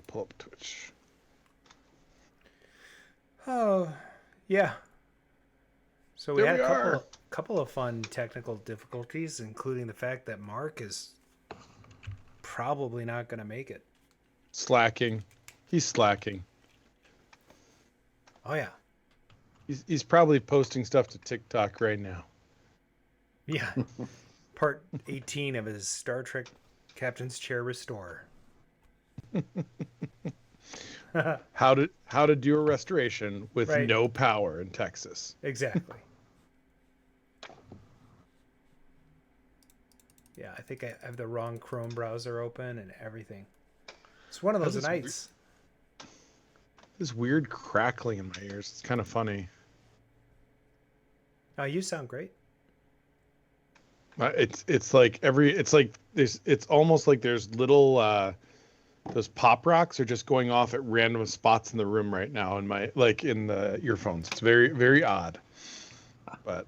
pull up Twitch. Oh, yeah. So we There had we a are. couple of fun technical difficulties, including the fact that Mark is probably not going to make it. Slacking. He's slacking. Oh yeah. He's probably posting stuff to TikTok right now. Yeah. Part 18 of his Star Trek Captain's Chair Restore. How to do a restoration with Right. no power in Texas. Exactly. Yeah, I think I have the wrong Chrome browser open and everything. It's one of those nights. This weird crackling in my ears. It's kind of funny. Oh, you sound great. It's almost like there's little those pop rocks are just going off at random spots in the room right now in the earphones. It's very, very odd. But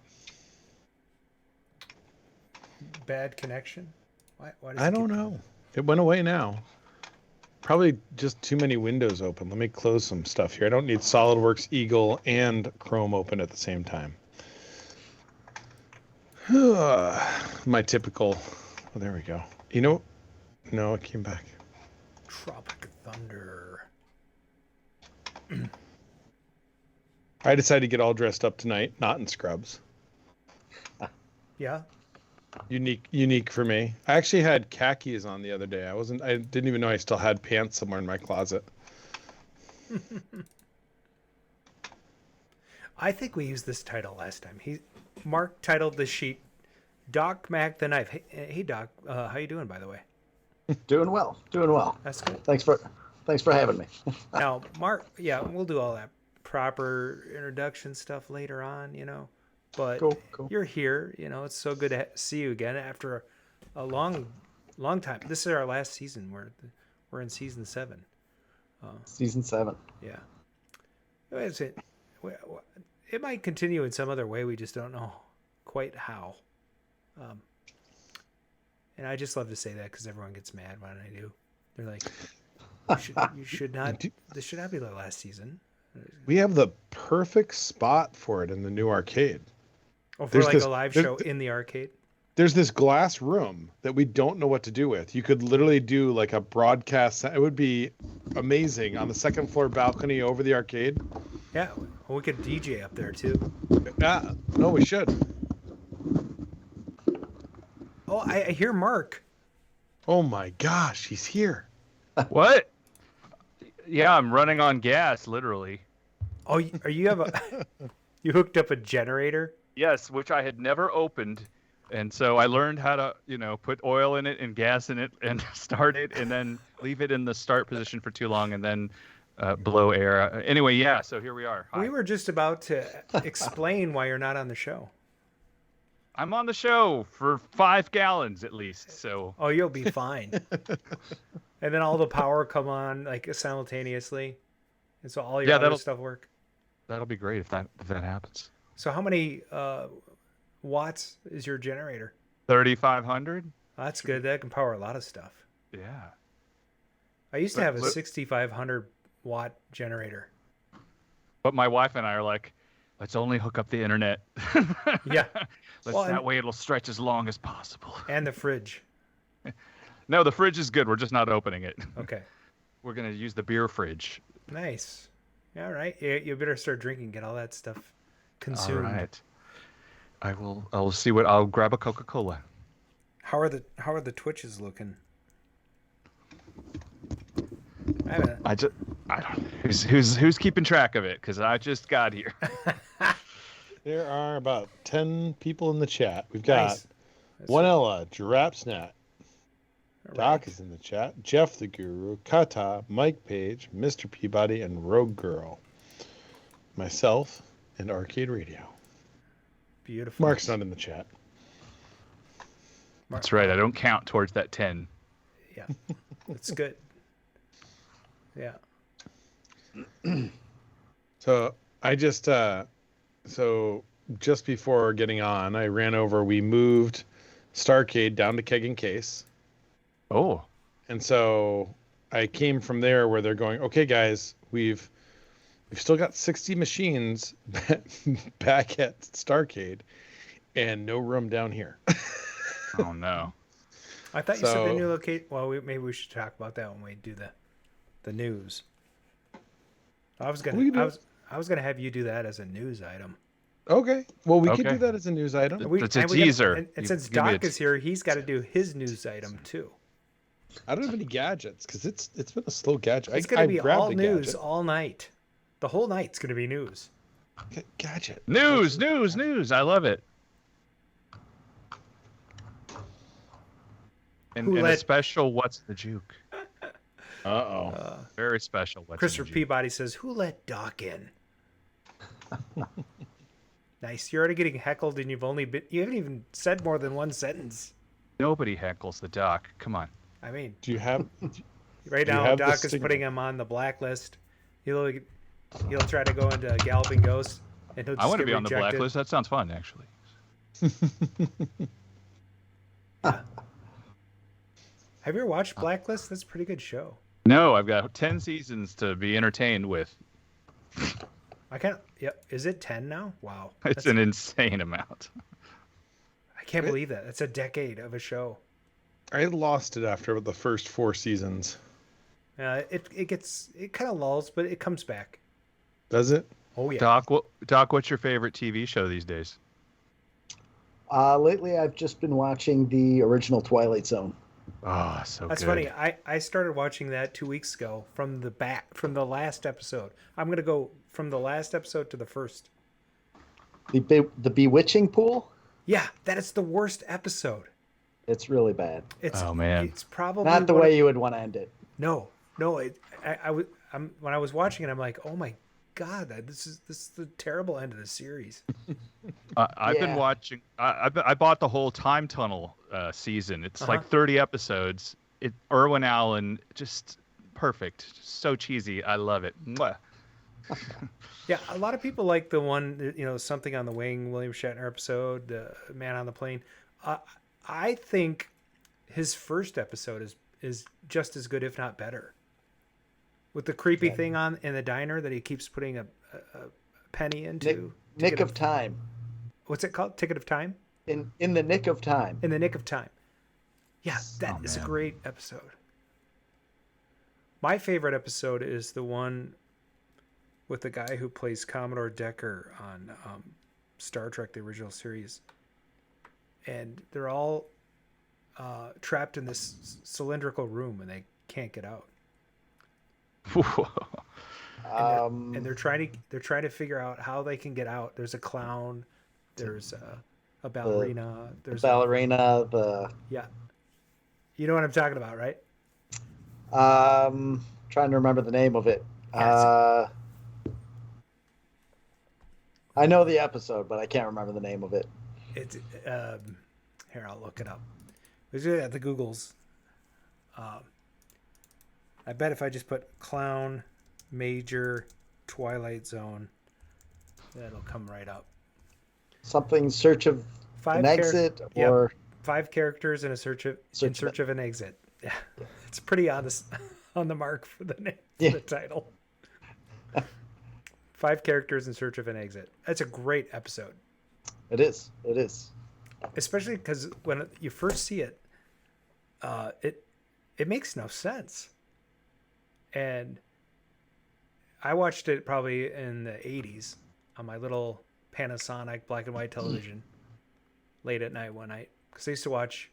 Bad connection? Why I don't know. It went away now. Probably just too many windows open. Let me close some stuff here. I don't need SolidWorks, Eagle, and Chrome open at the same time. My typical. Oh, there we go. No, it came back. Tropic Thunder. I decided to get all dressed up tonight, not in scrubs. Yeah. Unique for me. I actually had khakis on the other day. I didn't even know I still had pants somewhere in my closet. I think we used this title last time. Mark titled the sheet Doc Mack the Knife. Hey Doc, how you doing, by the way? Doing well. That's good. Thanks for having me. Now, Mark, yeah, we'll do all that proper introduction stuff later on, But Cool. You're here, it's so good to see you again after a long time. This is our last season. We're in season 7. Season 7. Yeah. It might continue in some other way. We just don't know quite how. And I just love to say that because everyone gets mad when I do. They're like, you should not. This should not be the last season. We have the perfect spot for it in the new arcade. Oh, for a live show in the arcade? There's this glass room that we don't know what to do with. You could literally do like a broadcast. It would be amazing on the second floor balcony over the arcade. Yeah, well, we could DJ up there too. Yeah, no, we should. Oh, I hear Mark. Oh my gosh, he's here. What? Yeah, I'm running on gas, literally. Oh, you you hooked up a generator? Yes, which I had never opened. And so I learned how to, put oil in it and gas in it and start it and then leave it in the start position for too long and then blow air. Anyway, yeah, so here we are. Hi. We were just about to explain why you're not on the show. I'm on the show for 5 gallons at least, so. Oh, you'll be fine. And then all the power come on like simultaneously. And so all your other stuff work. That'll be great if that happens. So how many watts is your generator? 3,500. That's good. That can power a lot of stuff. Yeah. I used to have a 6,500 watt generator. But my wife and I are like, let's only hook up the internet. Yeah. That way it'll stretch as long as possible. And the fridge. No, the fridge is good. We're just not opening it. Okay. We're going to use the beer fridge. Nice. All right. You better start drinking. Get all that stuff consumed. All right. I'll see I'll grab a Coca-Cola. How are the Twitches looking? Who's keeping track of it? Because I just got here. There are about 10 people in the chat. We've got Juanella, Giraffe Snat, Doc is in the chat, Jeff the Guru, Kata, Mike Page, Mr. Peabody, and Rogue Girl. Myself and RcadeRadio. Beautiful. Mark's not in the chat. That's right. I don't count towards that 10. Yeah, that's good. Yeah. So I just just before getting on, I ran over. We moved Starcade down to Keg Case. Oh. And so I came from there where they're going, okay, guys, we've still got 60 machines back at Starcade and no room down here. Oh no. I thought you said the new location. Well, maybe we should talk about that when we do the news. I was gonna have you do that as a news item. Okay. Well, we could do that as a news item. It's a teaser. And since Doc is here, he's got to do his news item too. I don't have any gadgets because it's been a slow gadget. It's going to be all news all night. The whole night's going to be news. Gadget. News. I love it. And a special, what's the juke? Very special. Christopher Peabody says, "Who let Doc in?" Nice. You're already getting heckled, and you haven't even said more than one sentence. Nobody heckles the Doc. Come on. I mean, do you have? Right now, Doc is putting him on the blacklist. He'll try to go into Galloping Ghost, and he'll just I want to be rejected. on the blacklist. That sounds fun, actually. Have you ever watched Blacklist? That's a pretty good show. No, I've got 10 seasons to be entertained with. I can't. Yeah, is it 10 now? Wow, it's an insane amount. I can't believe that. That's a decade of a show. I lost it after the first 4 seasons. It kind of lulls, but it comes back. Does it? Oh yeah. Doc, what's your favorite TV show these days? Lately, I've just been watching the original Twilight Zone. Oh, so That's good. funny. I started watching that 2 weeks ago from the last episode. I'm gonna go from the last episode to the first. The Bewitching Pool? Yeah, that is the worst episode. It's really bad. Oh man, it's probably not the way you would want to end it. No. When I was watching it, I'm like, oh my god, this is the terrible end of the series. I've been watching. I bought the whole Time Tunnel season. It's like 30 episodes. Irwin Allen, just perfect. Just so cheesy. I love it. Mwah. Yeah, a lot of people like the one, Something on the Wing, William Shatner episode, Man on the Plane. I think his first episode is just as good, if not better. With the creepy thing in the diner that he keeps putting a penny into. Nick of Time. What's it called? Ticket of Time? In the Nick of Time. In the Nick of Time. Yeah, that is a great episode. My favorite episode is the one with the guy who plays Commodore Decker on Star Trek, the original series. And they're all trapped in this cylindrical room and they can't get out. And they're trying to figure out how they can get out. There's a clown, there's a ballerina, there's a ballerina, yeah. You know what I'm talking about, right? Trying to remember the name of it. I know the episode, but I can't remember the name of it. It's here, I'll look it up. It's at the Googles. I bet if I just put clown, major, Twilight Zone, that'll come right up. Something search of an exit, or 5 characters in search of an exit. Yeah, it's pretty on the mark for the name, for the title. 5 characters in search of an exit. That's a great episode. It is. Especially because when you first see it, it makes no sense. And I watched it probably in the 80s on my little Panasonic black and white television late at night one night. Because I used to watch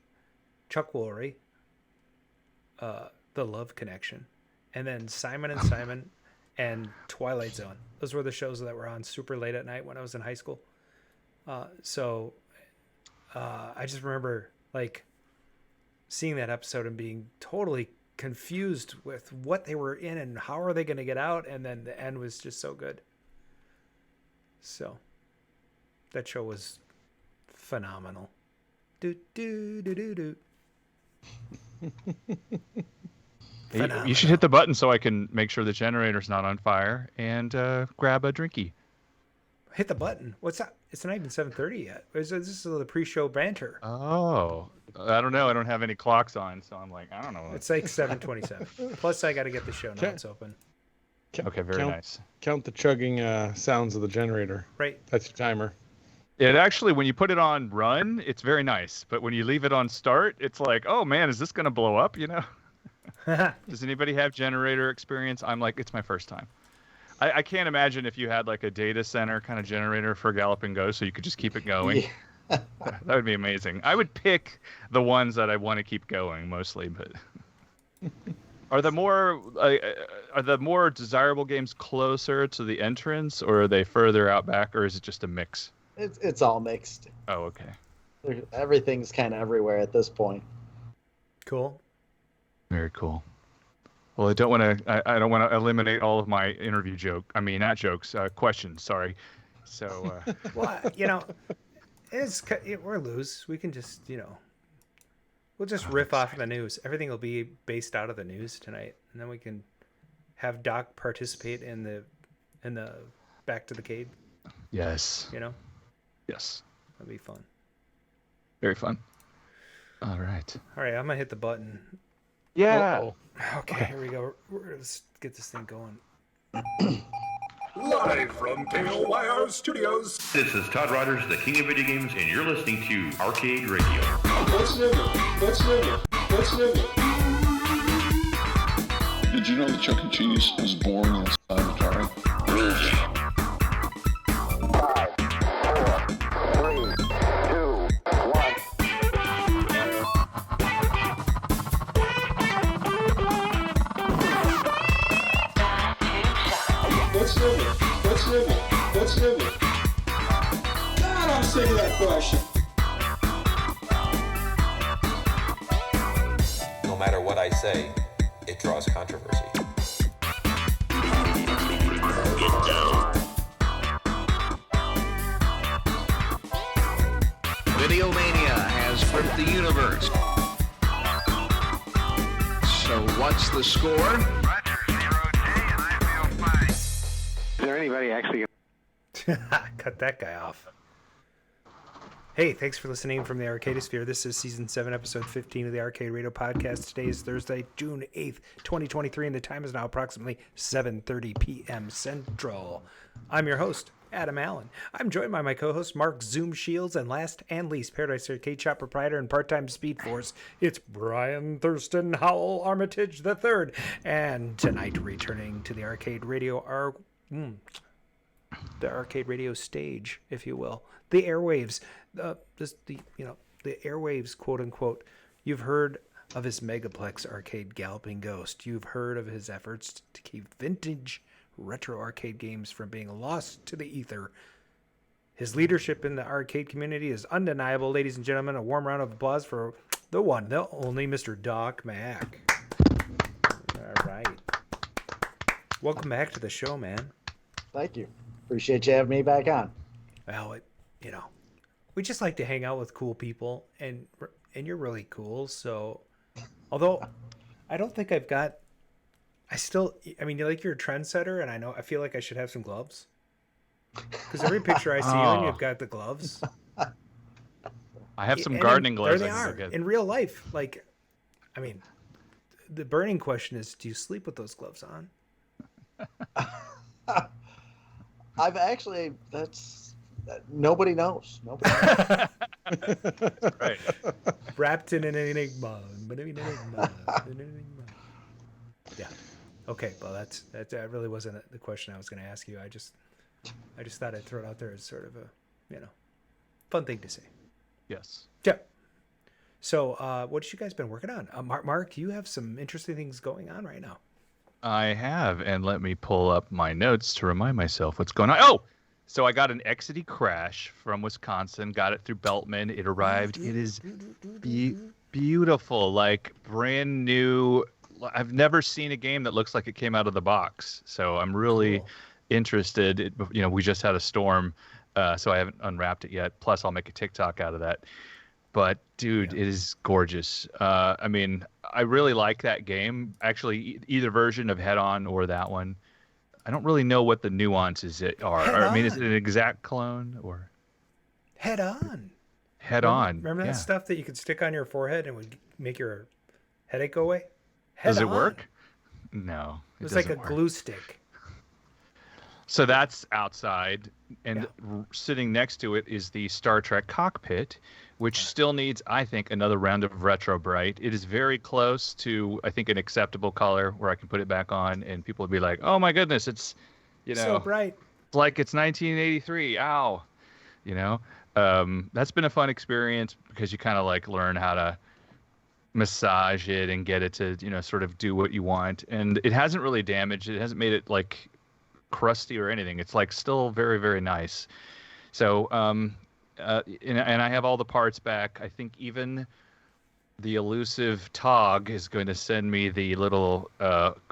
Chuck Woolery, The Love Connection, and then Simon and Simon and Twilight Zone. Those were the shows that were on super late at night when I was in high school. So I just remember seeing that episode and being totally confused with what they were in and how are they going to get out, and then the end was just so good. So that show was phenomenal. Do do do do do. You should hit the button so I can make sure the generator's not on fire and grab a drinky. Hit the button. What's that? It's not even 7:30 yet. This is the pre-show banter. Oh, I don't know. I don't have any clocks on, so I'm like, I don't know. It's like 7:27. Plus, I got to get the show notes open. Okay, very nice. Count the chugging sounds of the generator. Right. That's your timer. It actually, when you put it on run, it's very nice. But when you leave it on start, it's like, oh man, is this going to blow up? You know? Does anybody have generator experience? I'm like, it's my first time. I can't imagine if you had like a data center kind of generator for Galloping Ghost, so you could just keep it going. Yeah. That would be amazing. I would pick the ones that I want to keep going mostly, but are the more desirable games closer to the entrance, or are they further out back, or is it just a mix? It's all mixed. Oh, okay. Everything's kind of everywhere at this point. Cool. Very cool. Well, I don't want to eliminate all of my interview questions. Sorry. So. Well, we're loose. We can just, we'll just riff off of the news. Everything will be based out of the news tonight, and then we can have Doc participate in the Back to the Cade. Yes. Yes. That'd be fun. Very fun. All right. All right, I'm gonna hit the button. Yeah. Uh-oh. Okay, here we go. Let's get this thing going. Live from KOYR Studios. This is Todd Rogers, the king of video games, and you're listening to Arcade Radio. What's new? Did you know that Chuck E. Cheese was born inside the car? What's new? God, I'm sick of that question. No matter what I say, it draws controversy. Get down. Videomania has gripped the universe. So what's the score? Roger, 0J, and I feel fine. Is there anybody actually... Cut that guy off. Hey, thanks for listening from the Arcadosphere. This is Season 7, Episode 15 of the Arcade Radio Podcast. Today is Thursday, June 8th, 2023, and the time is now approximately 7:30 p.m. Central. I'm your host, Adam Allen. I'm joined by my co-host, Mark Zoom Shields, and last and least, Paradise Arcade Shop proprietor and part-time Speed Force. It's Bryan Thurston Howell Armitage III. And tonight, returning to the Arcade Radio, the Arcade Radio stage, if you will, the airwaves, the airwaves, quote unquote. You've heard of his megaplex arcade Galloping Ghost. You've heard of his efforts to keep vintage retro arcade games from being lost to the ether. His leadership in the arcade community is undeniable. Ladies and gentlemen, a warm round of applause for the one, the only Mr. Doc Mack. All right. Welcome back to the show, man. Thank you. Appreciate you having me back on. Well, we just like to hang out with cool people, and you're really cool. So, although I don't think you're a trendsetter, and I feel like I should have some gloves. Because every picture I see you in, you've got the gloves. I have some gardening gloves. There they are. In real life, the burning question is, do you sleep with those gloves on? I've actually, nobody knows. Nobody knows. Right. Wrapped in an enigma. Yeah. Okay. Well, that really wasn't the question I was going to ask you. I just thought I'd throw it out there as sort of a, fun thing to say. Yes. Yeah. So, what have you guys been working on? Mark, you have some interesting things going on right now. I have, and let me pull up my notes to remind myself what's going on. Oh, so I got an Exidy Crash from Wisconsin, got it through Beltman. It arrived. It is beautiful, like brand new. I've never seen a game that looks like it came out of the box. So I'm really interested. We just had a storm, so I haven't unwrapped it yet. Plus, I'll make a TikTok out of that. But dude, It is gorgeous. I really like that game. Actually, either version of Head On or that one. I don't really know what the nuances are. Is it an exact clone or? Head On. head on. Remember that stuff that you could stick on your forehead and would make your headache go away? Does it work? No. It was like a glue stick. So that's outside, and sitting next to it is the Star Trek cockpit, which still needs, I think, another round of retro bright. It is very close to, I think, an acceptable color where I can put it back on, and people would be like, "Oh my goodness, it's, so bright, like it's 1983." Ow, that's been a fun experience because you kind of like learn how to massage it and get it to, sort of do what you want, and it hasn't really damaged. It hasn't made it like crusty or anything. It's like still very, very nice. So and I have all the parts back. I think even the elusive Tog is going to send me the little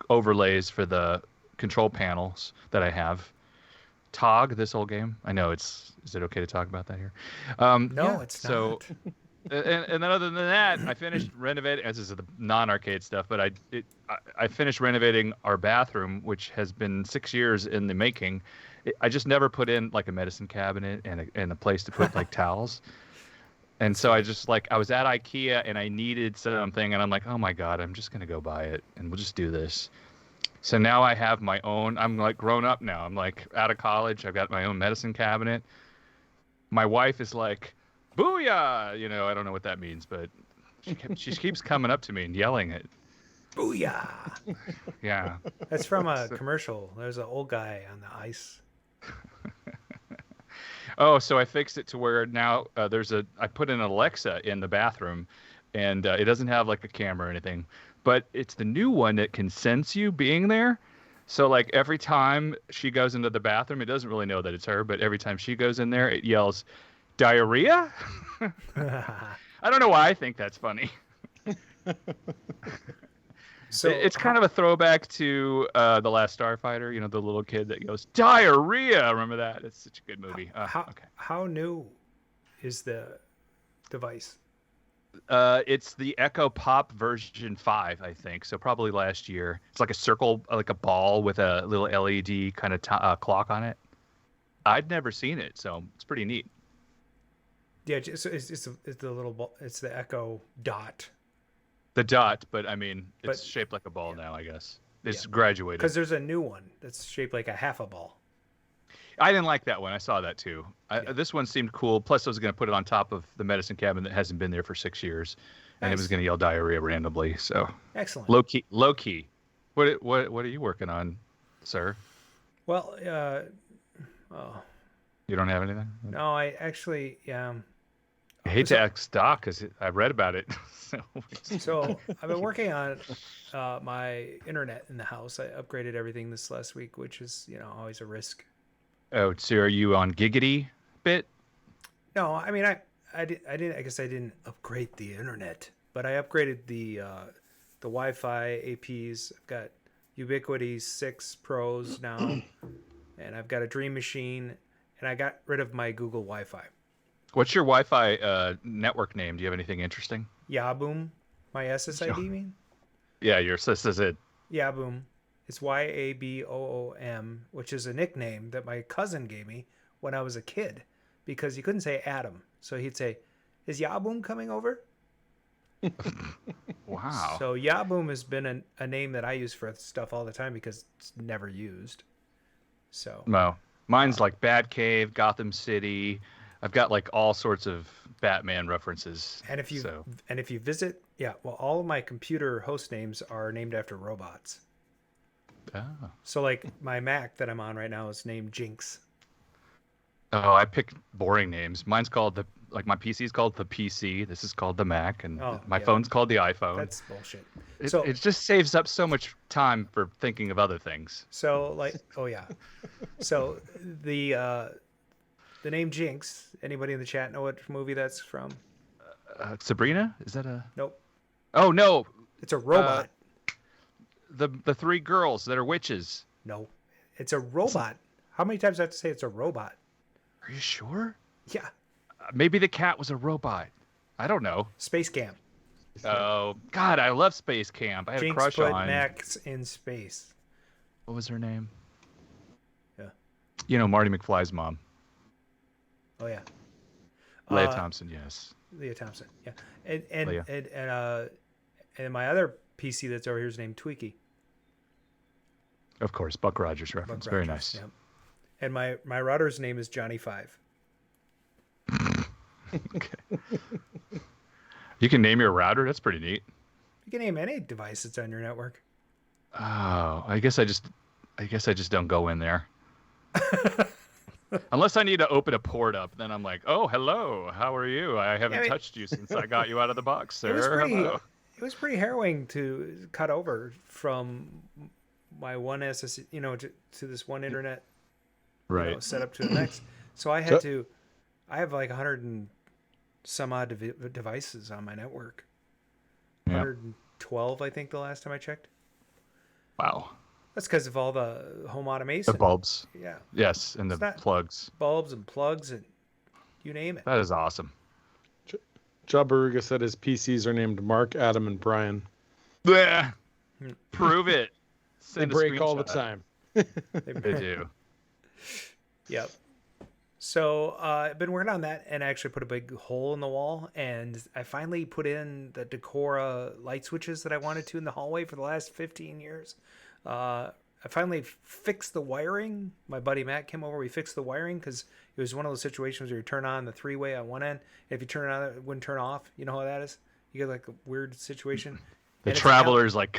overlays for the control panels that I have. Tog, this old game. I know is it okay to talk about that here? No, it's not. And then other than that, I finished renovating. This is the non-arcade stuff, but I finished renovating our bathroom, which has been 6 years in the making. I just never put in like a medicine cabinet and a place to put like towels. And so I was at IKEA and I needed something, and I'm like, oh my God, I'm just gonna go buy it and we'll just do this. So now I have my own. I'm like grown up now. I'm like out of college. I've got my own medicine cabinet. My wife is like, "Booyah!" I don't know what that means, but she keeps coming up to me and yelling it. Booyah! Yeah. That's from a commercial. There's an old guy on the ice. Oh, so I fixed it to where now I put an Alexa in the bathroom, and it doesn't have like a camera or anything, but it's the new one that can sense you being there. So like every time she goes into the bathroom, it doesn't really know that it's her, but every time she goes in there, it yells, "Diarrhea?" I don't know why I think that's funny. So it's kind of a throwback to The Last Starfighter, the little kid that goes, "Diarrhea." Remember that? It's such a good movie. How new is the device? It's the Echo Pop version 5, I think. So probably last year. It's like a circle, like a ball with a little LED kind of clock on it. I'd never seen it, so it's pretty neat. Yeah, it's the little ball. It's the Echo Dot. The Dot, but I mean, it's shaped like a ball now, I guess. It's graduated. Because there's a new one that's shaped like a half a ball. I didn't like that one. I saw that too. This one seemed cool. Plus, I was going to put it on top of the medicine cabinet that hasn't been there for 6 years, and it was going to yell diarrhea randomly. So excellent. Low key. What are you working on, sir? Well, you don't have anything? No, I actually I hate to ask Doc because I read about it. So I've been working on my internet in the house. I upgraded everything this last week, which is always a risk. Oh, so are you on Giggity bit? No, I mean I guess I didn't upgrade the internet, but I upgraded the Wi-Fi APs. I've got Ubiquiti 6 Pros now, and I've got a Dream Machine, and I got rid of my Google Wi-Fi. What's your Wi-Fi network name? Do you have anything interesting? Yaboom. My SSID, you mean? Yeah, your SSID. Yaboom. It's YABOOM, which is a nickname that my cousin gave me when I was a kid because he couldn't say Adam. So he'd say, "Is Yaboom coming over?" Wow. So Yaboom has been a name that I use for stuff all the time because it's never used. So. No. Mine's like Batcave, Gotham City. I've got like all sorts of Batman references. And if you visit, all of my computer host names are named after robots. Oh. So like my Mac that I'm on right now is named Jinx. Oh, I picked boring names. Mine's called my PC is called the PC. This is called the Mac, and my phone's called the iPhone. That's bullshit. It just saves up so much time for thinking of other things. So so the name Jinx. Anybody in the chat know what movie that's from? Sabrina? Is that a? Nope. Oh no! It's a robot. The 3 girls that are witches. No, it's a robot. How many times do I have to say it's a robot? Are you sure? Yeah. Maybe the cat was a robot. I don't know. Space Camp. Oh God, I love Space Camp. I had Jinx a crush put on Max in space. What was her name? Yeah. Marty McFly's mom. Oh yeah. Leah Thompson, yes. Leah Thompson, yeah. And my other PC that's over here is named Tweaky. Of course, Buck Rogers reference. Buck Very Rogers, nice. yeah. And my router's name is Johnny 5. Okay. You can name your router. That's pretty neat. You can name any device that's on your network. Oh, I guess I just don't go in there. Unless I need to open a port up, then I'm like, oh, hello, how are you? I haven't touched you since I got you out of the box, sir. It was pretty harrowing to cut over from my one SS, to this one internet, right, setup to the next. So I have like 100 and some odd devices on my network. 112, I think, the last time I checked. Wow. That's because of all the home automation. The bulbs. Yeah. Yes, and the plugs. Bulbs and plugs and you name it. That is awesome. Joe Baruga said his PCs are named Mark, Adam, and Bryan. Blech. Prove it. They break all the time. They do. Yep. So I've been working on that and actually put a big hole in the wall. And I finally put in the Decora light switches that I wanted to in the hallway for the last 15 years. I finally fixed the wiring. My buddy Matt came over. We fixed the wiring because it was one of those situations where you turn on the three-way on one end. If you turn it on, it wouldn't turn off. You know how that is? You get like a weird situation. The Traveler's like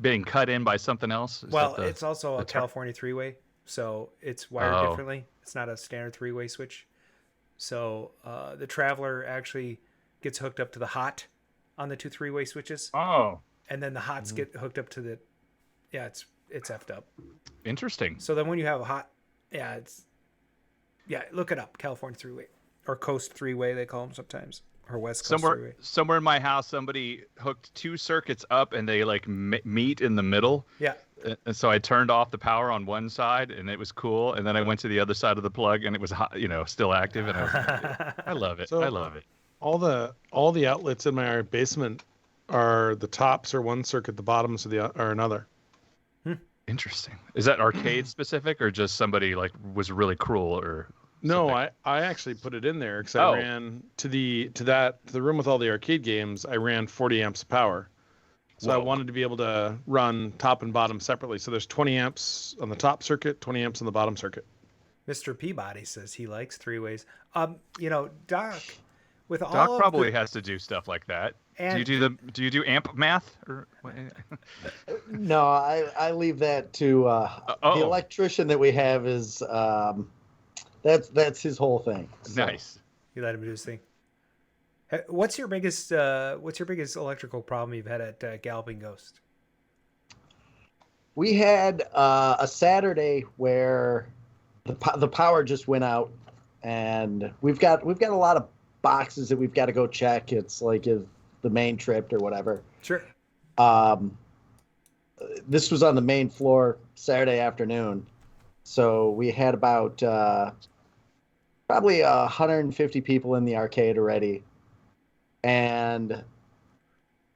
being cut in by something else? It's also a California three-way. So it's wired differently. It's not a standard three-way switch. So the Traveler actually gets hooked up to the hot on the two three-way switches. Oh. And then the hots get hooked up to the... Yeah, it's effed up. Interesting. So then when you have a hot... Yeah, look it up. California three-way. Or Coast three-way, they call them sometimes. Or West Coast three-way. Somewhere in my house, somebody hooked two circuits up and they like meet in the middle. Yeah. And so I turned off the power on one side and it was cool. And then I went to the other side of the plug and it was hot, still active. And I love it. So, I love it. All the outlets in my basement are the tops are one circuit, the bottoms are another. Interesting. Is that arcade specific or just somebody like was really cruel or? No, I actually put it in there because I ran to the room with all the arcade games. I ran 40 amps of power, so I wanted to be able to run top and bottom separately. So there's 20 amps on the top circuit, 20 amps on the bottom circuit. Mr. Peabody says he likes three ways. Doc, with all Doc probably has to do stuff like that. And do you do amp math or? No, I leave that to the electrician that we have is. That's his whole thing. So. Nice. You let him do his thing. What's your biggest electrical problem you've had at Galloping Ghost? We had a Saturday where the power just went out, and we've got a lot of boxes that we've got to go check. It's like if the main tripped or whatever. Sure. This was on the main floor Saturday afternoon. So we had about probably 150 people in the arcade already, and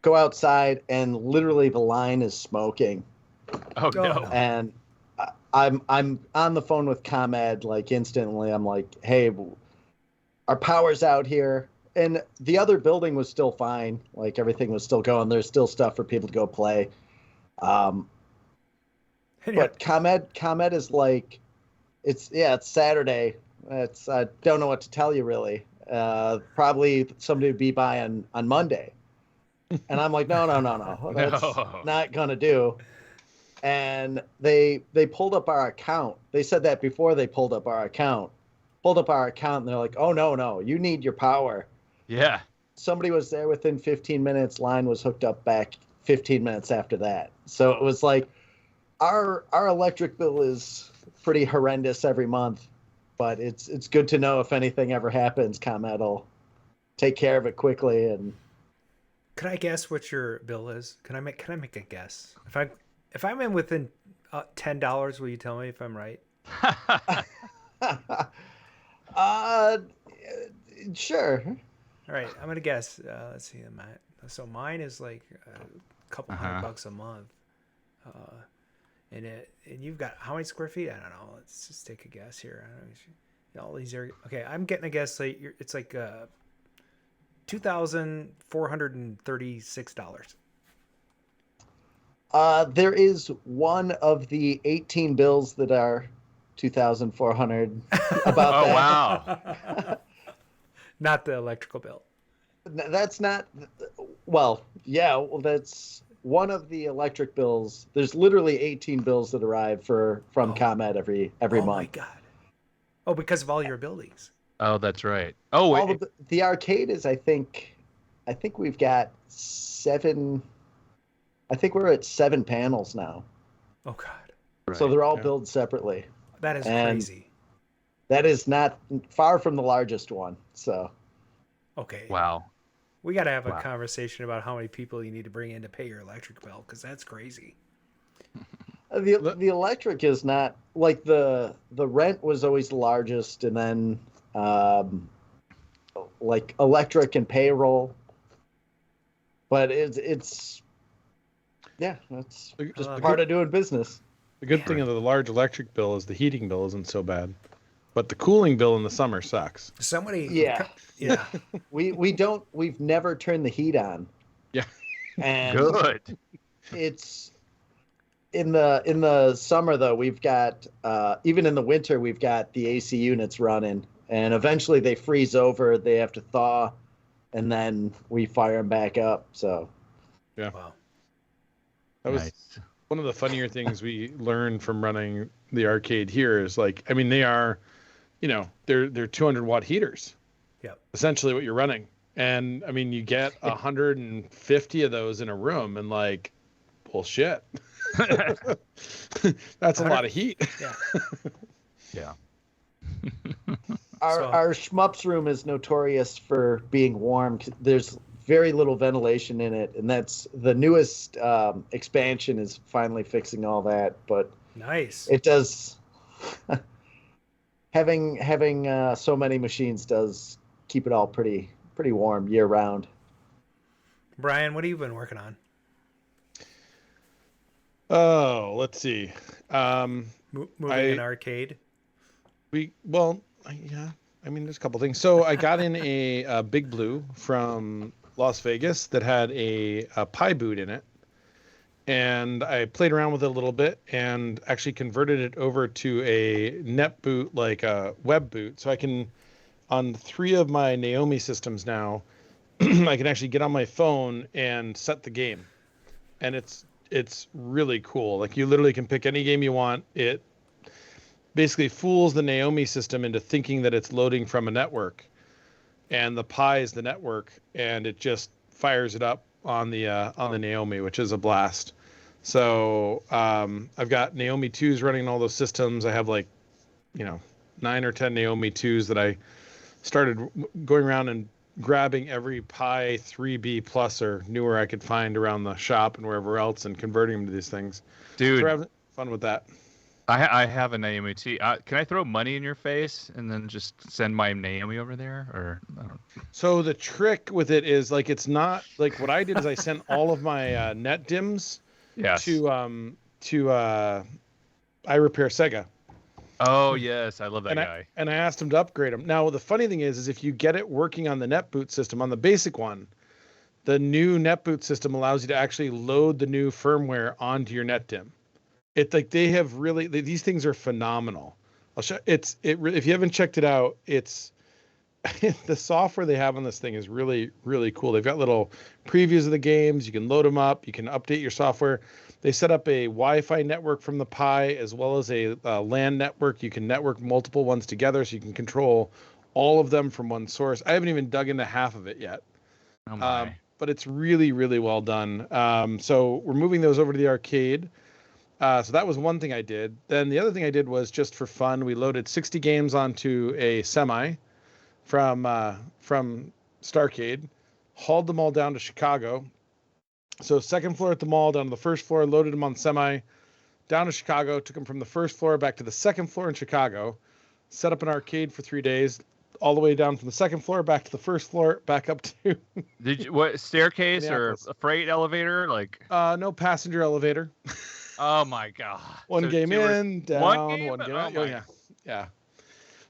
go outside and literally the line is smoking. Oh no! And I'm on the phone with ComEd like instantly. I'm like, hey, our power's out here, and the other building was still fine. Like everything was still going. There's still stuff for people to go play. But ComEd is like, it's Saturday. I don't know what to tell you really. Probably somebody would be by on Monday. And I'm like, no. That's not gonna do. And they pulled up our account. They said that before they pulled up our account. And they're like, oh no, you need your power. Yeah. Somebody was there within 15 minutes. Line was hooked up back 15 minutes after that. So it was like, our electric bill is pretty horrendous every month, but it's good to know if anything ever happens, ComEd will take care of it quickly. And can I guess what your bill is? Can I make a guess? If I'm in within $10, will you tell me if I'm right? Sure. All right, I'm gonna guess. Let's see, so mine is like a couple $100 a month. And you've got how many square feet? I don't know. Let's just take a guess here. I don't know. All these are okay. I'm getting a guess. Like it's like $2,436. There is one of the 18 bills that are 2,400 about Oh, that. wow. Not the electrical bill. That's not, well, yeah, well, that's one of the electric bills. There's literally 18 bills that arrive from ComEd every month. Oh my God. Oh, because of all your buildings. Oh, that's right. Oh, wait. The arcade is, I think we've got 7. I think we're at 7 panels now. Oh God. Right. So they're all billed separately. That is crazy. That is not far from the largest one. So. Okay. Wow. We got to have a conversation about how many people you need to bring in to pay your electric bill, because that's crazy. The electric is not like the rent was always the largest, and then like electric and payroll. But it's just part of doing business. The good thing of the large electric bill is the heating bill isn't so bad, but the cooling bill in the summer sucks. Yeah. We've never turned the heat on. Yeah. And good. It's in the summer though, we've got even in the winter we've got the AC units running, and eventually they freeze over, they have to thaw, and then we fire them back up. So yeah. Wow. That was one of the funnier things we learned from running the arcade here is like, I mean, they are, they're 200-watt heaters. Yeah. Essentially what you're running. And I mean, you get 150 of those in a room, and like, bullshit. That's a lot of heat. Yeah. Yeah. Our shmups room is notorious for being warm. There's very little ventilation in it, and that's the newest expansion is finally fixing all that. But nice. It does. having so many machines does keep it all pretty warm year round. Bryan, what have you been working on? Oh, let's see. Moving an arcade. Yeah. I mean, there's a couple things. So I got in a Big Blue from Las Vegas that had a Pi boot in it, and I played around with it a little bit and actually converted it over to a netboot, like a web boot. So I can, on 3 of my Naomi systems now, I can actually get on my phone and set the game, and it's really cool. Like, you literally can pick any game you want. It basically fools the Naomi system into thinking that it's loading from a network, and the Pi is the network, and it just fires it up on the Naomi, which is a blast. So I've got Naomi 2s running in all those systems. I have 9 or 10 Naomi 2s that I started going around and grabbing every Pi 3B plus or newer I could find around the shop and wherever else, and converting them to these things. Dude, so we're having fun with that. I have a Naomi T. Can I throw money in your face and then just send my Naomi over there? Or So the trick with it is, like, it's not like what I did is I sent all of my NetDimms to I Repair Sega. Oh yes, I love that guy. And I asked him to upgrade them. Now the funny thing is if you get it working on the netboot system, on the basic one, the new netboot system allows you to actually load the new firmware onto your NetDimm. It's like they have really, these things are phenomenal. I'll show if you haven't checked it out, it's the software they have on this thing is really, really cool. They've got little previews of the games. You can load them up. You can update your software. They set up a Wi-Fi network from the Pi as well as a LAN network. You can network multiple ones together, so you can control all of them from one source. I haven't even dug into half of it yet. Oh my. But it's really, really well done. So we're moving those over to the arcade. So that was one thing I did. Then the other thing I did was, just for fun, we loaded 60 games onto a semi from Starcade, hauled them all down to Chicago. So second floor at the mall, down to the first floor, loaded them on semi, down to Chicago, took them from the first floor back to the second floor in Chicago, set up an arcade for 3 days, all the way down from the second floor back to the first floor, back up to Did you what staircase or a freight elevator? No passenger elevator. Oh my god. One game in, down, one game out. Oh, yeah.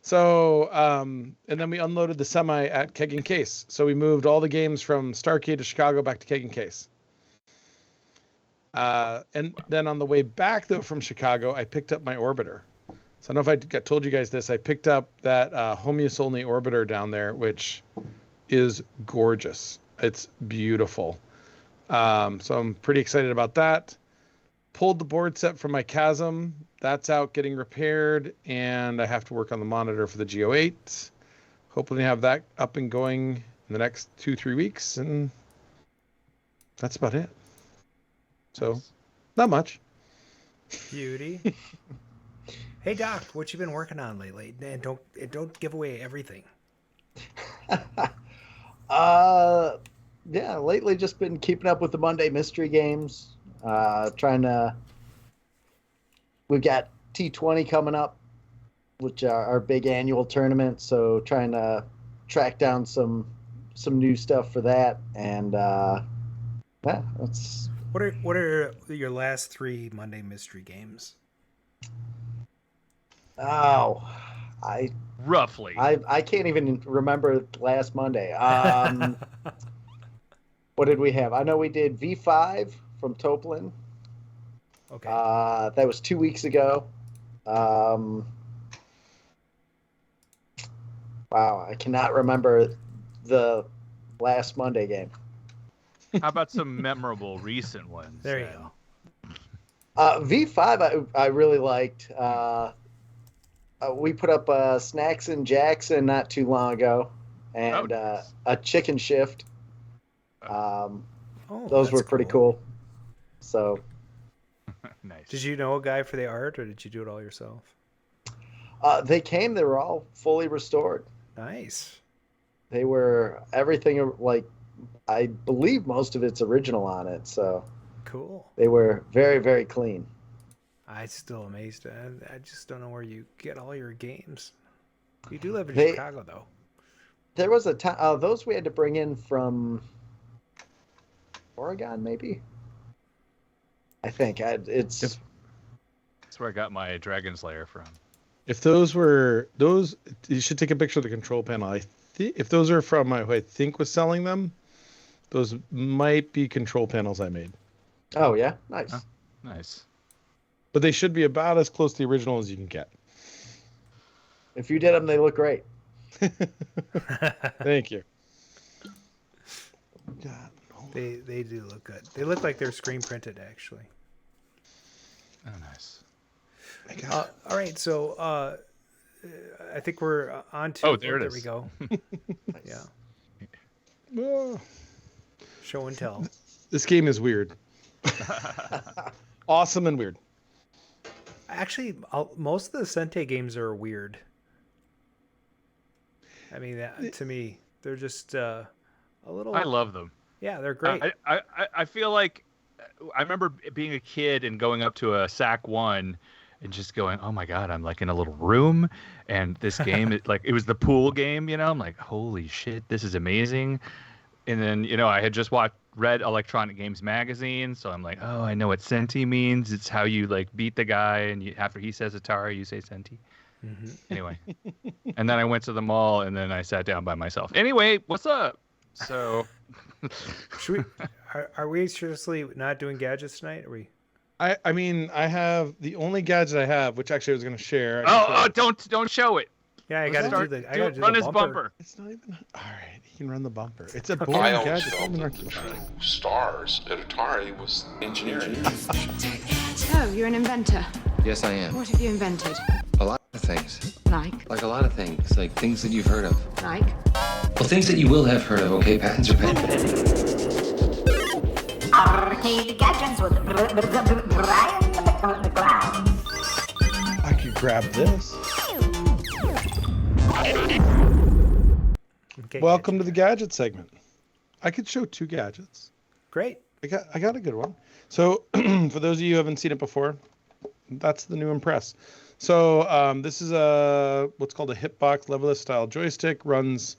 So, and then we unloaded the semi at Keg Case. So we moved all the games from Starcade to Chicago back to Keg Case. And then on the way back, though, from Chicago, I picked up my Orbiter. So I don't know if I told you guys this. I picked up that home use only Orbiter down there, which is gorgeous. It's beautiful. So I'm pretty excited about that. Pulled the board set from my Chasm. That's out getting repaired, and I have to work on the monitor for the G08. Hopefully have that up and going in the next 2-3 weeks, and that's about it. So, not much. Beauty. Hey Doc, what you been working on lately? And don't give away everything. Yeah, lately just been keeping up with the Monday mystery games. We've got T20 coming up, which are our big annual tournament. So trying to track down some new stuff for that. And yeah, that's. What are your last 3 Monday mystery games? Oh, roughly. I can't even remember last Monday. What did we have? I know we did V5 from Toplin. Okay. That was 2 weeks ago. Wow, I cannot remember the last Monday game. How about some memorable recent ones? There you go. V5 I really liked. We put up Snacks in Jackson not too long ago, and nice. a Chicken Shift. Those were pretty cool. So, nice. Did you know a guy for the art, or did you do it all yourself? They were all fully restored. Nice. They were everything like, I believe most of it's original on it. So cool. They were very, very clean. I'm still amazed. I just don't know where you get all your games. You do live in Chicago, though. There was a time. Those we had to bring in from Oregon, maybe. I think it's. That's where I got my Dragon's Lair from. If those were those, you should take a picture of the control panel. If those are from who I think was selling them, those might be control panels I made. Oh yeah, nice. Oh, nice. But they should be about as close to the original as you can get. If you did them, they look great. Thank you. God. They do look good. They look like they're screen printed, actually. Oh, nice. All right, so I think we're on to. Oh, there it is. There we go. Nice. Yeah. Show and tell. This game is weird. Awesome and weird. Actually, most of the Sente games are weird. I mean, to me, they're just a little. I love them. Yeah, they're great. I feel like I remember being a kid and going up to a SAC 1 and just going, oh my God, I'm like in a little room, and this game, it was the pool game, I'm like, holy shit, this is amazing. And then, I had just read Electronic Games Magazine, so I'm like, oh, I know what Senti means. It's how you beat the guy, and after he says Atari, you say Senti. Mm-hmm. Anyway, and then I went to the mall, and then I sat down by myself. Anyway, what's up? So, are we seriously not doing gadgets tonight? Are we? I mean, I have the only gadget I have, which actually I was going to share. Don't show it. Yeah, I got to do the. I got to run the his bumper. It's not even. All right, he can run the bumper. It's a I boring always gadget. felt that the true stars at Atari was engineering. Oh, you're an inventor. Yes, I am. What have you invented? A lot of things. Like a lot of things. Like things that you've heard of. Like? Well, things that you will have heard of, okay? Patents are pending. Arcade Gadgets with Bryan the Clown. I could grab this. Okay, Welcome to the gadget segment. I could show 2 gadgets. Great. I got a good one. So for those of you who haven't seen it before, that's the new Impress. So this is what's called a Hitbox-style joystick. Runs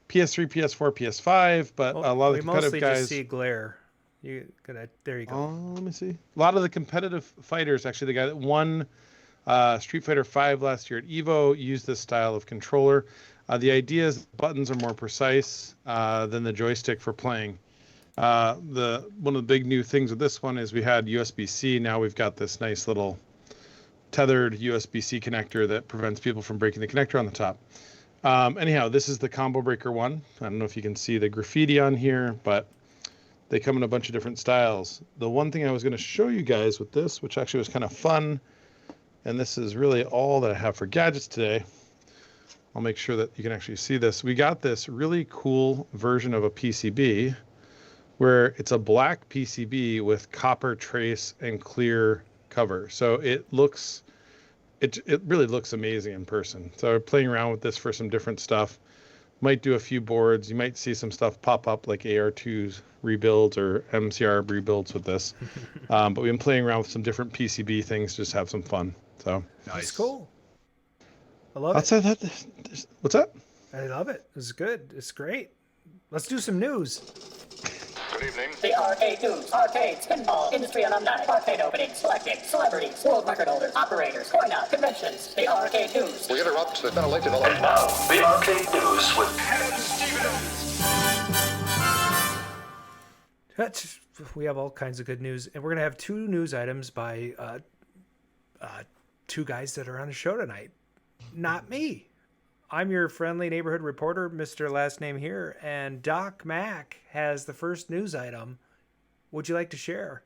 PS3, PS4, PS5, but a lot of the competitive mostly guys. Just see glare. There you go. Let me see. A lot of the competitive fighters, actually, the guy that won Street Fighter V last year at EVO used this style of controller. The idea is buttons are more precise than the joystick for playing. One of the big new things with this one is we had USB-C. Now we've got this nice little tethered USB-C connector that prevents people from breaking the connector on the top. Anyhow, this is the Combo Breaker one. I don't know if you can see the graffiti on here, but they come in a bunch of different styles. The one thing I was going to show you guys with this, which actually was kind of fun, and this is really all that I have for gadgets today. I'll make sure that you can actually see this. We got this really cool version of a PCB where it's a black PCB with copper trace and clear cover. So it really looks amazing in person. So we're playing around with this for some different stuff. Might do a few boards. You might see some stuff pop up like AR2's rebuilds or MCR rebuilds with this. But we've been playing around with some different PCB things, just have some fun. So That's cool. I love Outside it. What's that? I love it. It's good. It's great. Let's do some news. Good evening. The arcade news, arcades, pinball, industry alumni, arcade openings, selecting, celebrities, world record holders, operators, coin-out, conventions. The arcade news. We interrupt the ventilated electric. And now, the arcade news with We have all kinds of good news, and we're going to have two news items by two guys that are on the show tonight. Not me. I'm your friendly neighborhood reporter, Mr. Last Name Here, and Doc Mack has the first news item. Would you like to share?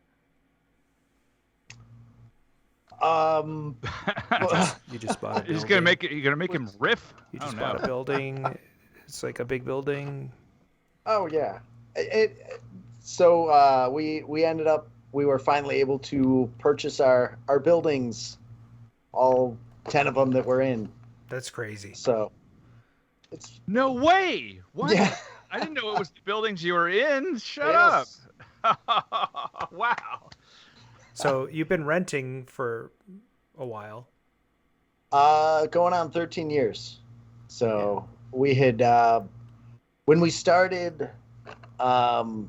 You just bought it. You're gonna make him riff. You just bought a building. It's like a big building. Oh yeah. So we ended up, we were finally able to purchase our buildings, all 10 of them that we're in. That's crazy. So it's no way. What? Yeah. I didn't know it was the buildings you were in. Shut up. Wow. So you've been renting for a while. Going on 13 years. So we had when we started, when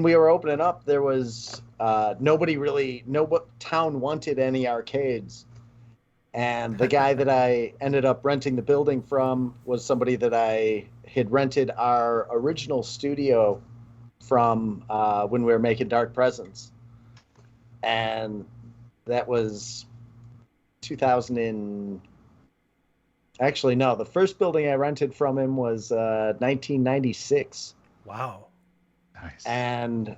we were opening up, there was no town wanted any arcades. And the guy that I ended up renting the building from was somebody that I had rented our original studio from when we were making Dark Presence. And that was 2000 actually, no, the first building I rented from him was 1996. Wow. Nice. And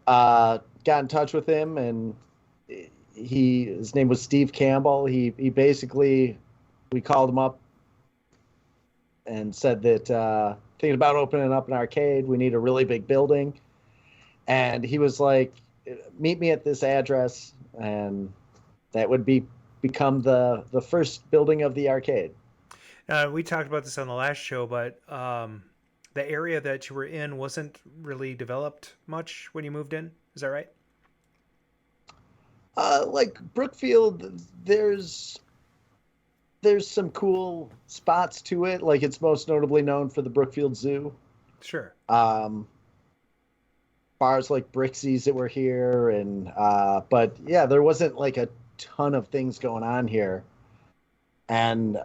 got in touch with him, and his name was Steve Campbell. He basically, we called him up and said that thinking about opening up an arcade, we need a really big building. And he was like, meet me at this address, and that would become the first building of the arcade. We talked about this on the last show, but the area that you were in wasn't really developed much when you moved in. Is that right? Like Brookfield, there's some cool spots to it. Like, it's most notably known for the Brookfield Zoo. Sure. Bars like Brixie's that were here, and but yeah, there wasn't like a ton of things going on here. And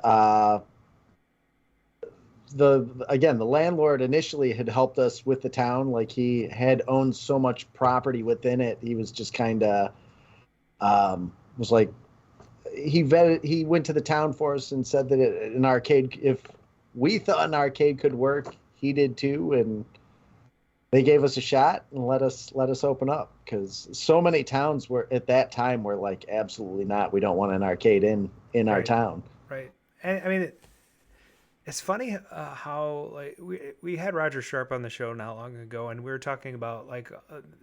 the landlord initially had helped us with the town. Like, he had owned so much property within it, he was just kind of was like, he went to the town for us and said that an arcade, if we thought an arcade could work, he did too, and they gave us a shot and let us open up, because so many towns were at that time were like, absolutely not, we don't want an arcade in our town. Right. And I mean, it's funny how, like, we had Roger Sharp on the show not long ago, and we were talking about, like,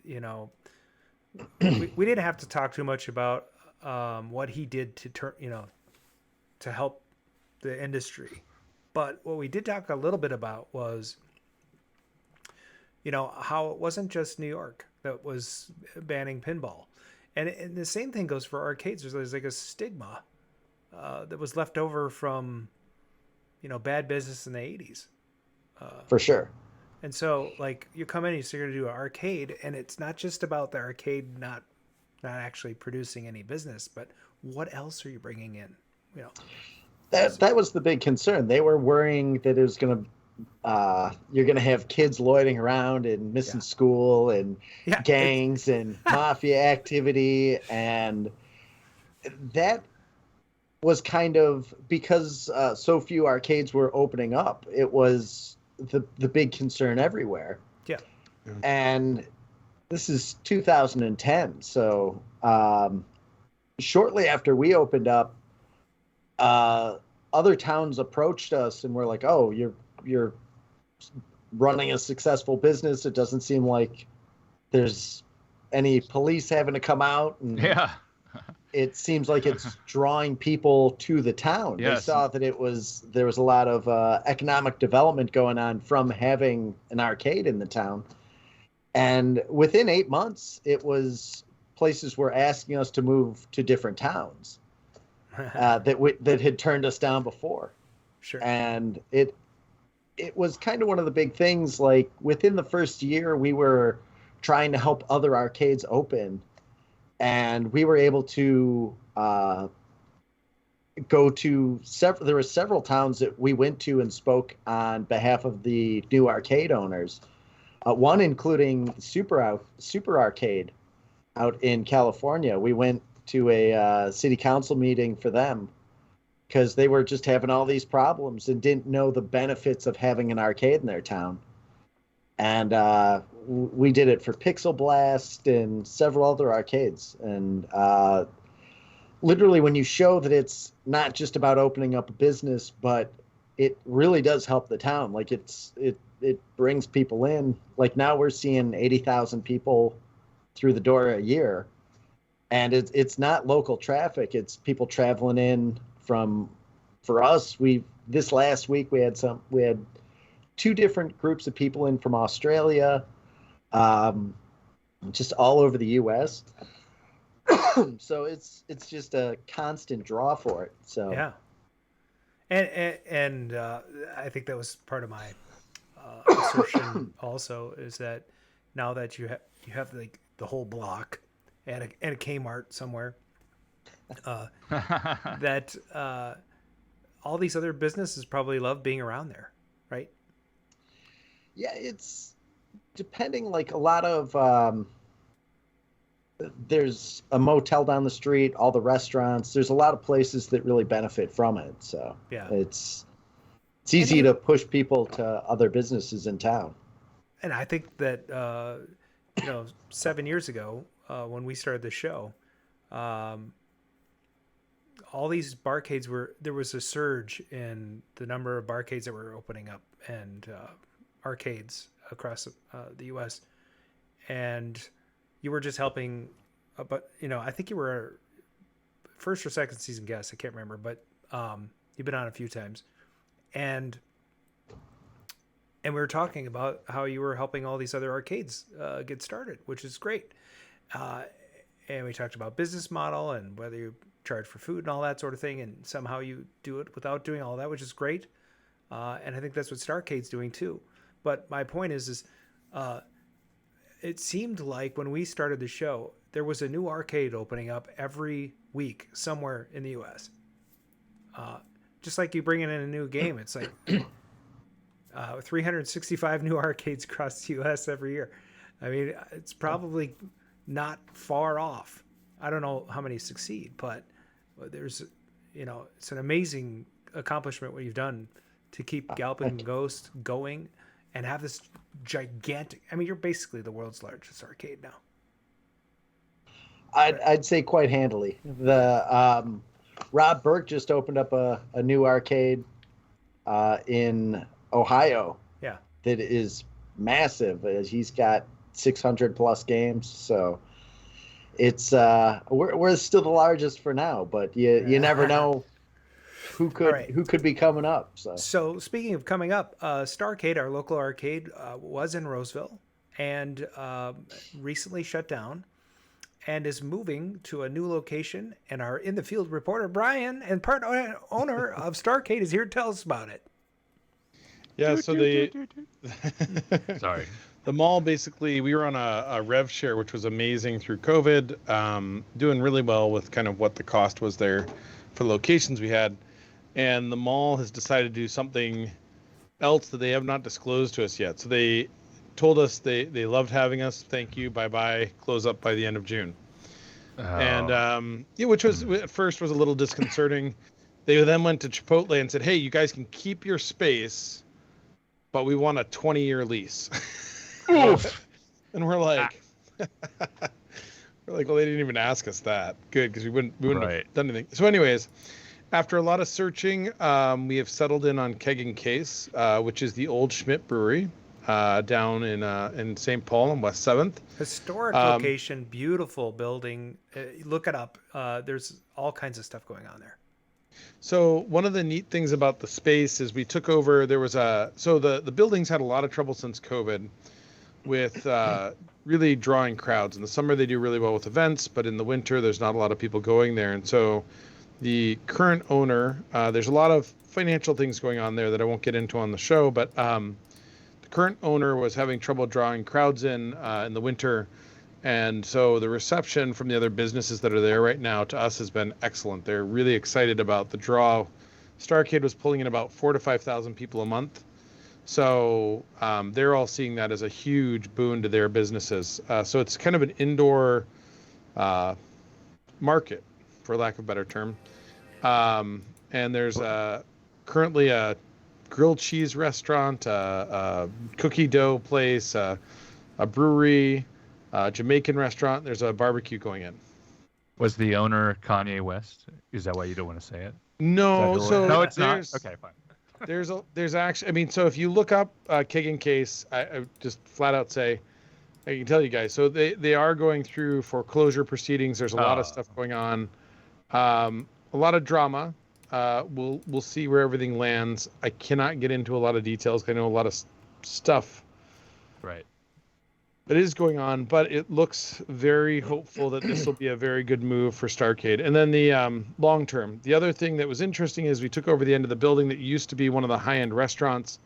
we didn't have to talk too much about what he did to help the industry. But what we did talk a little bit about was, how it wasn't just New York that was banning pinball. And the same thing goes for arcades. There's like a stigma that was left over from, bad business in the 80s. For sure. And so, like, you come in and you're going to do an arcade, and it's not just about the arcade not actually producing any business, but what else are you bringing in? You know, that was the big concern. They were worrying that it was going to you're going to have kids loitering around and missing school and gangs and mafia activity, and that was kind of because so few arcades were opening up. It was the big concern everywhere. Yeah. And this is 2010, so shortly after we opened up, other towns approached us and were like, "Oh, you're running a successful business. It doesn't seem like there's any police having to come out." And it seems like it's drawing people to the town. Yes. They saw that there was a lot of economic development going on from having an arcade in the town. And within 8 months, it was places were asking us to move to different towns that had turned us down before. Sure. And it was kind of one of the big things. Like within the first year, we were trying to help other arcades open, and we were able to go to several. There were several towns that we went to and spoke on behalf of the new arcade owners. One including Super Arcade out in California. We went to a city council meeting for them because they were just having all these problems and didn't know the benefits of having an arcade in their town. And we did it for Pixel Blast and several other arcades. And literally when you show that it's not just about opening up a business, but it really does help the town. Like it brings people in. Like now we're seeing 80,000 people through the door a year, and it's not local traffic. It's people traveling in from. For us, this last week we had 2 different groups of people in from Australia, just all over the U.S. So it's just a constant draw for it. So yeah, and I think that was part of my assertion also, is that now that you have like the whole block and a Kmart somewhere, that all these other businesses probably love being around there, right? Yeah, it's depending. Like a lot of there's a motel down the street, all the restaurants. There's a lot of places that really benefit from it. So yeah, it's easy to push people to other businesses in town. And I think that 7 years ago when we started the show, all these barcades there was a surge in the number of barcades that were opening up and arcades across the U.S. And you were just helping, but I think you were a first or second season guest. I can't remember, but you've been on a few times, and we were talking about how you were helping all these other arcades get started, which is great. And we talked about business model and whether you charge for food and all that sort of thing, and somehow you do it without doing all that, which is great. And I think that's what Starcade's doing too. But my point is it seemed like when we started the show, there was a new arcade opening up every week somewhere in the U.S. Just like you bring in a new game, it's like 365 new arcades across the U.S. every year. I mean, it's probably not far off. I don't know how many succeed, but there's, it's an amazing accomplishment what you've done to keep Galloping Ghost going and have this gigantic. I mean, you're basically the world's largest arcade now. I'd say quite handily. The Rob Burke just opened up a new arcade in Ohio. Yeah, that is massive. He's got 600 plus games, so it's we're still the largest for now, but you never know who could be coming up. So speaking of coming up, Starcade, our local arcade, was in Roseville and recently shut down and is moving to a new location, and our in the field reporter Bryan and part owner of Starcade is here to tell us about it. Yeah, so sorry. the mall, basically, we were on a rev share, which was amazing through COVID, doing really well with kind of what the cost was there for the locations we had. And the mall has decided to do something else that they have not disclosed to us yet. So they told us they loved having us. Thank you. Bye-bye. Close up by the end of June. Oh. And which was at first was a little disconcerting. They then went to Chipotle and said, hey, you guys can keep your space, but we want a 20-year lease. And we're like, well, they didn't even ask us that. Good, because we wouldn't have done anything. So anyways, after a lot of searching, we have settled in on Keg Case, which is the old Schmidt Brewery down in St. Paul on West 7th. Historic location, beautiful building. Look it up. There's all kinds of stuff going on there. So one of the neat things about the space is we took over. There was the buildings had a lot of trouble since COVID with really drawing crowds. In the summer, they do really well with events, but in the winter, there's not a lot of people going there. And so the current owner, there's a lot of financial things going on there that I won't get into on the show, but the current owner was having trouble drawing crowds in the winter. And so the reception from the other businesses that are there right now to us has been excellent. They're really excited about the draw. Starcade was pulling in about 4,000 to 5,000 people a month. So they're all seeing that as a huge boon to their businesses. So it's kind of an indoor market, for lack of a better term. And there's currently a grilled cheese restaurant, a cookie dough place, a brewery, Jamaican restaurant. There's a barbecue going in. Was the owner Kanye West? Is that why you don't want to say it? No, no, it's not. Okay, fine. There's actually, I mean, so if you look up Keg Case, I just flat out say, I can tell you guys. So they are going through foreclosure proceedings. There's a lot of stuff going on, a lot of drama. We'll see where everything lands. I cannot get into a lot of details. I know a lot of stuff. Right. It is going on, but it looks very hopeful that this will be a very good move for Starcade. And then the long term, the other thing that was interesting is we took over the end of the building that used to be one of the high-end restaurants.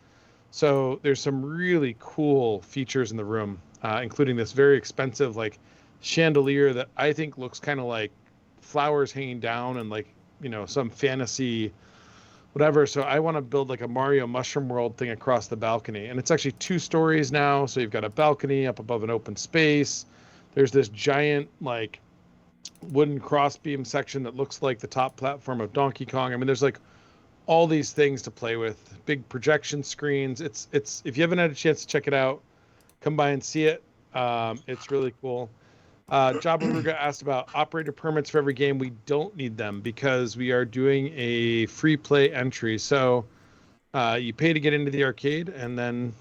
So there's some really cool features in the room, including this very expensive chandelier that I think looks kind of like flowers hanging down and some fantasy whatever. So I want to build a Mario Mushroom World thing across the balcony. And it's actually 2 stories now. So you've got a balcony up above an open space. There's this giant wooden crossbeam section that looks like the top platform of Donkey Kong. I mean, there's all these things to play with, big projection screens. It's if you haven't had a chance to check it out, come by and see it. It's really cool. Jabba Ruga asked about operator permits for every game. We don't need them because we are doing a free play entry. So you pay to get into the arcade, and then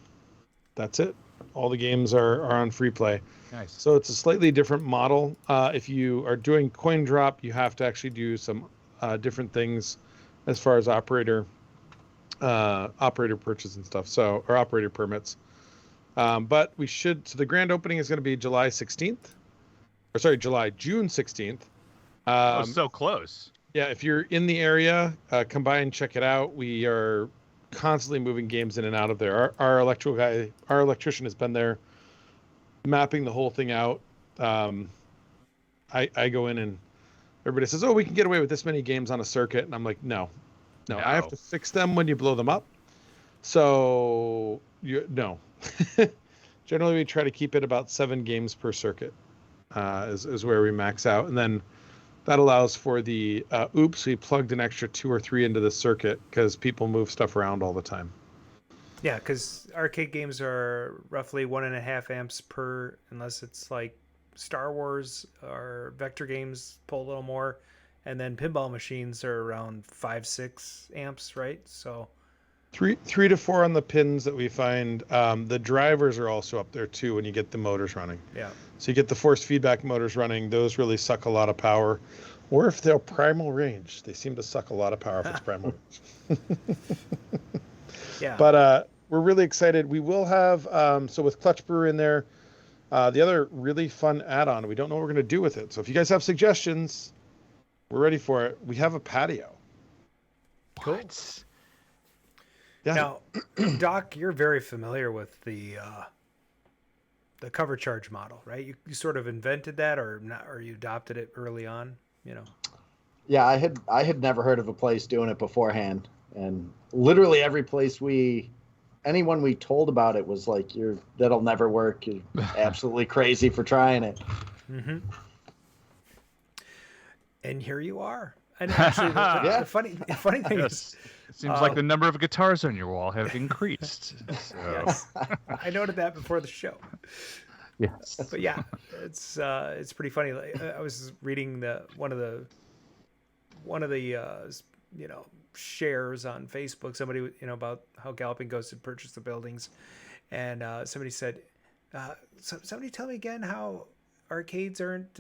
that's it. All the games are on free play. Nice. So it's a slightly different model. If you are doing coin drop, you have to actually do some different things as far as operator purchase and stuff. So, or operator permits. But we should. So the grand opening is going to be June 16th. So close. Yeah, if you're in the area, come by and check it out. We are constantly moving games in and out of there. Our electrician has been there mapping the whole thing out. I go in and everybody says, we can get away with this many games on a circuit. And I'm like, no. I have to fix them when you blow them up. So, no. Generally, we try to keep it about 7 games per circuit. Is where we max out, and then that allows for the we plugged an extra 2 or 3 into the circuit because people move stuff around all the time. Yeah, because arcade games are roughly 1.5 amps per, unless it's like Star Wars or vector games pull a little more, and then pinball machines are around 5-6 amps, right? So 3 to 4 on the pins that we find. The drivers are also up there too when you get the motors running. Yeah. So you get the force feedback motors running. Those really suck a lot of power. Or if they're primal range, they seem to suck a lot of power if it's primal range. Yeah. But we're really excited. We will have, so with Clutch Brewer in there, the other really fun add-on, we don't know what we're going to do with it. So if you guys have suggestions, we're ready for it. We have a patio. Cool. Yeah. Now, Doc, you're very familiar with the the cover charge model, right? You sort of invented that, or not, or you adopted it early on, you know? Yeah, I had never heard of a place doing it beforehand, and literally every place anyone we told about it was like, that'll never work. You're absolutely crazy for trying it. Mm-hmm. And here you are. And actually, the funny thing is, it seems like the number of guitars on your wall have increased. So. Yes, I noted that before the show. Yes, but yeah, it's pretty funny. I was reading one of the shares on Facebook. Somebody about how Galloping Ghost had purchased the buildings, and somebody said, "Somebody tell me again how arcades aren't."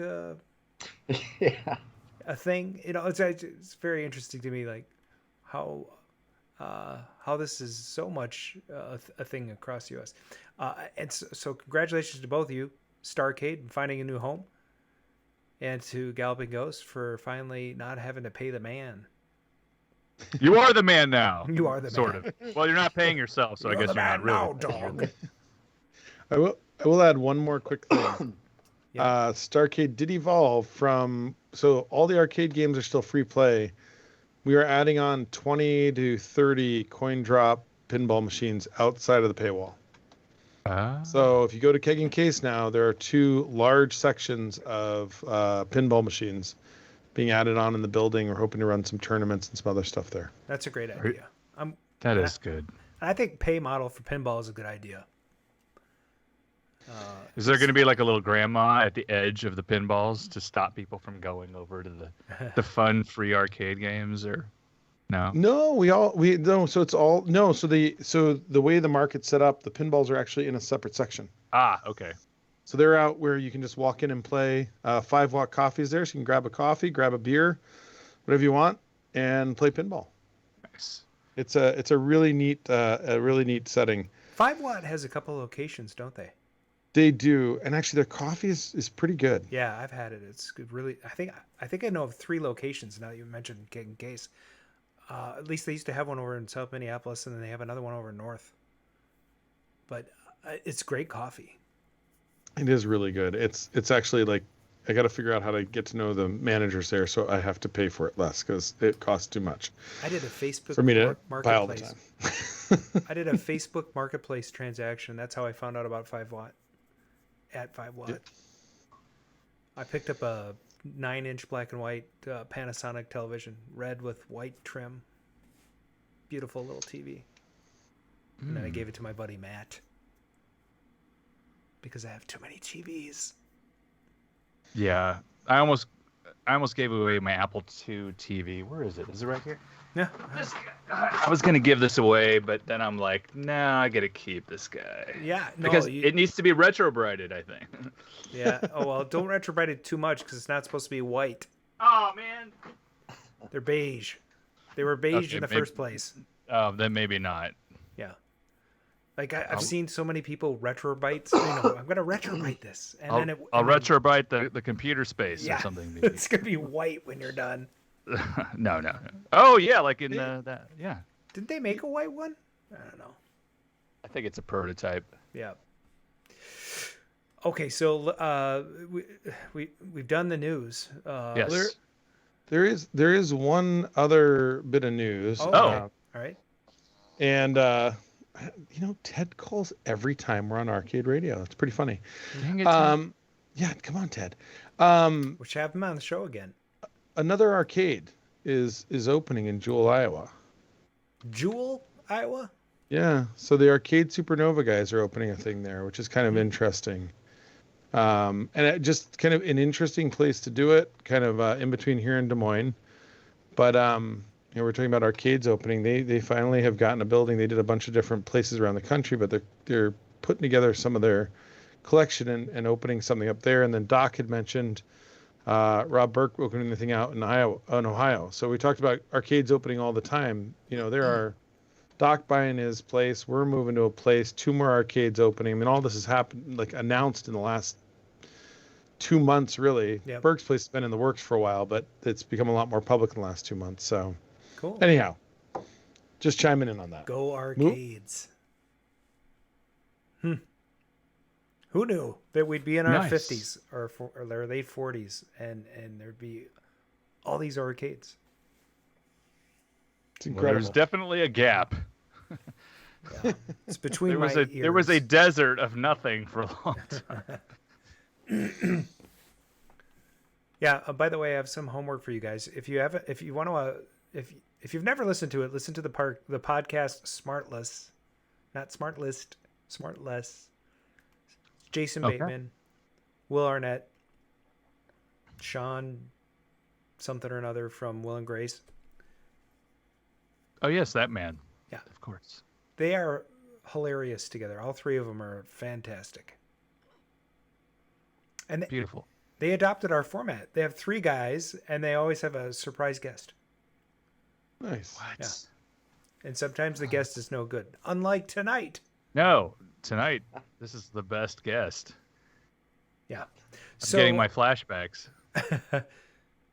Yeah. A thing, it's very interesting to me, like how this is so much a thing across the U.S. And so congratulations to both of you, Starcade, and finding a new home, and to Galloping Ghost for finally not having to pay the man. You are the man now. You are the sort man. of. Well, you're not paying yourself, so I guess you're not really. Now, dog. I will add one more quick thing. Starcade did evolve from, so all the arcade games are still free play. We are adding on 20 to 30 coin drop pinball machines outside of the paywall. So if you go to Keg Case now, there are 2 large sections of pinball machines being added on in the building. We're hoping to run some tournaments and some other stuff there. That's a great idea. That is good. I think pay model for pinball is a good idea. Is there going to be like a little grandma at the edge of the pinballs to stop people from going over to the fun free arcade games, or no? No, no. So it's all no. So the way the market's set up, the pinballs are actually in a separate section. Ah, okay. So they're out where you can just walk in and play. 5-watt coffee is there, so you can grab a coffee, grab a beer, whatever you want, and play pinball. Nice. It's a really neat setting. 5-watt has a couple locations, don't they? They do, and actually their coffee is pretty good. Yeah, I've had it. It's good. Really, I think I know of 3 locations now that you mentioned Keg Case. At least they used to have one over in South Minneapolis, and then they have another one over in North. But it's great coffee. It is really good. It's actually like, I got to figure out how to get to know the managers there, so I have to pay for it less because it costs too much. I did a Facebook for me to marketplace. buy all the time. I did a Facebook marketplace transaction. That's how I found out about 5-watt. At 5-watt, yeah. I picked up a 9-inch black and white Panasonic television, red with white trim. Beautiful little TV. And then I gave it to my buddy Matt because I have too many TVs. Yeah, I almost gave away my Apple II TV. Where is it? Is it right here? Yeah. I was going to give this away, but then I'm like, nah, I got to keep this guy. Yeah. No, because it needs to be retro-brighted, I think. Yeah. Oh, well, don't retro-bright it too much because it's not supposed to be white. Oh, man. They're beige. They were beige in the first place. Oh, then maybe not. Yeah. Like, I've seen so many people retro-bright. I'm going to retro-bright this. And I'll retro-bright the computer space or something. Maybe. It's going to be white when you're done. No. Oh yeah, like in that. Yeah. Didn't they make a white one? I don't know. I think it's a prototype. Yeah. Okay, so we've done the news. Yes. There is one other bit of news. All right. And Ted calls every time we're on Arcade Radio. It's pretty funny. Dang it, yeah, come on, Ted. We should have him on the show again. Another arcade is opening in Jewel, Iowa. Jewel, Iowa? Yeah. So the Arcade Supernova guys are opening a thing there, which is kind of interesting. And it just kind of an interesting place to do it, kind of in between here and Des Moines. But we're talking about arcades opening. They finally have gotten a building. They did a bunch of different places around the country, but they're putting together some of their collection and opening something up there. And then Doc had mentioned Rob Burke opening anything out in Ohio. So we talked about arcades opening all the time. There are Doc buying his place. We're moving to a place. 2 more arcades opening. I mean, all this has happened, like announced in the last 2 months, really. Yep. Burke's place has been in the works for a while, but it's become a lot more public in the last 2 months. So, cool. Anyhow, just chiming in on that. Go arcades. Who knew that we'd be in our Nice. 50s or our late 40s and there'd be all these arcades? It's incredible. There's definitely a gap. Yeah. It's between There was my a ears. there was a desert of nothing for a long time. Yeah. By the way, I have some homework for you guys. If you've never listened to it, listen to the podcast Smartless, not Smartlist, Smartless. Jason Bateman, Will Arnett, Sean, something or another from Will and Grace. Oh yes, that man. Yeah, of course. They are hilarious together. All three of them are fantastic. And beautiful. They adopted our format. They have 3 guys, and they always have a surprise guest. Nice. What? Yeah. And sometimes the guest is no good. Unlike tonight. No, tonight this is the best guest. Yeah. I'm getting my flashbacks.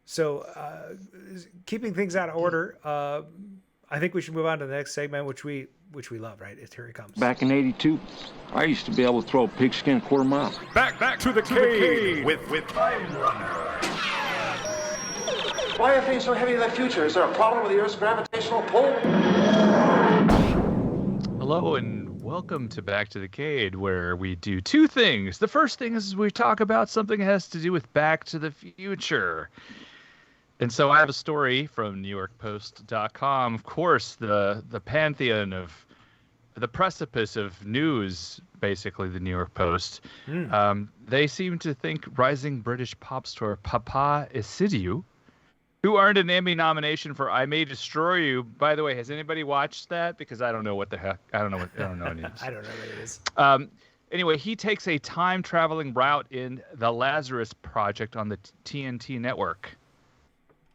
So, keeping things out of order, I think we should move on to the next segment, which we love, right? Here it comes. Back in '82, I used to be able to throw a pigskin a quarter mile. Back to the Cade with Time Runner. Why are things so heavy in the future? Is there a problem with the Earth's gravitational pull? Hello and welcome to Back to the Cade, where we do 2 things. The first thing is we talk about something that has to do with Back to the Future. And so I have a story from NewYorkPost.com. Of course, the pantheon of the precipice of news, basically the New York Post. They seem to think rising British pop star Papa Isidiou, who earned an Emmy nomination for "I May Destroy You." By the way, has anybody watched that? Because I don't know what the heck. I don't know any of this. I don't know what it is. Anyway, he takes a time-traveling route in the Lazarus Project on the TNT network.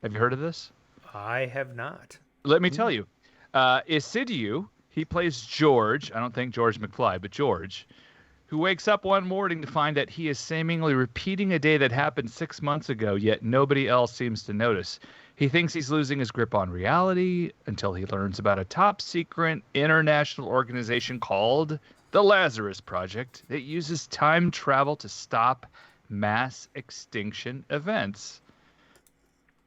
Have you heard of this? I have not. Let me tell you. Isidiou, he plays George. I don't think George McFly, but George, who wakes up one morning to find that he is seemingly repeating a day that happened 6 months ago, yet nobody else seems to notice. He thinks he's losing his grip on reality until he learns about a top-secret international organization called the Lazarus Project that uses time travel to stop mass extinction events.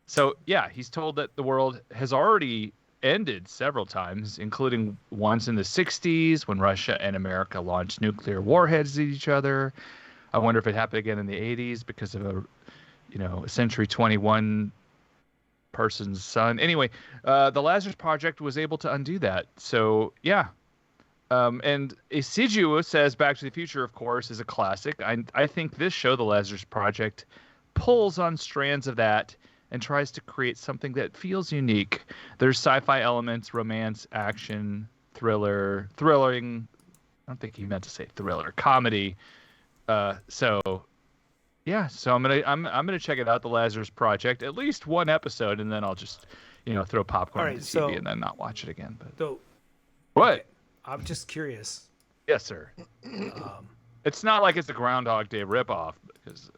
So, yeah, he's told that the world has already ended several times, including once in the 60s when Russia and America launched nuclear warheads at each other. I wonder if it happened again in the 80s because of a Century 21 person's son. Anyway, the Lazarus Project was able to undo that. So, yeah. And Isidiou says Back to the Future, of course, is a classic. I think this show, The Lazarus Project, pulls on strands of that and tries to create something that feels unique. There's sci-fi elements, romance, action, thrilling. I don't think he meant to say thriller, comedy. So I'm gonna check it out, The Lazarus Project, at least one episode, and then I'll just throw popcorn on the TV and then not watch it again. But what? Okay, I'm just curious. Yes, sir. It's not like it's a Groundhog Day ripoff because.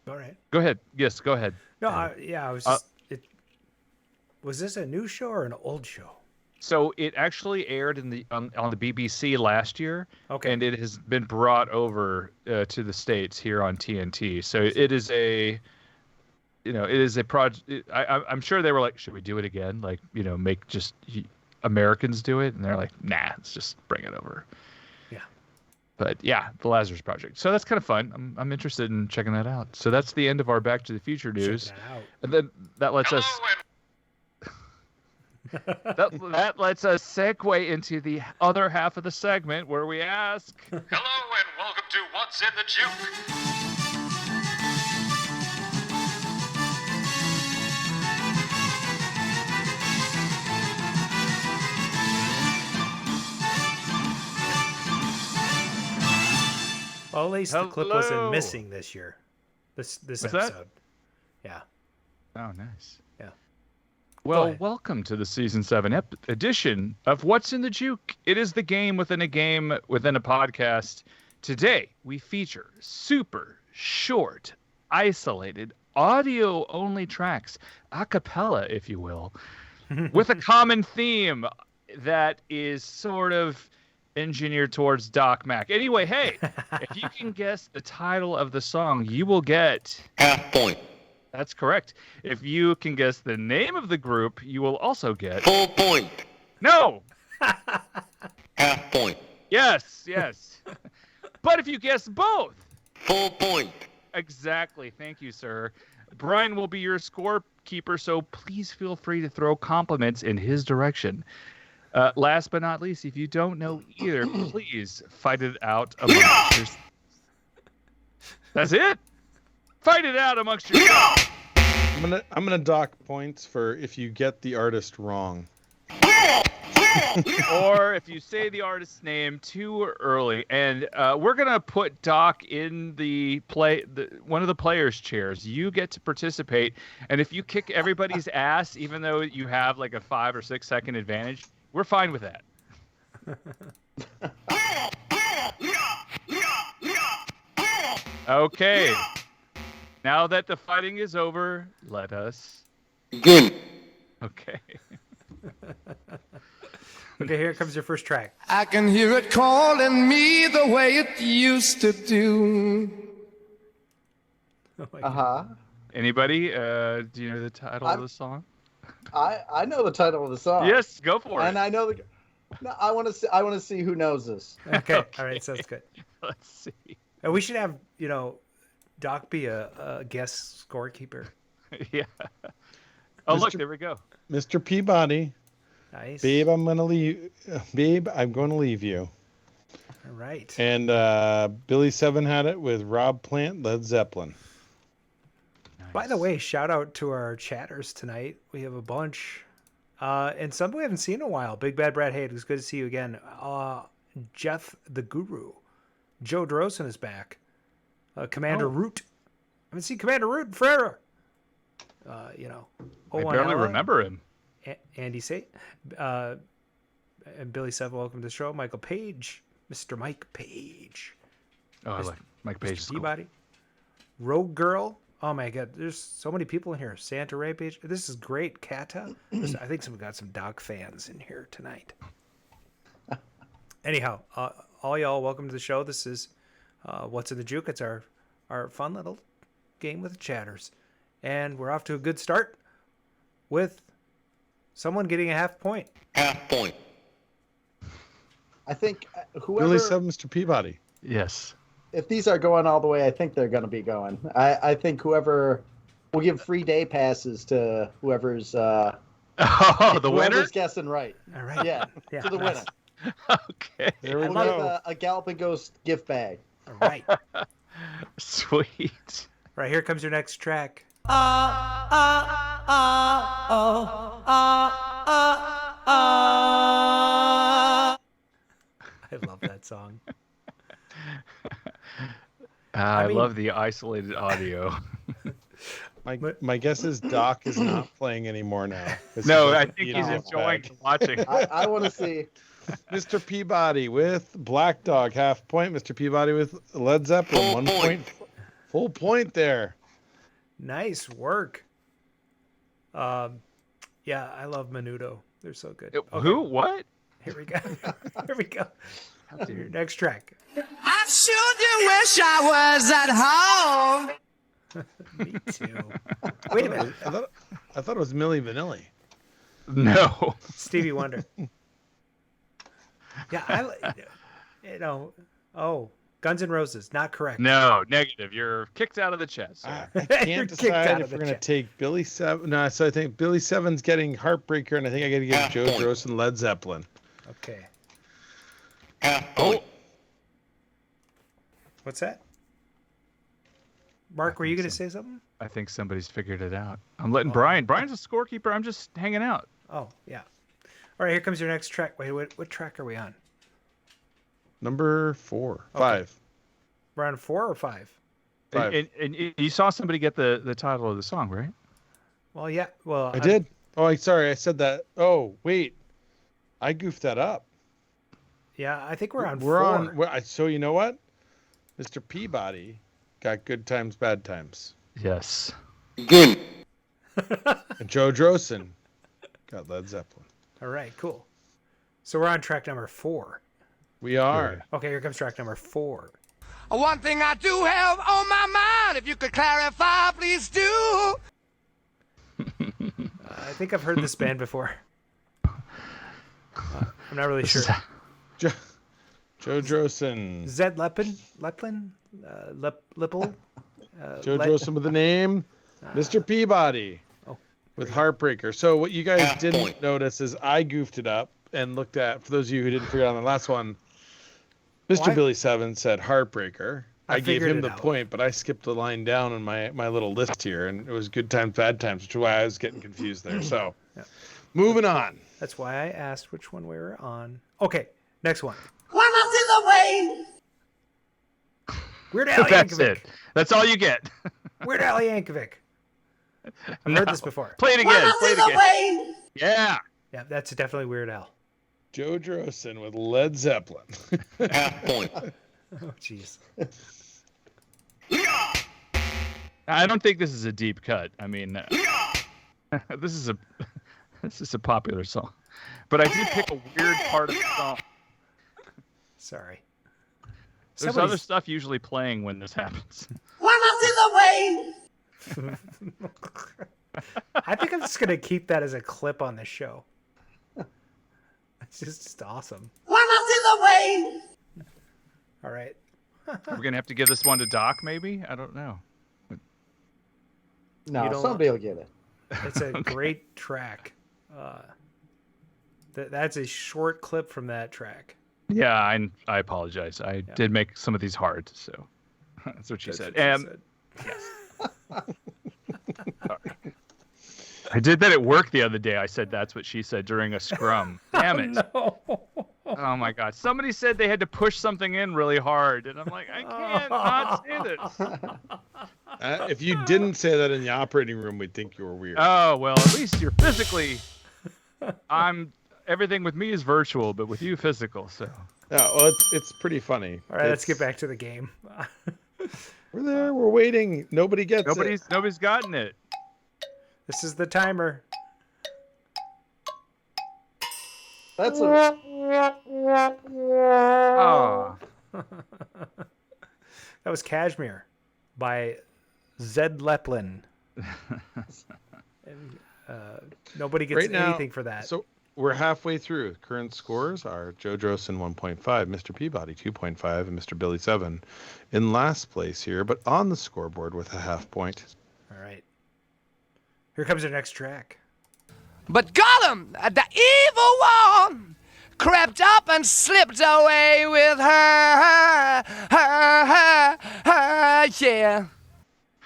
All right. Go ahead. Yes, go ahead. No, I was just. Was this a new show or an old show? So it actually aired on the BBC last year, and it has been brought over to the States here on TNT. So it is a project. I'm sure they were like, should we do it again? Like, make just Americans do it, and they're like, nah, let's just bring it over. But yeah, the Lazarus Project. So that's kind of fun. I'm interested in checking that out. So that's the end of our Back to the Future news. Check that out. And then that lets us that lets us segue into the other half of the segment where we ask. Hello and welcome to What's in the Juke. Well, at least the clip wasn't missing this year. This episode. That? Yeah. Oh, nice. Yeah. Well, welcome to the Season 7 edition of What's in the Juke. It is the game within a game within a podcast. Today, we feature super short, isolated, audio-only tracks, a cappella, if you will, with a common theme that is sort of engineered towards Doc Mack. Anyway, hey, if you can guess the title of the song, you will get half point. That's correct. If you can guess the name of the group, you will also get full point. No. Half point. Yes. But if you guess both, full point. Exactly. Thank you, sir. Bryan will be your scorekeeper, so please feel free to throw compliments in his direction. Last but not least, if you don't know either, please fight it out amongst yourselves. That's it. Fight it out amongst yourselves. I'm gonna dock points for if you get the artist wrong. Or if you say the artist's name too early. And we're gonna put Doc in the one of the players' chairs. You get to participate, and if you kick everybody's ass, even though you have like a 5 or 6 second advantage, we're fine with that. Okay. Now that the fighting is over, let us begin. Okay. Okay, here comes your first track. I can hear it calling me the way it used to do. Anybody? Do you know the title of the song? I know the title of the song. Yes, go for it. And I know the. No, I want to see who knows this. Okay. All right, sounds good. Let's see. And we should have Doc be a guest scorekeeper. Yeah. Oh, look, there we go. Mr. Peabody. Nice. Babe, I'm going to leave. Babe, I'm going to leave you. All right. And Billy Seven had it with Rob Plant, Led Zeppelin. Nice. By the way, shout out to our chatters tonight. We have a bunch. And some we haven't seen in a while. Big Bad Brad Hayde, it was good to see you again. Jeff the Guru. Joe Drosen is back. Commander Root. I haven't seen Commander Root in forever. I barely remember him. Andy Sate. And Billy Seven, welcome to the show. Michael Page. Mr. Mike Page. Oh, I like Mike Page. Mr. Peabody. Cool. Rogue Girl. Oh my God, there's so many people in here. Santa Ray Page. This is great. Kata. I think we got some Doc fans in here tonight. Anyhow, all y'all, welcome to the show. This is What's in the Juke. It's our fun little game with the chatters. And we're off to a good start with someone getting a half point. Half point. I think whoever... Billy Seven, Mr. Peabody. Yes. If these are going all the way, I think they're going to be going. I think whoever... We'll give free day passes to whoever's... the whoever's winner? Guessing right. All right. Yeah, to the winner. Okay. There we we'll go. give a Galloping Ghost gift bag. All right. Sweet. All right, here comes your next track. I love that song. I love the isolated audio. My guess is Doc is not playing anymore now. No, I think he's enjoying watching. I want to see Mr. Peabody with Black Dog, half point. Mr. Peabody with Led Zeppelin, 1 point. Full point there. Nice work. Yeah, I love Menudo. They're so good. Okay. Who? What? Here we go. Here we go. Next track. I sure do wish I was at home. Me too. Wait a minute. I thought it was Milli Vanilli. No. Stevie Wonder. Yeah, Guns N' Roses, not correct. No, negative. You're kicked out of the chat. I can't decide if we're going to take Billy Seven. No, so I think Billy Seven's getting Heartbreaker, and I think I got to give Joe Drosen Led Zeppelin. Okay. Oh. What's that? Mark, were you going to say something? I think somebody's figured it out. I'm letting Bryan. Bryan's a scorekeeper. I'm just hanging out. Oh, yeah. All right, here comes your next track. Wait, what track are we on? Number 4. Okay. 5. We're on 4 or 5? 5. And you saw somebody get the title of the song, right? Well, yeah. Well, I did. Oh, sorry. I said that. Oh, wait. I goofed that up. Yeah, I think we're on 4. We're on. So you know what? Mr. Peabody got Good Times, Bad Times. Yes. Good. And Joe Drosen got Led Zeppelin. All right, cool. So we're on track number 4. We are. Okay, here comes track number 4. One thing I do have on my mind, if you could clarify, please do. I think I've heard this band before. I'm not really sure. Joe Drosen. Zed Leplin? Lipple? Joe Drosen with the name Mr. Peabody with Heartbreaker. So what you guys didn't notice is I goofed it up and looked at, for those of you who didn't figure out on the last one, Mr. Billy 7 said Heartbreaker. I gave him the point, but I skipped the line down in my little list here, and it was good times, bad times, which is why I was getting confused there. So, moving on. That's why I asked which one we were on. Okay, next one. One up in the way. Weird Al Yankovic. That's it. That's all you get. Weird Al Yankovic. I've heard this before. Play it again. Play it again. Yeah. Yeah, that's definitely Weird Al. Joe Drosen with Led Zeppelin. Half point. Oh, jeez. I don't think this is a deep cut. I mean, this is a popular song, but I did pick a weird part of the song. Sorry. There's other stuff usually playing when this happens. One up in the way. I think I'm just gonna keep that as a clip on the show. It's just awesome. One up in the way. All right. We're gonna have to give this one to Doc, maybe. I don't know. No, somebody will get it. It's a great track. That's a short clip from that track. Yeah, I apologize. I did make some of these hard, so that's what she said. Yes. Sorry. I did that at work the other day. I said that's what she said during a scrum. Damn it. No. Oh my God. Somebody said they had to push something in really hard. And I'm like, I can't not say this. If you didn't say that in the operating room, we'd think you were weird. Oh, well, at least you're physically. Everything with me is virtual, but with you, physical. So. Yeah, well, it's pretty funny. All right, let's get back to the game. We're there. We're waiting. Nobody gets it. Nobody's gotten it. This is the timer. That's a. Oh. That was Kashmir by Zed Leplin. And nobody gets anything for that. So we're halfway through. Current scores are Joe Drosen 1.5, Mr. Peabody 2.5, and Mr. Billy 7 in last place here, but on the scoreboard with a half point. All right. Here comes our next track. But Gollum, the evil one, crept up and slipped away with her, yeah.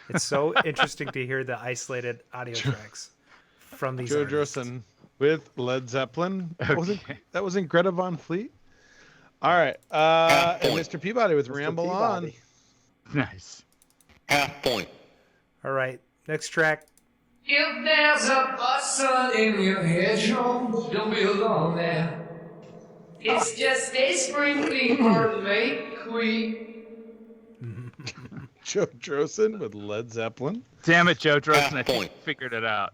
It's so interesting to hear the isolated audio tracks from these Joe artists. Drosen with Led Zeppelin. That wasn't Greta Von Fleet? All right. And Mr. Peabody with Ramble On. Nice. Half point. All right. Next track. If there's a bustle in your hedgerow, don't be alone there. It's just a sprinkling or make we. Joe Drosen with Led Zeppelin. Damn it, Joe Drosen. I think you figured it out.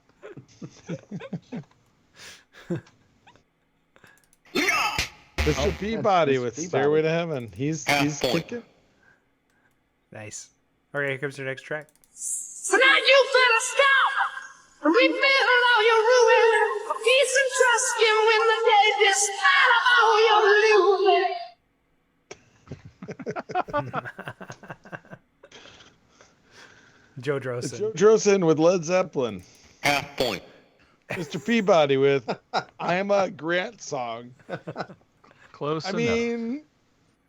Mr. Peabody with Stairway to Heaven. He's kicking. Nice. All right, here comes your next track. So now you better stop. Rebuild all your ruin. Peace and trust him when the day despite all your losing. Joe Drosen. Joe Drosen with Led Zeppelin. Half point. Mr. Peabody with I'm a Grant song. Close enough. I mean,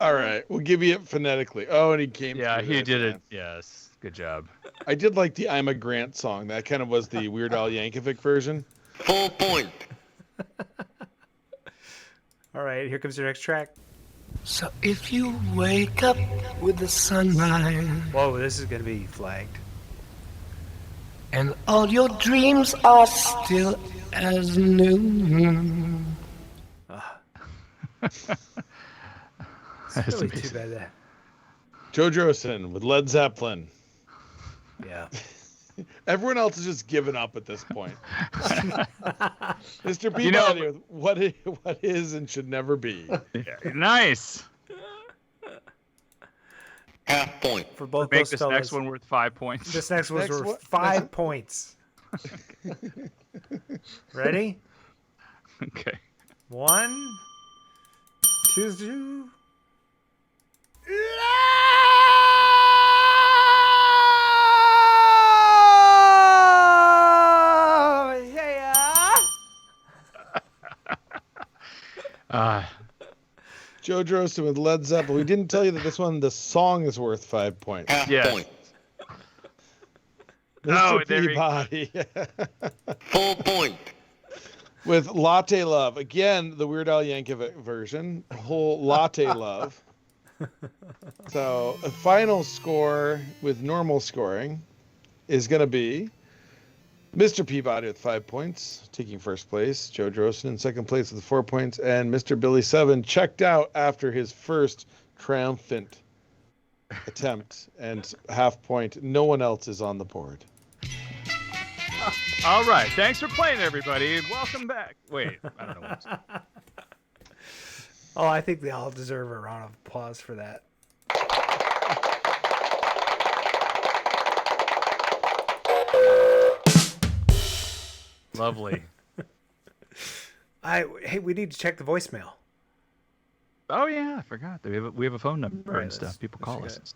all right, we'll give you it phonetically. Oh, and he came. Yeah, he did man. it. Yes, good job. I did like the I'm a Grant song. That kind of was the Weird Al Yankovic version. Full point. All right, here comes your next track. So if you wake up with the sunrise. Whoa, this is going to be flagged. And all your dreams are still as new. It's really too bad that. Joe Drosen with Led Zeppelin. Yeah. Everyone else is just giving up at this point. Mr. Peabody, with what is and should never be. Nice. Half point. For both Make those this fellas. next one worth 5 points. This next one's worth 5 points. Ready? Okay. 1, 2. Joe Drosten with Led Zeppelin. We didn't tell you that this one, the song is worth 5 points. Half point. Mr. Peabody. Full point. With Latte Love. Again, the Weird Al Yankovic version. Whole Latte Love. So, a final score with normal scoring is going to be Mr. Peabody with 5 points, taking first place. Joe Drosten in second place with 4 points. And Mr. Billy Seven checked out after his first triumphant attempt and half point. No one else is on the board. All right. Thanks for playing, everybody. And welcome back. Wait, I don't know what's... Oh, I think they all deserve a round of applause for that. Lovely. Hey, we need to check the voicemail. Oh yeah, I forgot. We have a phone number Right, and stuff. People call us.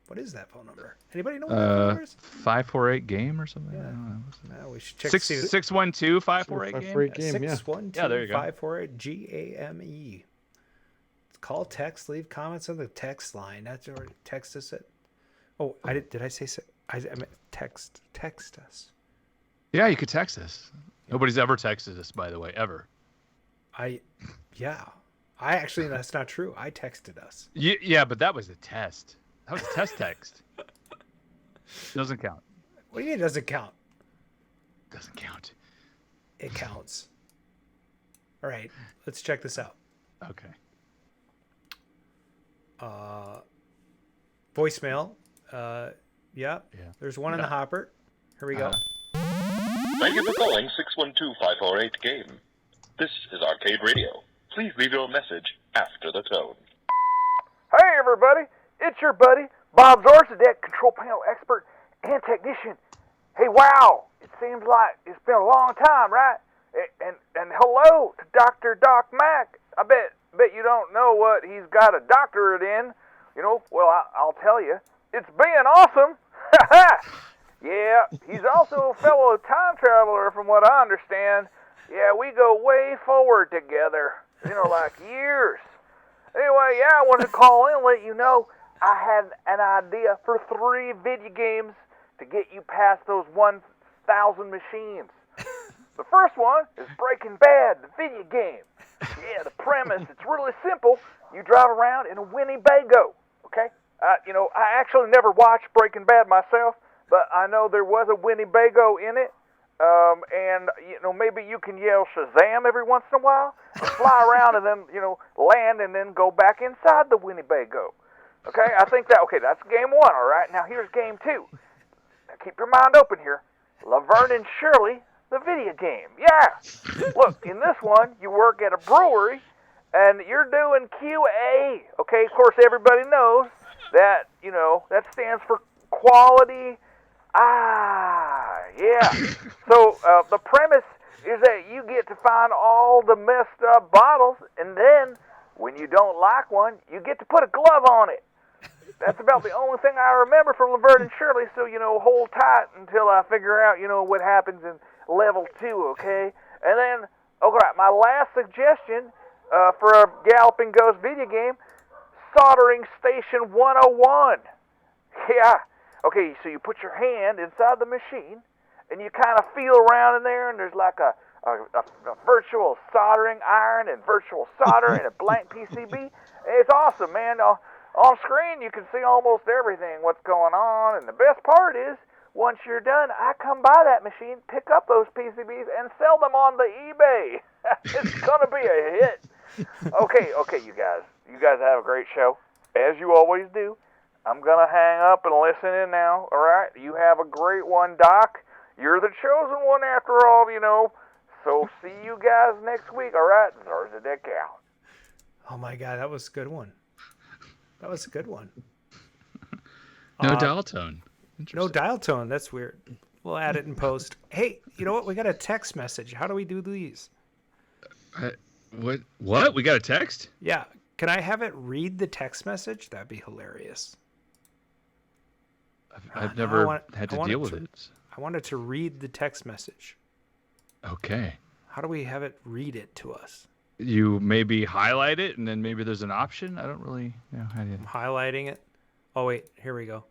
What is that phone number? Anybody know what that phone number is? 548 game or something. Yeah. We should check 612 548 game. 612 Yeah, there you go. 548 GAME. Call, text, leave comments on the text line. That's or text us at. Oh, did I say? I meant text us. Yeah, you could text us. Nobody's ever texted us, by the way, ever. Actually, that's not true. I texted us. Yeah, but that was a test. That was a test text. Doesn't count. What do you mean it doesn't count? Doesn't count. It counts. All right, let's check this out. Okay. Voicemail. Yeah. There's one in the hopper. Here we go. Thank you for calling 612-548-GAME. This is RcadeRadio. Please leave your message after the tone. Hey everybody, it's your buddy, Bob Zorzadek, control panel expert and technician. Hey wow, it seems like it's been a long time, right? And hello to Dr. Doc Mack. I bet you don't know what he's got a doctorate in. You know, well, I'll tell you. It's being awesome. Yeah, he's also a fellow time traveler from what I understand. Yeah, we go way forward together. You know, like years. Anyway, yeah, I wanted to call in and let you know I had an idea for 3 video games to get you past those 1,000 machines. The first one is Breaking Bad, the video game. Yeah, the premise, it's really simple. You drive around in a Winnebago, okay? I actually never watched Breaking Bad myself, but I know there was a Winnebago in it. And, maybe you can yell Shazam every once in a while, and fly around and then, land and then go back inside the Winnebago. Okay, that's game 1, all right? Now here's game 2. Now keep your mind open here. Laverne and Shirley, the video game. Yeah. Look, in this one, you work at a brewery, and you're doing QA. Okay, of course, everybody knows that, that stands for quality. Yeah. So the premise is that you get to find all the messed up bottles, and then when you don't like one, you get to put a glove on it. That's about the only thing I remember from Laverne and Shirley, so, hold tight until I figure out, what happens in level 2, okay? And then, my last suggestion for a Galloping Ghost video game, Soldering Station 101. Yeah. Okay, so you put your hand inside the machine, and you kind of feel around in there, and there's like a virtual soldering iron and virtual solder and a blank PCB. It's awesome, man. On screen, you can see almost everything, what's going on, and the best part is, once you're done, I come by that machine, pick up those PCBs, and sell them on the eBay. It's going to be a hit. Okay, you guys. You guys have a great show, as you always do. I'm going to hang up and listen in now, all right? You have a great one, Doc. You're the chosen one after all, you know. So see you guys next week, all right? There's a deck out. Oh, my God. That was a good one. That was a good one. No dial tone. No dial tone. That's weird. We'll add it in post. Hey, you know what? We got a text message. How do we do these? What? We got a text? Yeah. Can I have it read the text message? That'd be hilarious. I've never had to deal with it. I wanted to read the text message. Okay. How do we have it read it to us? You maybe highlight it, and then maybe there's an option. I don't really know how to. I'm highlighting it. Oh, wait. Here we go.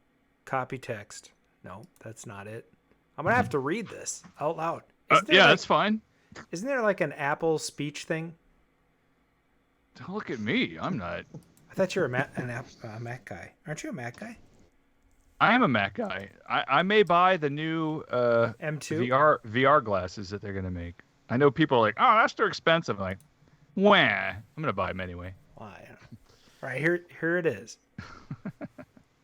Copy text. No, that's not it. I'm going to have to read this out loud. That's fine. Isn't there like an Apple speech thing? Don't look at me. I'm not. I thought you were a Mac guy. Aren't you a Mac guy? I am a Mac guy. I may buy the new M2 VR glasses that they're going to make. I know people are like, oh, that's too expensive. I'm like, wah. I'm going to buy them anyway. Why? All right, here it is.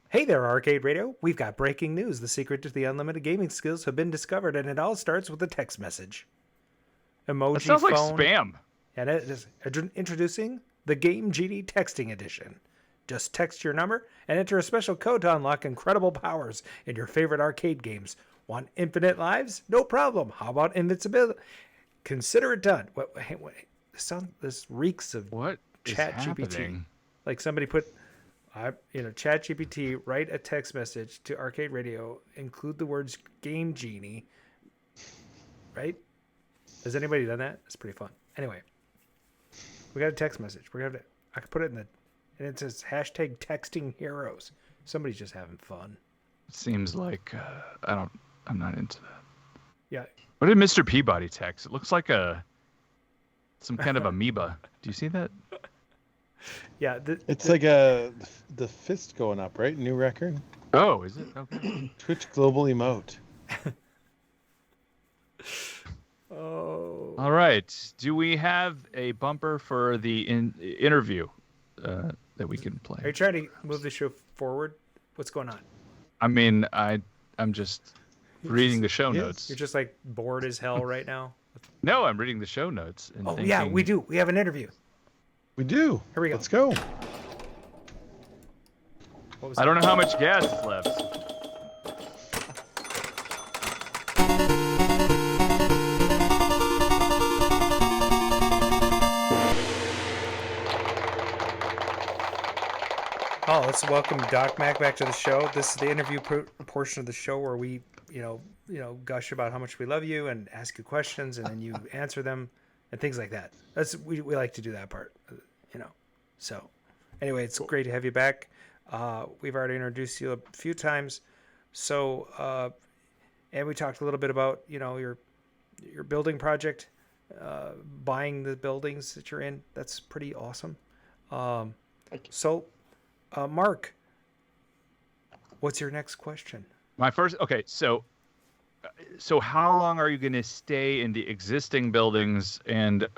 Hey there, Arcade Radio. We've got breaking news. The secret to the unlimited gaming skills have been discovered, and it all starts with a text message. Emoji That sounds phone. like spam. And it is introducing the Game Genie Texting Edition. Just text your number and enter a special code to unlock incredible powers in your favorite arcade games. Want infinite lives? No problem. How about invincibility? Consider it done. This reeks of what ChatGPT. Like somebody put, ChatGPT, write a text message to Arcade Radio, include the words Game Genie. Right? Has anybody done that? It's pretty fun. Anyway, we got a text message. I could put it in the. And it says hashtag texting heroes. Somebody's just having fun. It seems like I'm not into that. Yeah. What did Mr. Peabody text? It looks like some kind of amoeba. Do you see that? Yeah. It's like the fist going up, right? New record. Oh, is it? Okay. Twitch global emote. Oh. All right. Do we have a bumper for the interview? That we can play. Are you trying to move the show forward? What's going on? I mean, I'm just reading the show notes. You're just like bored as hell right now? No, I'm reading the show notes. And thinking, yeah, we do. We have an interview. We do. Here we go. Let's go. I don't know how much gas is left. Oh, let's welcome Doc Mack back to the show. This is the interview portion of the show where we, gush about how much we love you and ask you questions, and then you answer them and things like that. We like to do that part, So, anyway, it's great to have you back. We've already introduced you a few times, so and we talked a little bit about your building project, buying the buildings that you're in. That's pretty awesome. So. Mark, what's your next question? My first, okay, so how long are you going to stay in the existing buildings? And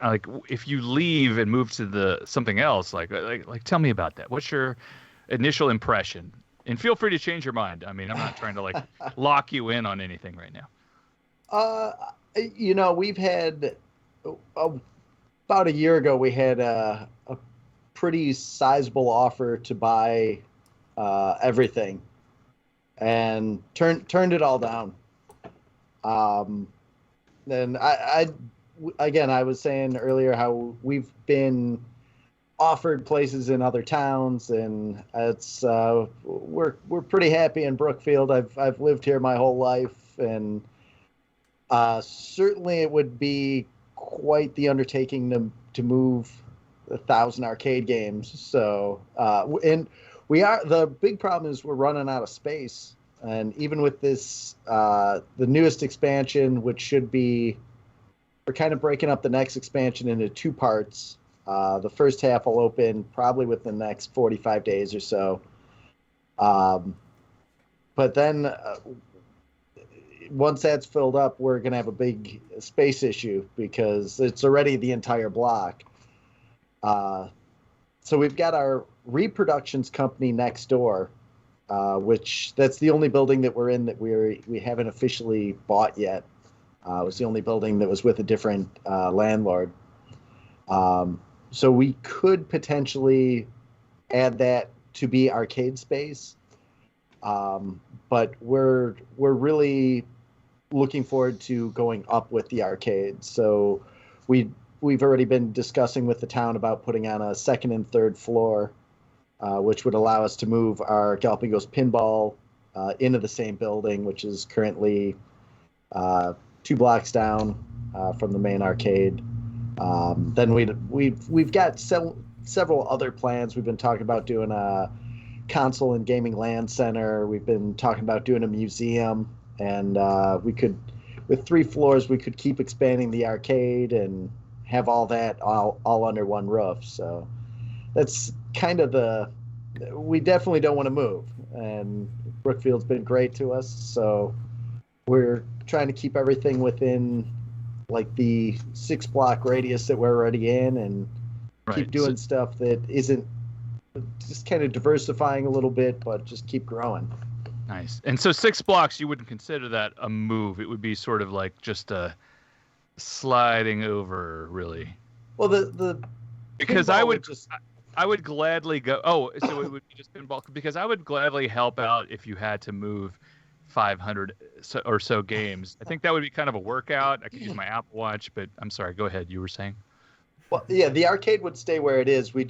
like, if you leave and move to something else, like, tell me about that. What's your initial impression? And feel free to change your mind. I mean, I'm not trying to lock you in on anything right now. We've had about a year ago, we had a pretty sizable offer to buy everything, and turned it all down. Then I was saying earlier how we've been offered places in other towns, and it's we're pretty happy in Brookfield. I've lived here my whole life, and certainly it would be quite the undertaking to move 1,000 arcade games. So, and the big problem is we're running out of space. And even with this, the newest expansion, which should be, we're kind of breaking up the next expansion into two parts. The first half will open probably within the next 45 days or so. But then once that's filled up, we're going to have a big space issue because it's already the entire block. So we've got our reproductions company next door, which that's the only building that we're in that we haven't officially bought yet. It was the only building that was with a different landlord. So we could potentially add that to be arcade space. But we're really looking forward to going up with the arcade. So we've already been discussing with the town about putting on a second and third floor, which would allow us to move our Galloping Ghost pinball into the same building, which is currently 2 blocks down from the main arcade. Then we've got several other plans. We've been talking about doing a console and gaming land center. We've been talking about doing a museum, and we could, with 3 floors, we could keep expanding the arcade and have all that all under one roof. So that's kind of we definitely don't want to move, and Brookfield's been great to us, so we're trying to keep everything within like the 6-block radius that we're already in, and keep doing stuff that isn't, just kind of diversifying a little bit, but just keep growing. Nice. And so 6 blocks, you wouldn't consider that a move. It would be sort of like just a sliding over, really. Well, the because I would gladly go. Oh, so it would be just pinball, because I would gladly help out if you had to move 500 or so games. I think that would be kind of a workout. I could use my Apple Watch, but I'm sorry. Go ahead. You were saying? Well, yeah, the arcade would stay where it is. We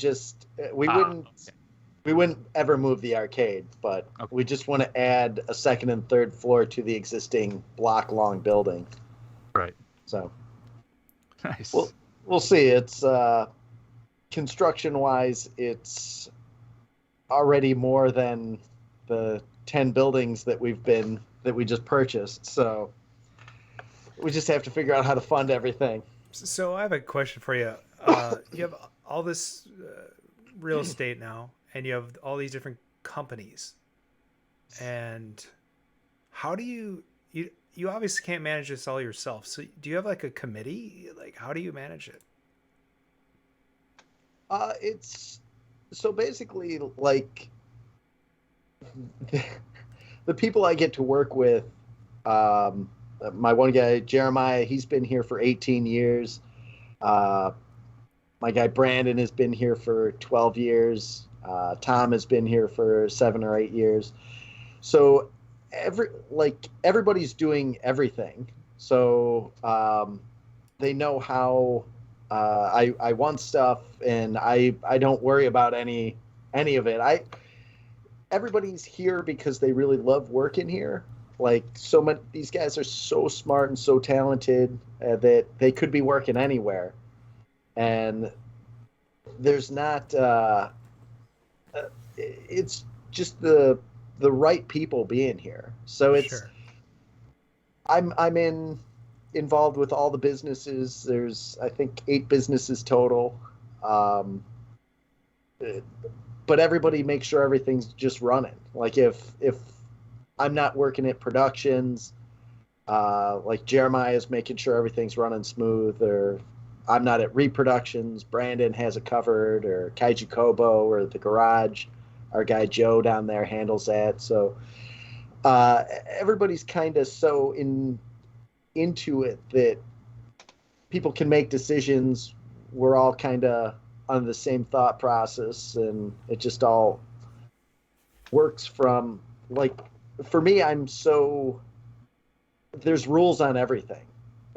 wouldn't ever move the arcade, but we just want to add a second and third floor to the existing block-long building. Right. So, nice. We'll see. It's construction-wise, it's already more than the 10 buildings that we just purchased. So we just have to figure out how to fund everything. So I have a question for you. You have all this real estate now, and you have all these different companies. And how do you obviously can't manage this all yourself. So do you have like a committee? Like, how do you manage it? It's so basically like the people I get to work with. My one guy, Jeremiah, he's been here for 18 years. My guy, Brandon, has been here for 12 years. Tom has been here for 7 or 8 years. So everybody's doing everything. So they know how I want stuff, and I don't worry about any of it. Everybody's here because they really love working here. Like, so many, these guys are so smart and so talented that they could be working anywhere. And there's not, it's just the right people being here. So it's, sure. I'm involved with all the businesses. There's, I think, 8 businesses total. But everybody makes sure everything's just running. Like if I'm not working at productions, like Jeremiah's making sure everything's running smooth, or I'm not at reproductions, Brandon has it covered, or Kaiju Kobo, or the garage, our guy Joe down there handles that. So everybody's kind of so into it that people can make decisions. We're all kind of on the same thought process, and it just all works from, like, for me, there's rules on everything.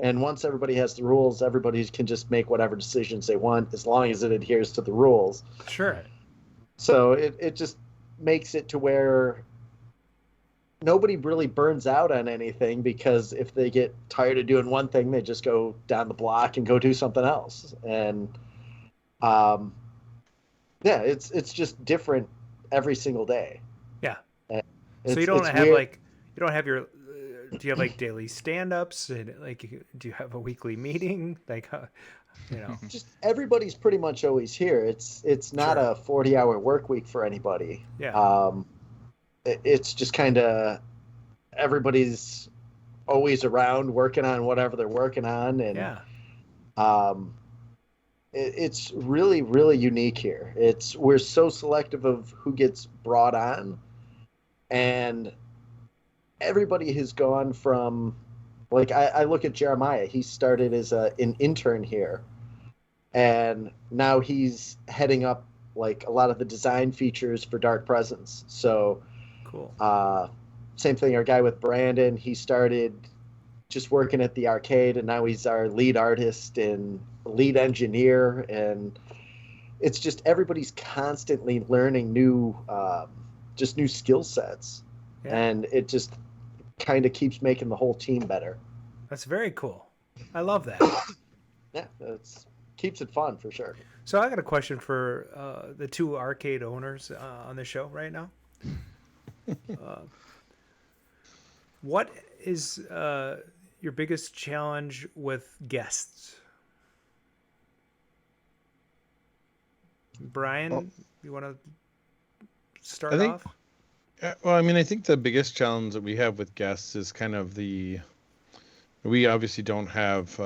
And once everybody has the rules, everybody can just make whatever decisions they want as long as it adheres to the rules. Sure. So it just makes it to where nobody really burns out on anything, because if they get tired of doing one thing, they just go down the block and go do something else. And yeah, it's just different every single day. Yeah. So you don't have weird. You don't have your, do you have like daily stand-ups, and like, do you have a weekly meeting? Like, just everybody's pretty much always here. It's not a 40-hour work week for anybody. Yeah. It's just kind of everybody's always around working on whatever they're working on. And it's really, really unique here. We're so selective of who gets brought on And everybody has gone from, like, I look at Jeremiah. He started as an intern here, and now he's heading up like a lot of the design features for Dark Presence. So cool. Same thing, our guy with Brandon, he started just working at the arcade, and now he's our lead artist and lead engineer. And it's just everybody's constantly learning new skill sets. Yeah. And it just kind of keeps making the whole team better. That's very cool. I love that. Yeah, keeps it fun for sure. So I got a question for the two arcade owners on the show right now. What is your biggest challenge with guests? Bryan, you want to start off? Well, I mean, I think the biggest challenge that we have with guests is kind of we obviously don't have,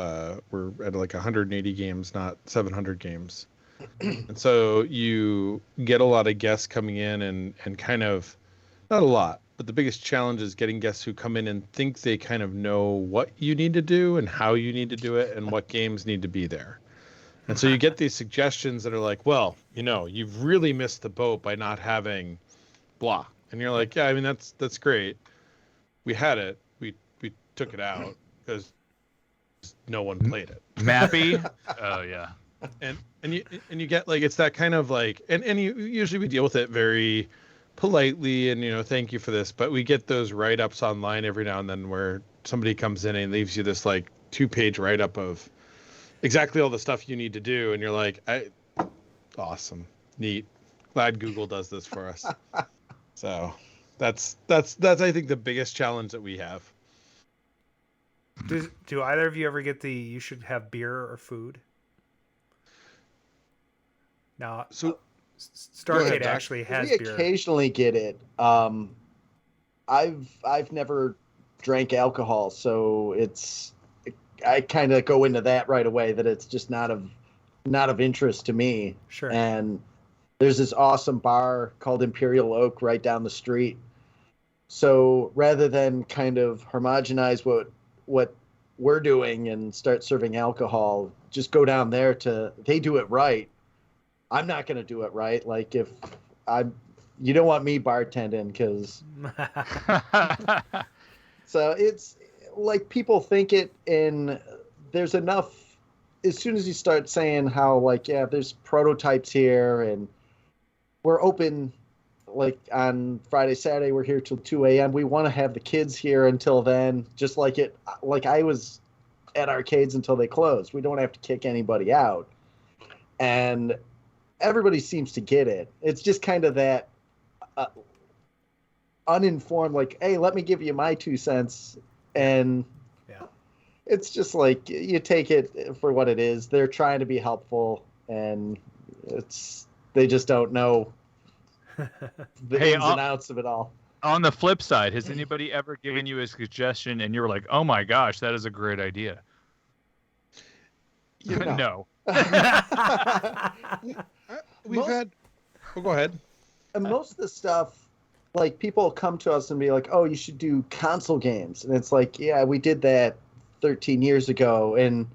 we're at like 180 games, not 700 games. And so you get a lot of guests coming in and kind of, not a lot, but the biggest challenge is getting guests who come in and think they kind of know what you need to do and how you need to do it and what games need to be there. And so you get these suggestions that are like, well, you've really missed the boat by not having blah. And you're like, yeah, I mean, that's great. We had it. We took it out because no one played it. Mappy. Oh yeah. And you get like, it's that kind of like, and usually we deal with it very politely and, thank you for this, but we get those write-ups online every now and then where somebody comes in and leaves you this like 2-page write-up of exactly all the stuff you need to do. And you're like, awesome, neat. Glad Google does this for us. So that's I think the biggest challenge that we have. Do either of you ever get you should have beer or food? No. So Starcade actually has we beer. Occasionally get it. I've never drank alcohol, so I kind of go into that right away that it's just not of interest to me. Sure. And there's this awesome bar called Imperial Oak right down the street. So rather than kind of homogenize what we're doing and start serving alcohol, just go down there they do it right. I'm not going to do it right. Like you don't want me bartending because. So it's like people think it, and there's enough. As soon as you start saying how like, yeah, there's prototypes here and we're open, like on Friday, Saturday, we're here till 2 a.m. We want to have the kids here until then, just like I was at arcades until they closed. We don't have to kick anybody out. And everybody seems to get it. It's just kind of that uninformed, like, hey, let me give you my 2 cents. And yeah, it's just like you take it for what it is. They're trying to be helpful, and they just don't know the ins and outs of it all. On the flip side, has anybody ever given you a suggestion and you were like, oh my gosh, that is a great idea? No. Go ahead. And most of the stuff, like people come to us and be like, oh, you should do console games. And it's like, yeah, we did that 13 years ago and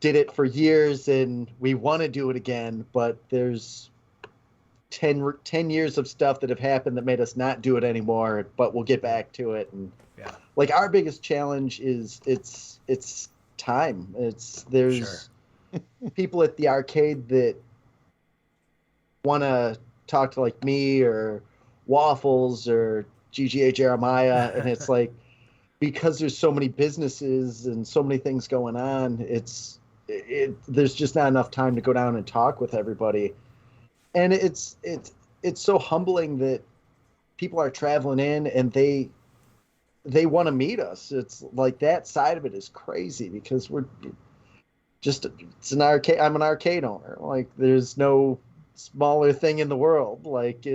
did it for years and we want to do it again. But there's 10 years of stuff that have happened that made us not do it anymore, but we'll get back to it. And yeah, like our biggest challenge is it's time. There's people at the arcade that want to talk to like me or Waffles or GGA Jeremiah, and it's like because there's so many businesses and so many things going on, there's just not enough time to go down and talk with everybody. And it's so humbling that people are traveling in and they want to meet us. It's like that side of it is crazy because it's an arcade. I'm an arcade owner. Like there's no smaller thing in the world. Like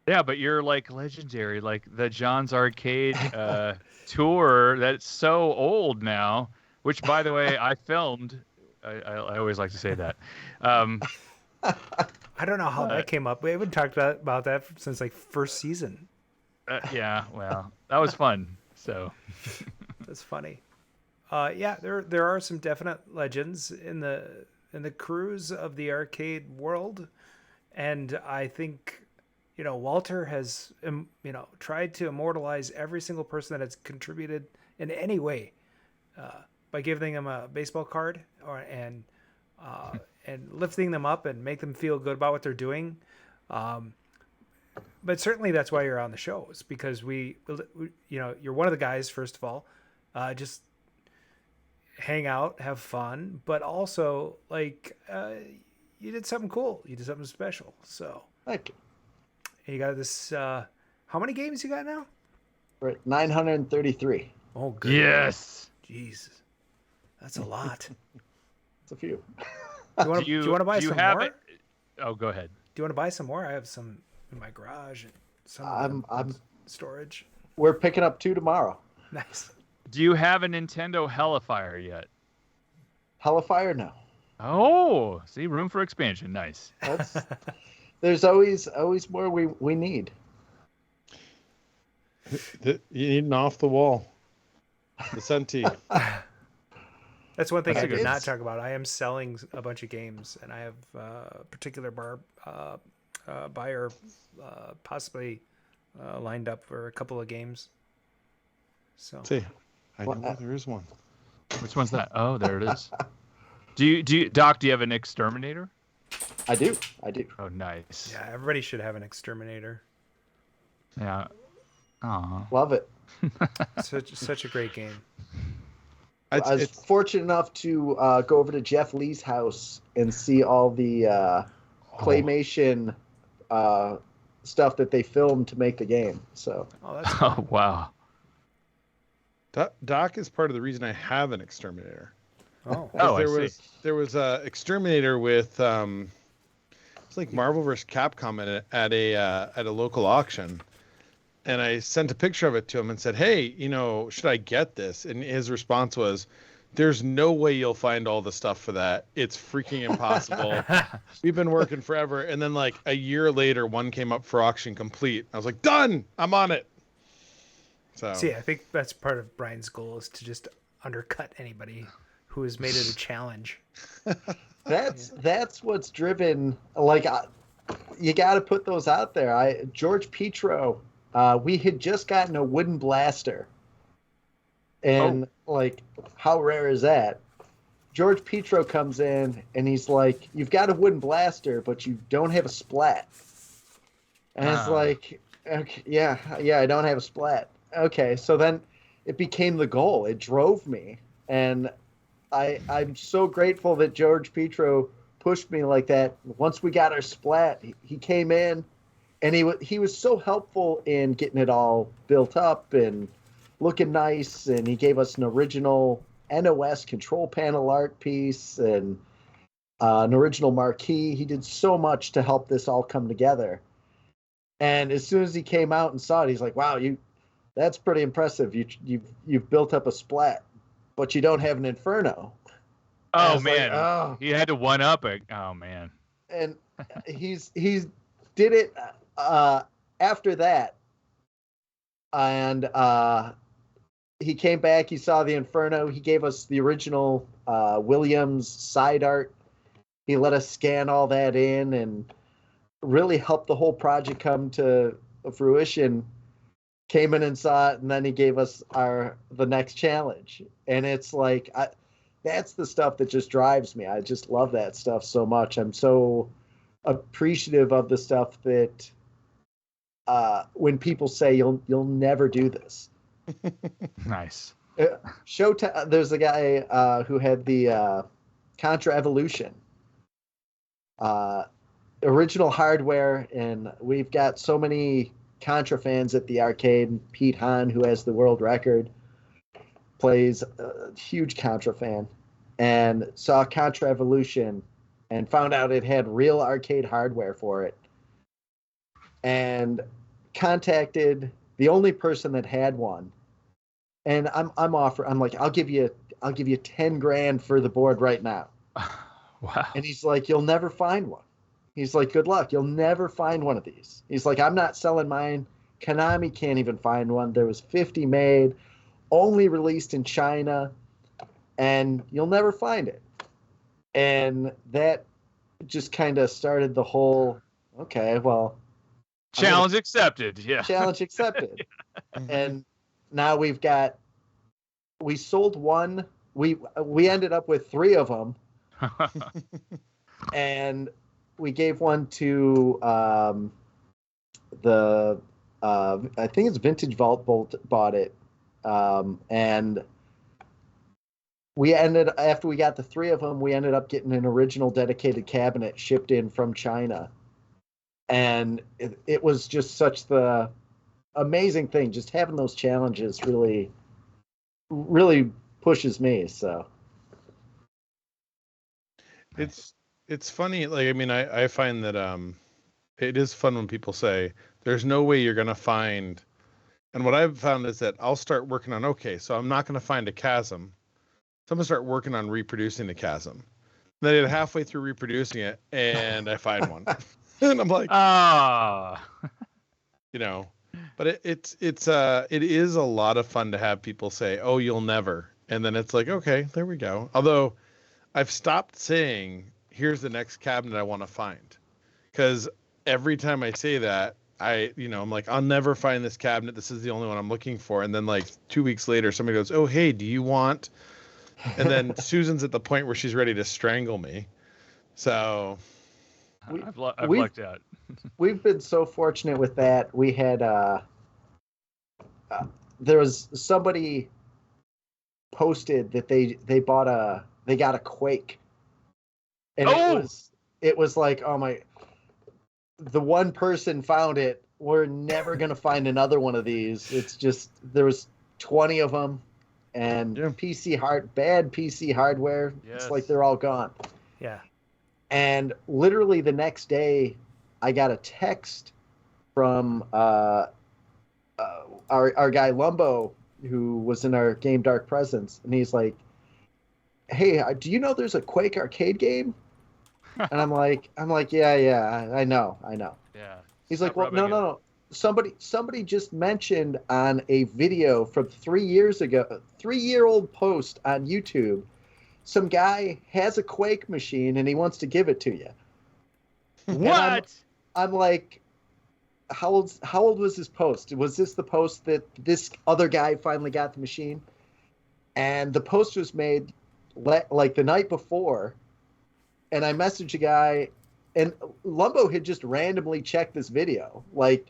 yeah, but you're like legendary, like the John's Arcade tour that's so old now, which by the way I filmed. I always like to say that. I don't know how that came up. We haven't talked about that since like first season. Yeah, well, that was fun. So that's funny. Yeah, there are some definite legends in the crews of the arcade world, and I think Walter has tried to immortalize every single person that has contributed in any way by giving them a baseball card and lifting them up and make them feel good about what they're doing. But certainly that's why you're on the show, is because you're one of the guys, first of all, just hang out, have fun, but also like you did something cool. You did something special. So thank you. And you got this, how many games you got now? We're at 933. Oh, good. Yes. Jesus. That's a lot. It's a few. Do you want to buy some more? Oh, go ahead. Do you want to buy some more? I have some in my garage and some I'm storage. We're picking up 2 tomorrow. Nice. Do you have a Nintendo Hellifier yet? Hellifier? No. Oh, see, room for expansion. Nice. There's always more we need. You need an off the wall. The Senti. That's one thing I did not talk about. I am selling a bunch of games, and I have a particular buyer possibly lined up for a couple of games. So, see, I know there is one. Which one's that? Oh, there it is. Do you, Doc? Do you have an exterminator? I do. Oh, nice. Yeah, everybody should have an exterminator. Yeah. Aw. Love it. Such a great game. I was fortunate enough to go over to Jeff Lee's house and see all the claymation stuff that they filmed to make the game. So. Oh, that's cool. Oh, wow. Doc is part of the reason I have an exterminator. Oh, there was a exterminator with it's like Marvel vs. Capcom at a local auction, and I sent a picture of it to him and said, "Hey, should I get this?" And his response was, "There's no way you'll find all the stuff for that. It's freaking impossible. We've been working forever." And then like a year later, one came up for auction complete. I was like, "Done! I'm on it." So see, I think that's part of Bryan's goal, is to just undercut anybody who has made it a challenge. That's what's driven. Like, you got to put those out there. George Petro, we had just gotten a wooden blaster, and like, how rare is that? George Petro comes in and he's like, "You've got a wooden blaster, but you don't have a splat." And it's like, okay, yeah, I don't have a splat. Okay, so then it became the goal. It drove me, and I'm so grateful that George Petro pushed me like that. Once we got our splat, he came in, and he was so helpful in getting it all built up and looking nice, and he gave us an original NOS control panel art piece and an original marquee. He did so much to help this all come together. And as soon as he came out and saw it, he's like, "Wow, that's pretty impressive. You've built up a splat, but you don't have an Inferno." Oh man, he had to one up it. Oh man. And he's did it after that, and he came back. He saw the Inferno. He gave us the original Williams side art. He let us scan all that in and really helped the whole project come to fruition. Came in and saw it, and then he gave us the next challenge. And it's like, that's the stuff that just drives me. I just love that stuff so much. I'm so appreciative of the stuff that when people say you'll never do this. Nice. Showtime. There's a guy who had the Contra Evolution original hardware, and we've got so many Contra fans at the arcade. Pete Hahn, who has the world record, plays a huge Contra fan, and saw Contra Evolution and found out it had real arcade hardware for it, and contacted the only person that had one. And I'm like, I'll give you 10 grand for the board right now. Wow. And he's like, "You'll never find one." He's like, good luck. You'll never find one of these. He's like, I'm not selling mine. Konami can't even find one. There was 50 made, only released in China, and you'll never find it. And that just kind of started the whole, okay, well. Challenge accepted. Yeah. Challenge accepted. And now we sold one. We ended up with 3 of them. And we gave one to I think it's Vintage Vault bought it. And after we got the 3 of them, we ended up getting an original dedicated cabinet shipped in from China. And it was just such the amazing thing. Just having those challenges really, really pushes me. So it's funny. Like, I mean, I find that it is fun when people say there's no way you're gonna find. And what I've found is that I'll start working on, okay, so I'm not gonna find a chasm. So I'm gonna start working on reproducing the chasm. And then I get halfway through reproducing it, and I find one. And I'm like, you know, but it is a lot of fun to have people say, oh, you'll never. And then it's like, okay, there we go. Although I've stopped saying, here's the next cabinet I want to find. Because every time I say that, I'm like, I'll never find this cabinet. This is the only one I'm looking for. And then like 2 weeks later, somebody goes, oh, hey, do you want? And then Susan's at the point where she's ready to strangle me. So I've lucked out. We've been so fortunate with that. We had there was somebody posted that they got a Quake, and it was like, oh my, the one person found it. We're never gonna find another one of these. It's just there was 20 of them, and bad PC hardware. Yes. It's like they're all gone. Yeah. And literally the next day, I got a text from our guy Lumbo, who was in our Game Dark Presence, and he's like, "Hey, do you know there's a Quake arcade game?" And I'm like, yeah, I know. Yeah. He's like, well, no. Somebody just mentioned on a video from 3 years ago, 3-year-old post on YouTube. Some guy has a Quake machine and he wants to give it to you. What? I'm like, how old was this post? Was this the post that this other guy finally got the machine? And the post was made like the night before. And I messaged a guy, and Lumbo had just randomly checked this video. Like,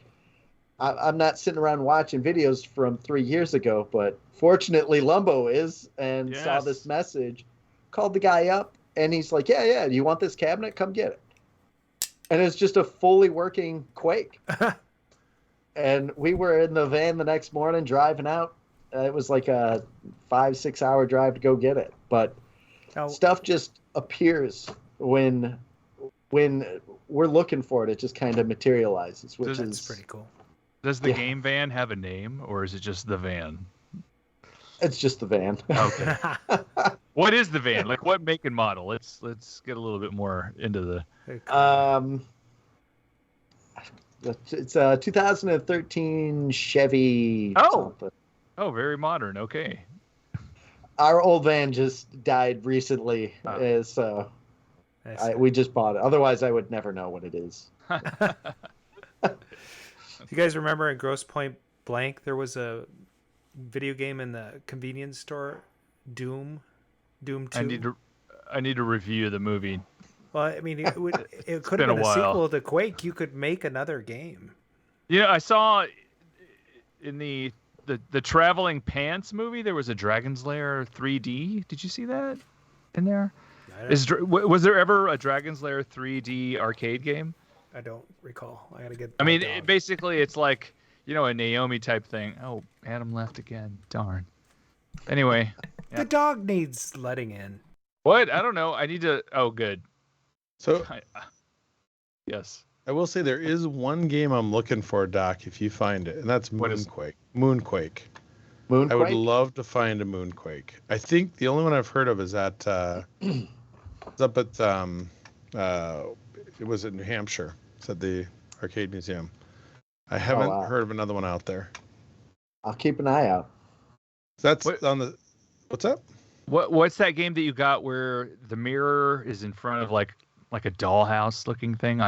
I'm not sitting around watching videos from 3 years ago, but fortunately Lumbo is, and saw this message. Called the guy up, and he's like, yeah, you want this cabinet? Come get it. And it's just a fully working Quake. And we were in the van the next morning driving out. It was like a 5-6 hour drive to go get it. But stuff just appears when we're looking for it. It just kind of materializes, which is pretty cool. Does the game van have a name, or is it just the van? It's just the van. Okay. What is the van? Like, what make and model? Let's get a little bit more into the. It's a 2013 Chevy. Something. Oh, very modern. Okay. Our old van just died recently, so we just bought it. Otherwise, I would never know what it is. You guys remember in Grosse Pointe Blank there was a video game in the convenience store, Doom 2? I need to review the movie. Well, I mean, it could have been a sequel to Quake. You could make another game. Yeah, I saw in the Traveling Pants movie there was a Dragon's Lair 3D. Did you see that in there? Was there ever a Dragon's Lair 3D arcade game? I don't recall. I gotta get. I mean, basically, it's like, a Naomi type thing. Oh, Adam left again. Darn. Anyway, the dog needs letting in. What? I don't know. I need to. Oh, good. So, yes, I will say there is one game I'm looking for, Doc. If you find it, and that's Moonquake. Moonquake. I would love to find a Moonquake. I think the only one I've heard of is at it's up at it was in New Hampshire. It's at the Arcade Museum. I haven't heard of another one out there. I'll keep an eye out. That's on the. What's up? What's that game that you got where the mirror is in front of like a dollhouse looking thing?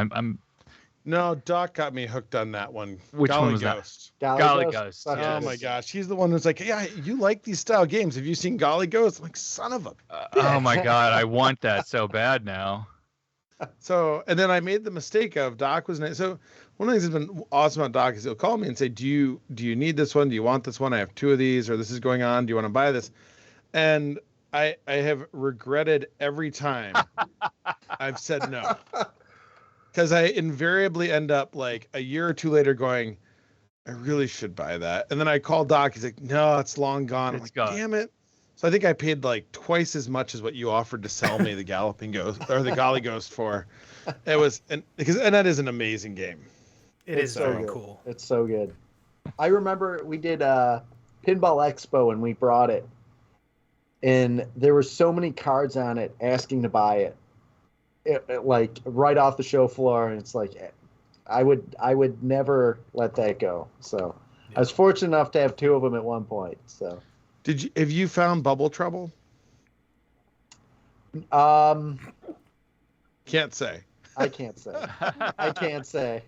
No, Doc got me hooked on that one. Which one was Ghost. that? Golly Ghost. Oh Yes. my gosh, he's the one who's like, yeah, you like these style games. Have you seen Golly Ghost? I'm like, son of a. Oh my god, I want that so bad now. So, and then I made the mistake of Doc was so one of the things that's been awesome about Doc is he'll call me and say, do you need this one? Do you want this one? I have 2 of these, or this is going on. Do you want to buy this? And I have regretted every time I've said no. Because I invariably end up like a year or 2 later going, I really should buy that. And then I call Doc. He's like, no, it's long gone. I'm like, damn it. So I think I paid like twice as much as what you offered to sell me the Galloping Ghost or the Golly Ghost for. It was, and that is an amazing game. It is so very good. cool. It's so good. I remember we did Pinball Expo and we brought it. And there were so many cards on it asking to buy it. It like right off the show floor, and it's like I would never let that go. So I was fortunate enough to have 2 of them at one point. So have you found Bubble Trouble? Can't say. I can't say. I can't say.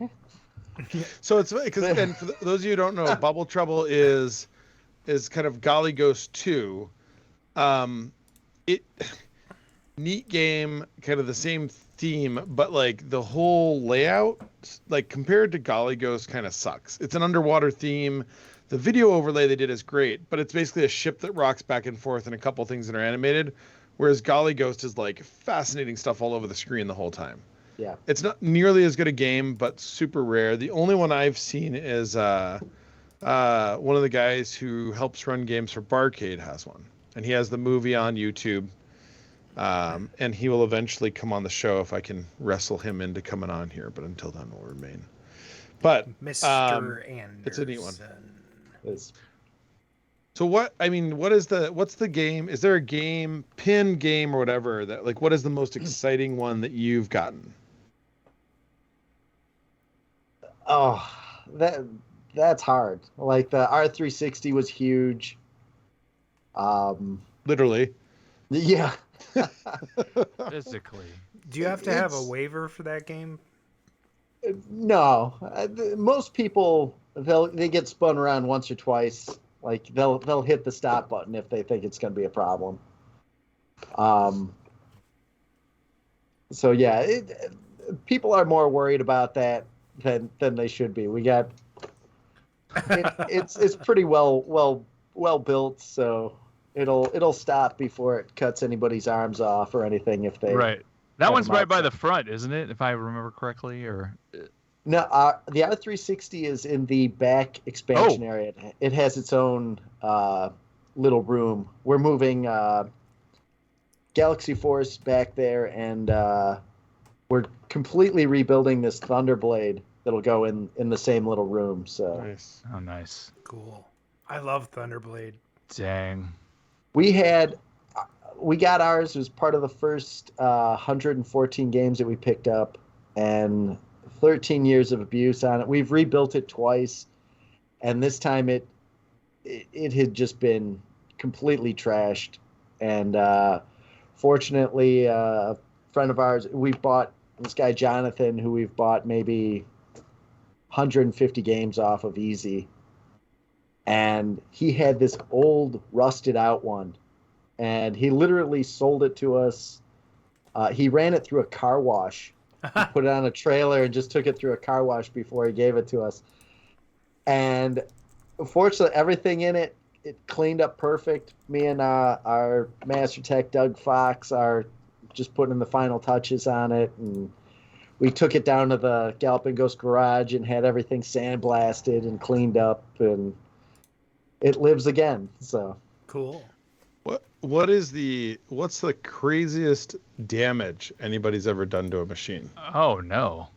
So it's because, and for those of you who don't know, Bubble Trouble is kind of Golly Ghost 2. Neat game, kind of the same theme, but like the whole layout, like compared to Golly Ghost, kind of sucks. It's an underwater theme. The video overlay they did is great, but it's basically a ship that rocks back and forth and a couple things that are animated, whereas Golly Ghost is like fascinating stuff all over the screen the whole time. Yeah. It's not nearly as good a game, but super rare. The only one I've seen is one of the guys who helps run games for Starrcade has one, and he has the movie on YouTube. And he will eventually come on the show if I can wrestle him into coming on here, but until then will remain. But Mr. Anderson. It's a neat one. So what's the game? Is there a game, pin game or whatever that like what is the most exciting one that you've gotten? Oh, that's hard. Like the R360 was huge. Literally. Yeah. Physically. Do you have to have a waiver for that game? No. Most people they get spun around once or twice. Like they'll hit the stop button if they think it's going to be a problem. So yeah, people are more worried about that than they should be. We got it's pretty well built, so it'll stop before it cuts anybody's arms off or anything if they. Right. That one's right by the front, isn't it? If I remember correctly, or. No, the R360 is in the back expansion area. It has its own little room. We're moving Galaxy Force back there, and we're completely rebuilding this Thunderblade that'll go in the same little room. So nice. Oh, nice. Cool. I love Thunderblade. Dang. We got ours. It was part of the first 114 games that we picked up, and 13 years of abuse on it. We've rebuilt it twice, and this time it had just been completely trashed. And fortunately, a friend of ours, we bought this guy Jonathan, who we've bought maybe 150 games off of easy, and he had this old rusted out one, and he literally sold it to us. He ran it through a car wash. He put it on a trailer and just took it through a car wash before he gave it to us. And fortunately, everything in it cleaned up perfect. Me and our master tech, Doug Fox, are just putting the final touches on it. And we took it down to the Galloping Ghost garage and had everything sandblasted and cleaned up. And it lives again. So cool. What's the craziest damage anybody's ever done to a machine? Oh no.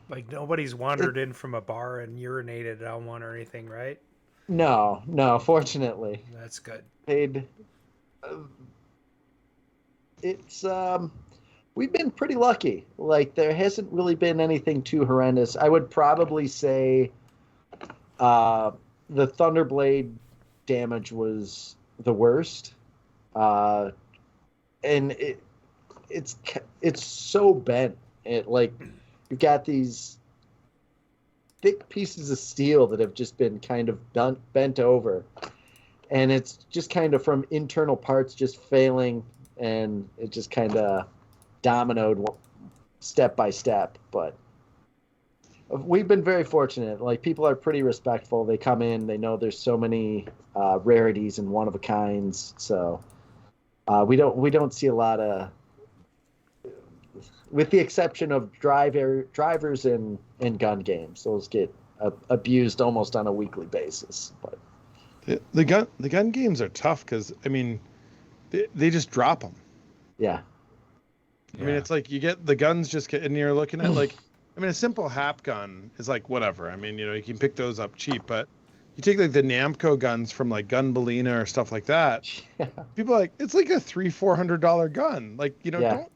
Like nobody's wandered in from a bar and urinated on one or anything, right? No, fortunately. That's good. it's we've been pretty lucky. Like, there hasn't really been anything too horrendous. I would probably say the Thunderblade damage was the worst. And it's so bent. You've got these thick pieces of steel that have just been kind of bent over. And it's just kind of from internal parts just failing, and it just kind of dominoed step by step. But we've been very fortunate. Like, people are pretty respectful. They come in, they know there's so many rarities and one of a kinds. So we don't see a lot of, with the exception of drivers and gun games. Those get abused almost on a weekly basis. But the gun games are tough because, I mean, they just drop them. Yeah. I mean, it's like you get the guns just get, and you're looking at, like, I mean, a simple hap gun is like whatever. I mean, you can pick those up cheap, but you take like the Namco guns from like Gunbalina or stuff like that. Yeah. People are like, it's like a $300-400 gun. Like, don't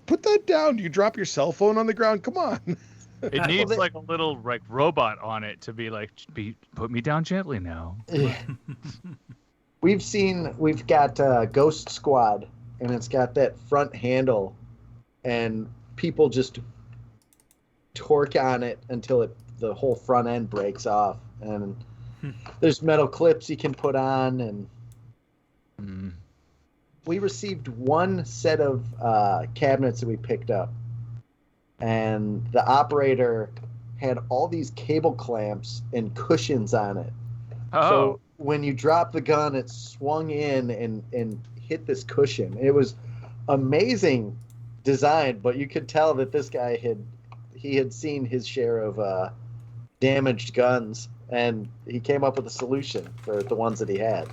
put that down. You drop your cell phone on the ground. Come on. It needs like a little like robot on it to be like, put me down gently now. Yeah. We've got Ghost Squad, and it's got that front handle, and people just torque on it until the whole front end breaks off. And there's metal clips you can put on, and we received one set of cabinets that we picked up, and the operator had all these cable clamps and cushions on it. Oh. So when you drop the gun, it swung in and hit this cushion. It was amazing design, but you could tell that this guy had seen his share of damaged guns, and he came up with a solution for the ones that he had.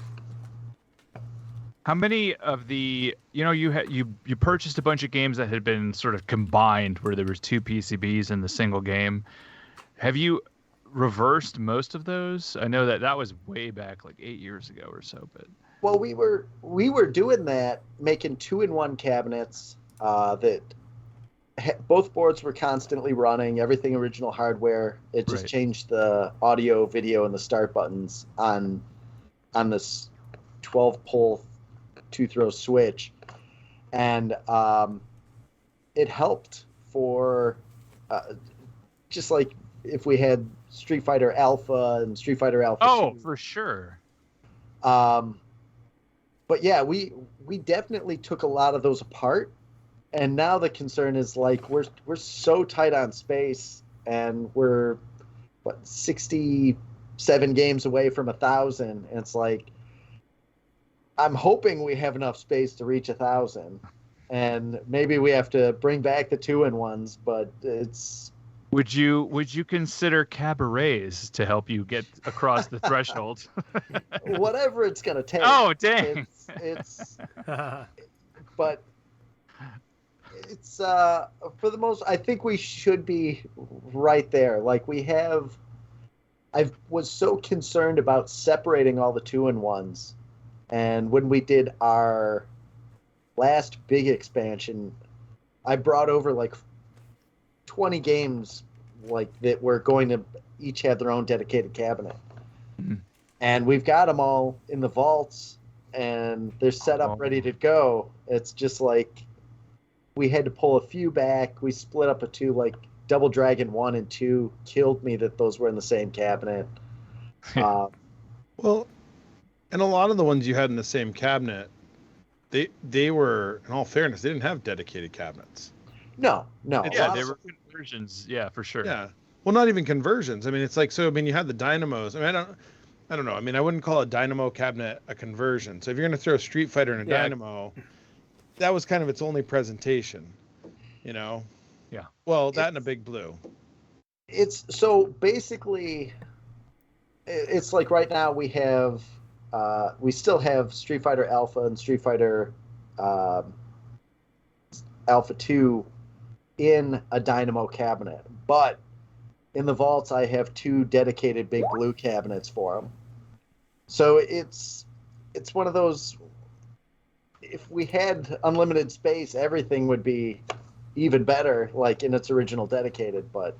How many of the, you purchased a bunch of games that had been sort of combined where there was two PCBs in the single game. Have you reversed most of those? I know that was way back like 8 years ago or so, but. Well, we were doing that, making 2-in-1 cabinets that both boards were constantly running, everything original hardware. It just changed the audio, video, and the start buttons on this 12-pole 2-throw switch, and it helped for just like if we had Street Fighter Alpha and Street Fighter Alpha 2. Oh, for sure. But yeah, we definitely took a lot of those apart, and now the concern is like we're so tight on space, and we're 67 games away from 1,000, and it's like I'm hoping we have enough space to reach 1,000, and maybe we have to bring back the 2-in-1s, but it's. Would you consider cabarets to help you get across the threshold? Whatever it's gonna take. Oh, dang! It's but it's for the most. I think we should be right there. Like I was so concerned about separating all the 2-in-1s, and when we did our last big expansion, I brought over like 20 games like that were going to each have their own dedicated cabinet. Mm-hmm. And we've got them all in the vaults, and they're set up ready to go. It's just like we had to pull a few back. We split up a 2, like Double Dragon 1 and 2 killed me that those were in the same cabinet. Well, and a lot of the ones you had in the same cabinet, they were, in all fairness, they didn't have dedicated cabinets. No. Yeah, they were conversions. Yeah, for sure. Yeah. Well, not even conversions. I mean, it's like, so, I mean, you had the dynamos. I mean, I don't know. I mean, I wouldn't call a dynamo cabinet a conversion. So if you're going to throw Street Fighter in a dynamo, that was kind of its only presentation, Yeah. Well, that and a Big Blue. It's so basically, it's like right now we still have Street Fighter Alpha and Street Fighter Alpha 2 in a dynamo cabinet, but in the vaults I have 2 dedicated Big Blue cabinets for them. So it's one of those. if we had unlimited space, everything would be even better, like in its original dedicated. But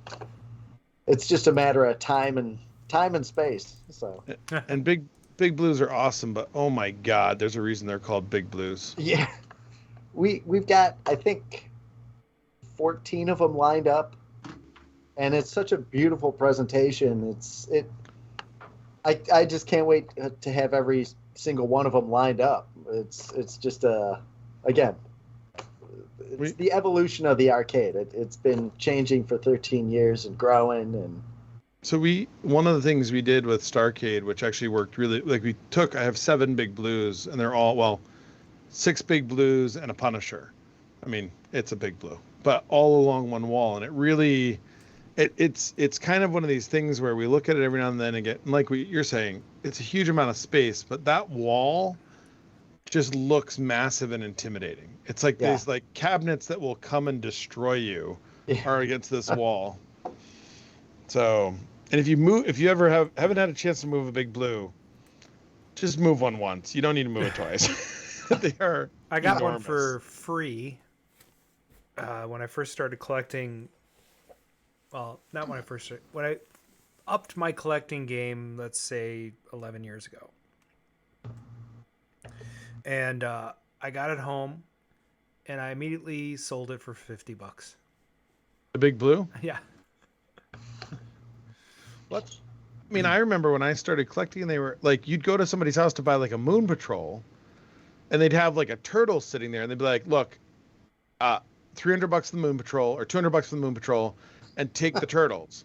it's just a matter of time and space. So and big blues are awesome, but oh my God, there's a reason they're called big blues. Yeah, we've got, I think, 14 of them lined up, and it's such a beautiful presentation. I just can't wait to have every single one of them lined up. It's just again, it's the evolution of the arcade. It's been changing for 13 years and growing. And so one of the things we did with Starcade, which actually worked really, like I have 7 big blues, and they're all, 6 big blues and a Punisher. I mean, it's a big blue, but all along one wall, and it really, it's kind of one of these things where we look at it every now and then and get, like you're saying, it's a huge amount of space, but that wall just looks massive and intimidating. It's like these like cabinets that will come and destroy you are against this wall. So, and if you ever haven't had a chance to move a big blue, just move one once. You don't need to move it twice. They are I got enormous. one for free when I first started collecting. Well, not when I first started. When I upped my collecting game, let's say 11 years ago. And I got it home, and I immediately sold it for $50. The big blue? Yeah. What? I mean, I remember when I started collecting, they were like, you'd go to somebody's house to buy like a Moon Patrol, and they'd have like a turtle sitting there, and they'd be like, look, $300 for the Moon Patrol or $200 for the Moon Patrol, and take the turtles.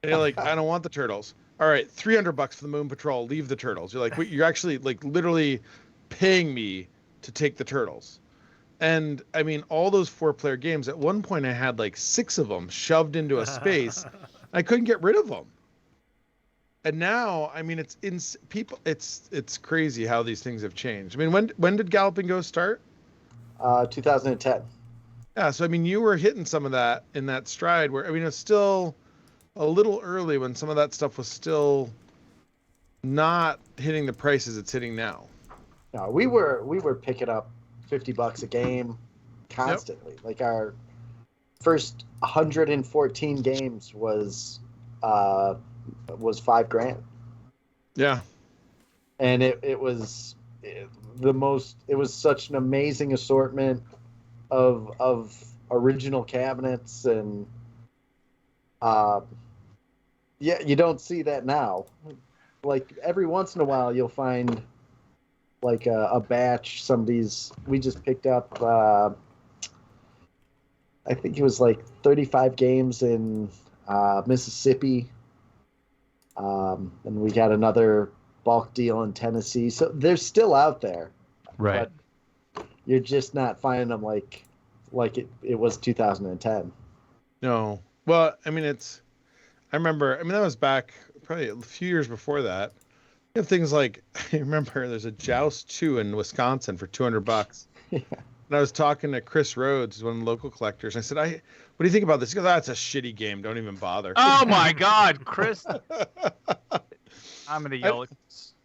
And you're like, I don't want the turtles. All right, $300 for the Moon Patrol, leave the turtles. You're like, wait, you're actually like literally paying me to take the turtles. And I mean, all those 4-player games, at one point I had like 6 of them shoved into a space. I couldn't get rid of them. And now, I mean, it's crazy how these things have changed. I mean, when did Galloping Ghost start? 2010. Yeah, so I mean, you were hitting some of that in that stride where, I mean, it's still a little early when some of that stuff was still not hitting the prices it's hitting now. No, we were picking up $50 a game constantly. Yep. Like our first 114 games was $5,000. Yeah. And it was such an amazing assortment of original cabinets, and you don't see that now. Like every once in a while you'll find like a batch we just picked up I think it was like 35 games in Mississippi, and we got another bulk deal in Tennessee, so they're still out there, right? But you're just not finding them like it was 2010. No, well, I mean, I remember that was back probably a few years before that. You have things like, I remember there's a Joust 2 in Wisconsin for $200. Yeah. And I was talking to Chris Rhodes, one of the local collectors. And I said, what do you think about this? He goes, that's a shitty game. Don't even bother. Oh my God, Chris. I'm going to yell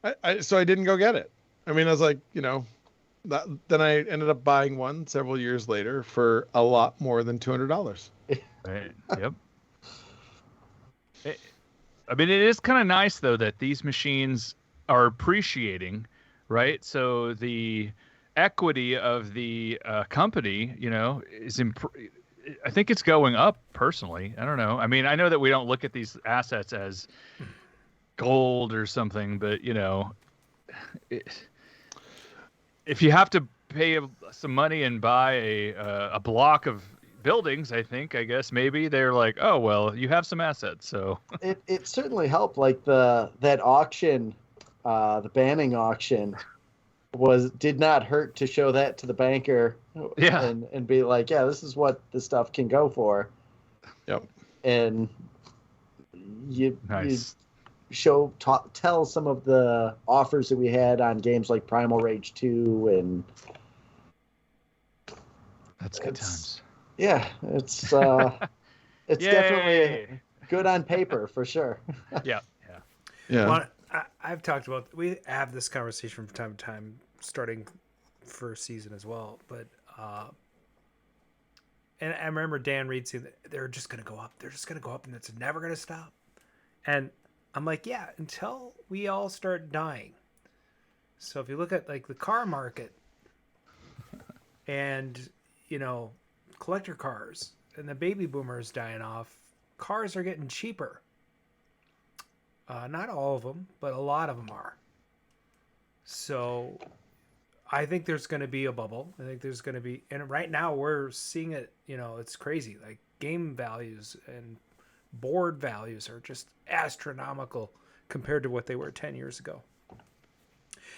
at so I didn't go get it. I mean, I was like, then I ended up buying one several years later for a lot more than $200. Right. Yep. I mean, it is kind of nice, though, that these machines are appreciating, right? So the equity of the company, is I think it's going up personally. I don't know. I mean, I know that we don't look at these assets as gold or something, but if you have to pay some money and buy a block of buildings, I guess maybe they're like, oh well, you have some assets, so it certainly helped. Like that auction, the banning auction, did not hurt to show that to the banker, and be like, yeah, this is what this stuff can go for. Yep. And you tell some of the offers that we had on games like Primal Rage 2, and that's good times. Yeah, it's definitely good on paper for sure. Yeah. Well, I've talked about, we have this conversation from time to time, starting first season as well. But and I remember Dan Reed saying that they're just going to go up. They're just going to go up, and it's never going to stop. And I'm like, yeah, until we all start dying. So if you look at like the car market and, you know, collector cars and the baby boomers dying off, cars are getting cheaper. Not all of them, but a lot of them are. So I think there's going to be a bubble. I think there's going to be, and right now we're seeing it, you know, it's crazy. Like game values and board values are just astronomical compared to what they were 10 years ago.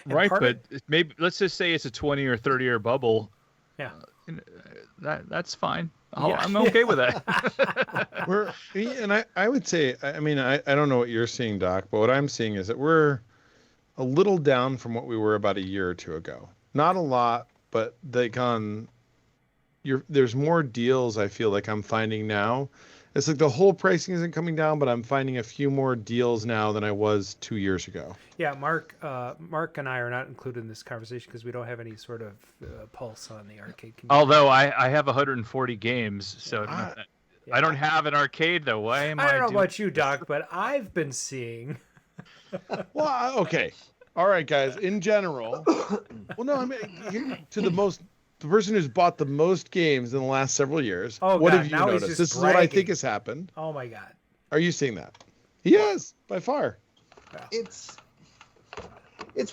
And right, but maybe let's just say it's a 20 or 30-year bubble. Yeah. That's fine. I'm okay with that. I would say, I mean, I don't know what you're seeing, Doc, but what I'm seeing is that we're a little down from what we were about a year or two ago. Not a lot, but there's more deals I feel like I'm finding now. It's like the whole pricing isn't coming down, but I'm finding a few more deals now than I was 2 years ago. Yeah, Mark and I are not included in this conversation because we don't have any sort of pulse on the arcade community. Although I have 140 games, so I don't have an arcade though. Why am I? I don't know about you, Doc, but I've been seeing. Well, okay, all right, guys. In general, well, no, I mean the person who's bought the most games in the last several years. Oh, what God, have you now noticed? He's This just is what I bragging. think has happened. Oh my God. Are you seeing that? He is, by far. It's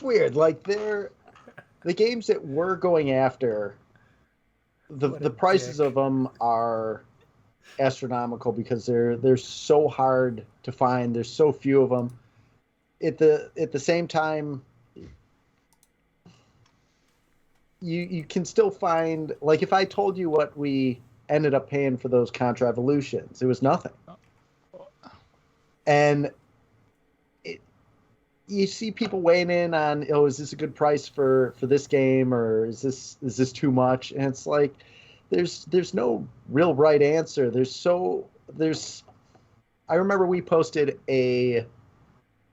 weird. Like the games that we're going after, the prices of them are astronomical because they're so hard to find. There's so few of them. At the same time, you can still find, like, if I told you what we ended up paying for those Contra Evolutions, it was nothing. And you see people weighing in on, is this a good price for this game, or is this too much? And it's like, there's no real right answer. I remember we posted a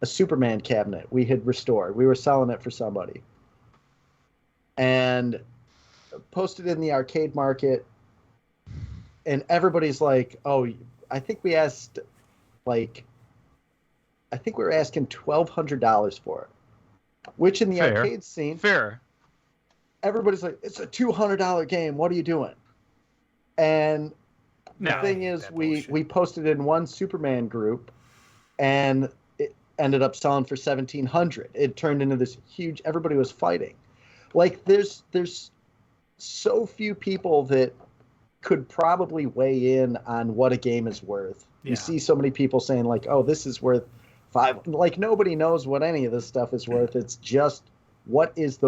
Superman cabinet we had restored. We were selling it for somebody. And posted in the arcade market, and everybody's like, oh, I think we were asking $1,200 for it, which in the arcade scene, everybody's like, it's a $200 game. What are you doing? And the thing is, we posted in one Superman group, and it ended up selling for $1,700. It turned into this huge, everybody was fighting. Like, there's so few people that could probably weigh in on what a game is worth. Yeah. You see so many people saying, like, oh, this is worth $5. Like, nobody knows what any of this stuff is worth. It's just, what is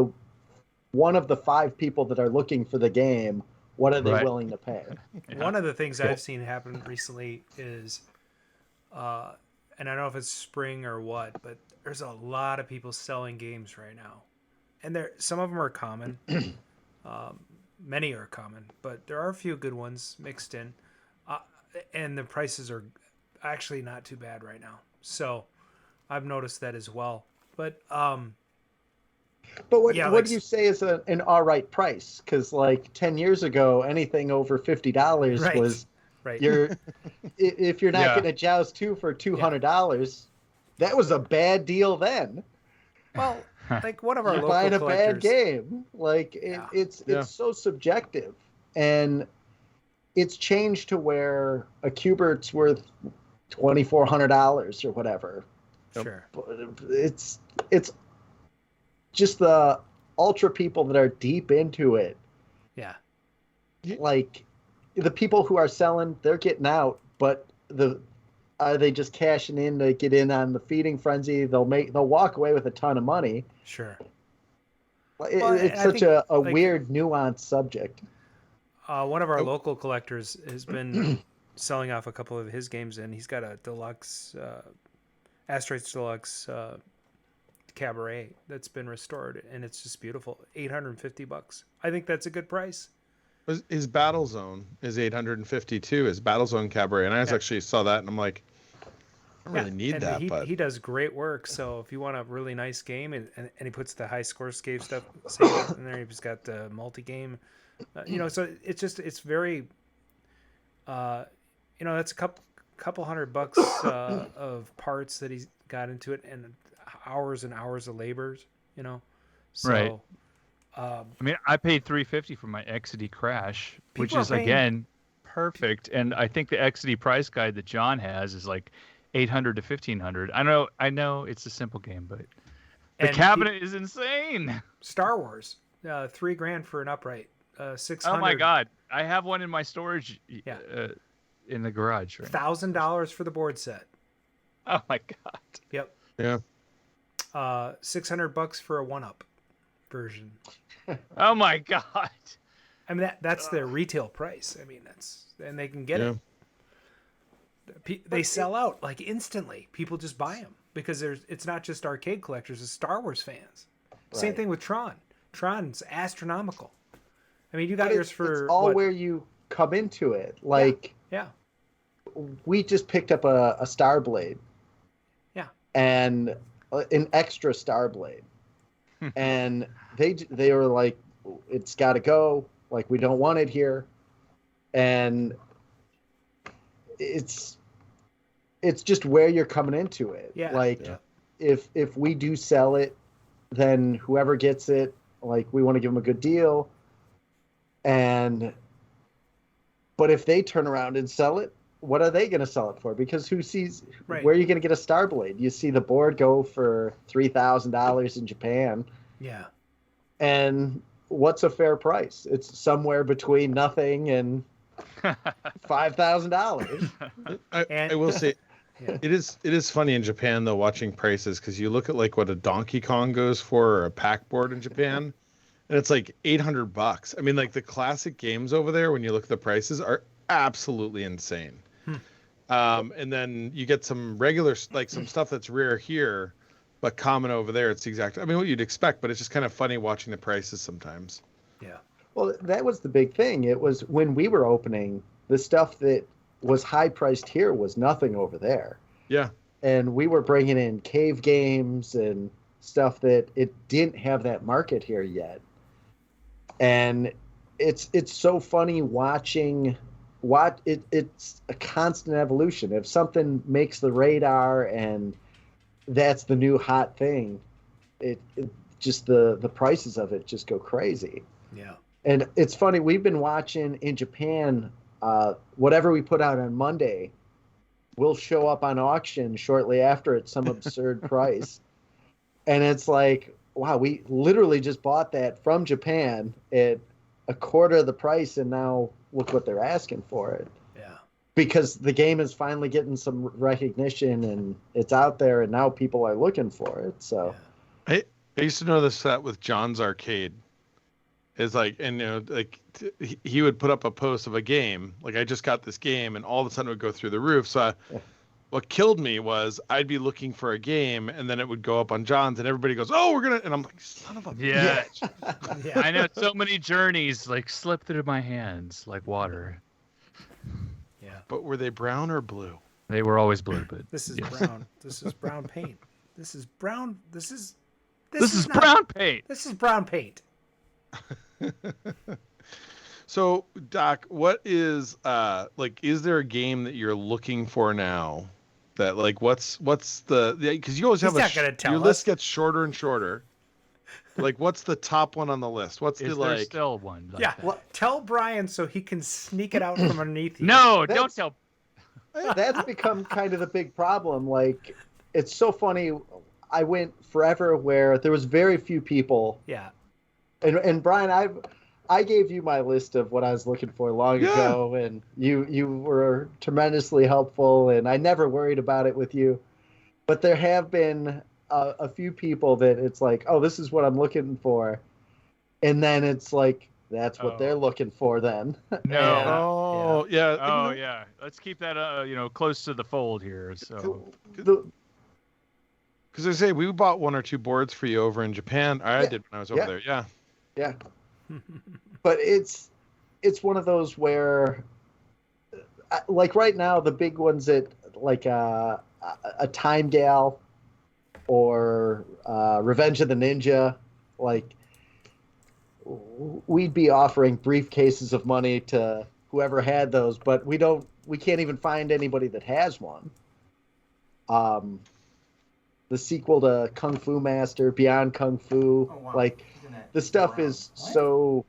one of the 5 people that are looking for the game, what are they willing to pay? One of the things I've seen happen recently is, and I don't know if it's spring or what, but there's a lot of people selling games right now. And some of them are common. Many are common, but there are a few good ones mixed in. And the prices are actually not too bad right now. So I've noticed that as well. But what do you say is an all right price? Because like 10 years ago, anything over $50 was if you're not getting a Joust 2 for $200, that was a bad deal then. Well, like one of our you're local buying a collectors. bad game. Like it's so subjective, and it's changed to where a Q*bert's worth $2,400 or whatever. Sure. It's just the ultra people that are deep into it. Yeah. Like the people who are selling, they're getting out, but are they just cashing in to get in on the feeding frenzy? They'll walk away with a ton of money. Sure. It's such a weird, nuanced subject. One of our local collectors has been selling off a couple of his games, and he's got a deluxe, Asteroids Deluxe Cabaret that's been restored, and it's just beautiful. $850. I think that's a good price. His Battlezone is $852. His Battlezone Cabaret, and I actually saw that, and I'm like, don't really need and that, but he does great work. So if you want a really nice game, and he puts the high score save stuff in there, he's got the multi game. So it's very, that's a couple $100 of parts that he's got into it, and hours and hours of labors. So, right. I mean, I paid $350 for my XD Crash, which is again perfect, and I think the XD price guide that John has is like $800 to $1,500. I know it's a simple game, but the cabinet is insane. Star Wars, $3,000 for an upright, $600. Oh my God, I have one in my storage. In the garage. Right? $1,000 for the board set. Oh my God. Yep. Yeah. $600 for a 1-up version. Oh my God. I mean that's their retail price. I mean and they can get it. They sell out like instantly. People just buy them because it's not just arcade collectors, it's Star Wars fans. Right. Same thing with Tron. Tron's astronomical. I mean, you got yours for it's all where you come into it. Like yeah. We just picked up a Starblade. Yeah. And an extra Starblade. And they were like, it's got to go. Like, we don't want it here. And it's just where you're coming into it. Yeah. Like, if we do sell it, then whoever gets it, like, we want to give them a good deal. But if they turn around and sell it, what are they going to sell it for? Because who sees where are you going to get a Starblade? You see the board go for $3,000 in Japan. Yeah. And what's a fair price? It's somewhere between nothing and $5,000. I will say, it is funny in Japan though, watching prices, because you look at like what a Donkey Kong goes for, or a pack board in Japan, and it's like $800. I mean, like the classic games over there, when you look at the prices, are absolutely insane. And then you get some regular, like some stuff that's rare here, but common over there. It's what you'd expect, but it's just kind of funny watching the prices sometimes. Yeah. Well, that was the big thing. It was when we were opening, the stuff that was high priced here was nothing over there. Yeah. And we were bringing in cave games and stuff that it didn't have that market here yet. And it's so funny watching it's a constant evolution. If something makes the radar and that's the new hot thing, it just the prices of it just go crazy. Yeah. And it's funny, we've been watching in Japan, whatever we put out on Monday will show up on auction shortly after at some absurd price. And it's like, wow, we literally just bought that from Japan at a quarter of the price, and now look what they're asking for it. Yeah. Because the game is finally getting some recognition and it's out there, and now people are looking for it. So I used to know this with John's Arcade. Is like, and he would put up a post of a game, like I just got this game, and all of a sudden it would go through the roof. So what killed me was I'd be looking for a game, and then it would go up on John's, and everybody goes, "Oh, we're gonna," and I'm like, "Son of a bitch!" Yeah, I know so many journeys like slip through my hands like water. Yeah, but were they brown or blue? They were always blue. But this is brown. This is brown paint. This is brown. This is brown paint. This is brown paint. So, Doc, what is is there a game that you're looking for now? That like, what's the because you always have your list gets shorter and shorter. Like, what's the top one on the list? What's is the there still one? Like that? Well, tell Bryan so he can sneak it out from underneath you. No, don't tell. That's become kind of the big problem. Like, it's so funny. I went forever where there was very few people. Yeah. And Bryan, I gave you my list of what I was looking for long ago, and you were tremendously helpful, and I never worried about it with you. But there have been a few people that it's like, oh, this is what I'm looking for, and then it's like that's what they're looking for then. No. Yeah. Oh yeah. Let's keep that close to the fold here. So. Because I say we bought one or two boards for you over in Japan. I did when I was over there. Yeah. Yeah. But it's one of those where, like right now, the big ones that like a Time Gal or Revenge of the Ninja, like we'd be offering briefcases of money to whoever had those, but we can't even find anybody that has one. The sequel to Kung Fu Master, Beyond Kung Fu, like the stuff is so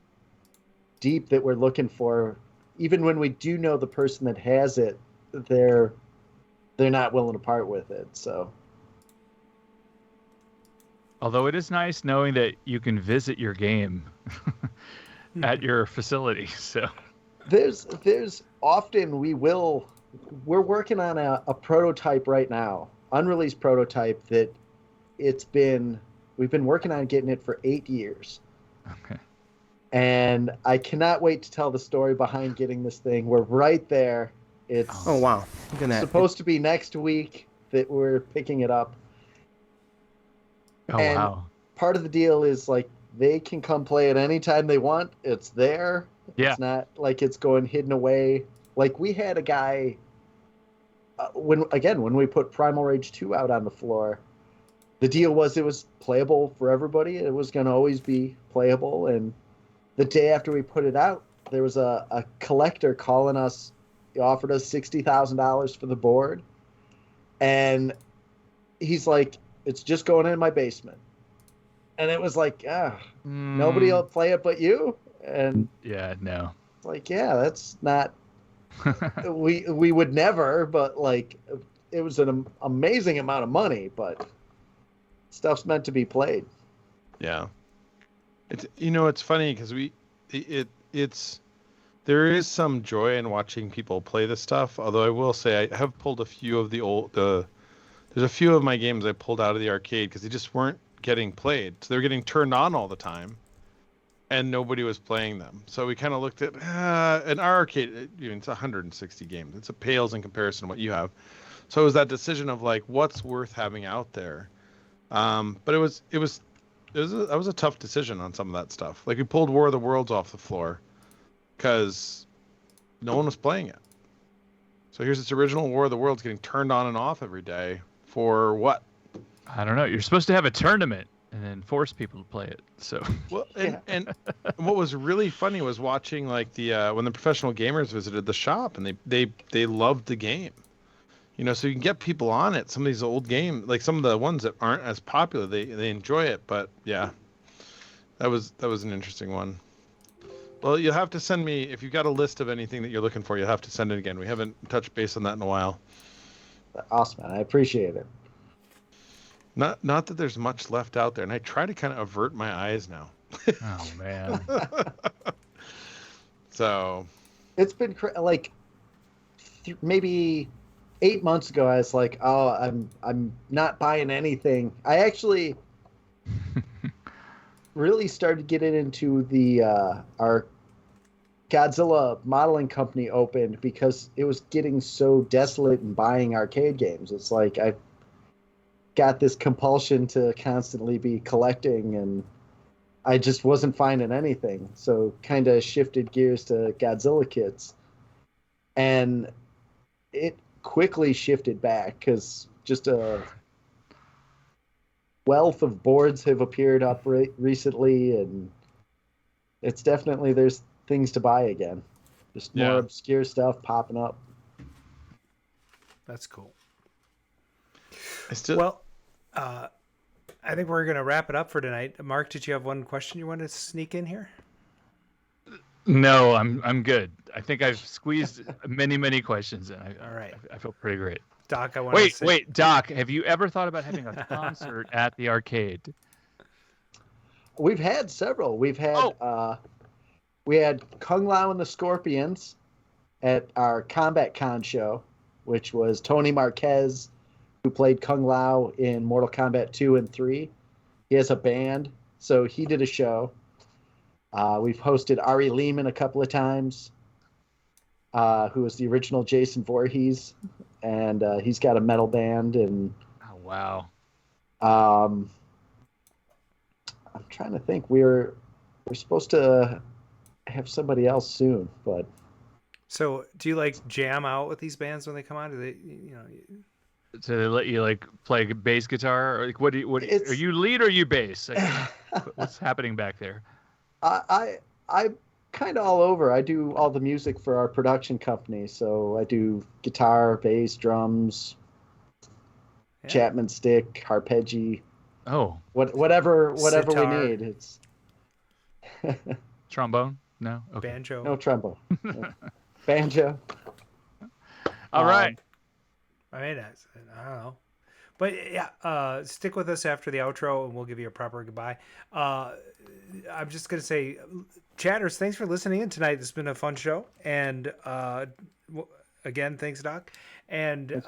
deep that we're looking for. Even when we do know the person that has it, they're not willing to part with it. So, although it is nice knowing that you can visit your game at your facility. So there's often we're working on a prototype right now, unreleased prototype that we've been working on getting it for 8 years. Okay. And I cannot wait to tell the story behind getting this thing. We're right there. It's supposed to be next week that we're picking it up. Oh, and wow. Part of the deal is like they can come play it anytime they want. It's there. Yeah. It's not like it's going hidden away. Like we had a guy when we put Primal Rage 2 out on the floor, the deal was it was playable for everybody. It was going to always be playable. And the day after we put it out, there was a collector calling us. He offered us $60,000 for the board. And he's like, it's just going in my basement. And it was like, nobody will play it but you. And yeah, no. Like, yeah, that's not, we would never, but like, it was an amazing amount of money, but stuff's meant to be played. Yeah. It's funny because there is some joy in watching people play this stuff. Although I will say I have pulled a few of there's a few of my games I pulled out of the arcade because they just weren't getting played. So they're getting turned on all the time and nobody was playing them. So we kind of looked at an arcade, it's 160 games. It's a pales in comparison to what you have. So it was that decision of like, what's worth having out there? But that was a tough decision on some of that stuff. Like we pulled War of the Worlds off the floor because no one was playing it. So here's this original War of the Worlds getting turned on and off every day for what? I don't know. You're supposed to have a tournament and then force people to play it. So well, and what was really funny was watching like the when the professional gamers visited the shop and they loved the game. So you can get people on it. Some of these old games, like some of the ones that aren't as popular, they enjoy it. But yeah, that was an interesting one. Well, you'll have to send me, if you've got a list of anything that you're looking for, you'll have to send it again. We haven't touched base on that in a while. Awesome, man. I appreciate it. Not that there's much left out there, and I try to kind of avert my eyes now. Oh man. So it's been like maybe 8 months ago. I was like, oh, I'm not buying anything. I actually really started getting into the our Godzilla modeling company opened because it was getting so desolate in buying arcade games. It's like I got this compulsion to constantly be collecting, and I just wasn't finding anything. So kind of shifted gears to Godzilla kits, and it quickly shifted back because just a wealth of boards have appeared up recently, and it's definitely there's things to buy again. Just more obscure stuff popping up. That's cool. Well, I think we're going to wrap it up for tonight. Mark, did you have one question you wanted to sneak in here? No, I'm good. I think I've squeezed many questions in. All right. I feel pretty great. Doc, I want to say... Wait, Doc, have you ever thought about having a concert at the arcade? We've had several. We've had we had Kung Lao and the Scorpions at our Combat Con show, which was Tony Marquez, who played Kung Lao in Mortal Kombat 2 and 3. He has a band, so he did a show. We've hosted Ari Lehman a couple of times, who was the original Jason Voorhees, and he's got a metal band. And oh wow! I'm trying to think. We're supposed to have somebody else soon, but So, do you like jam out with these bands when they come on? Do they, So they let you like play bass guitar, or like what are you lead or are you bass? Like, what's happening back there? I kind of all over. I do all the music for our production company, so I do guitar, bass, drums, Chapman stick, arpeggi. Oh, whatever Sitar. we need. It's trombone? No, okay. Banjo. No trombone. No. Banjo. All right. I mean, I don't know. But yeah, stick with us after the outro and we'll give you a proper goodbye. I'm just going to say, chatters, thanks for listening in tonight. It's been a fun show. And again, thanks, Doc. And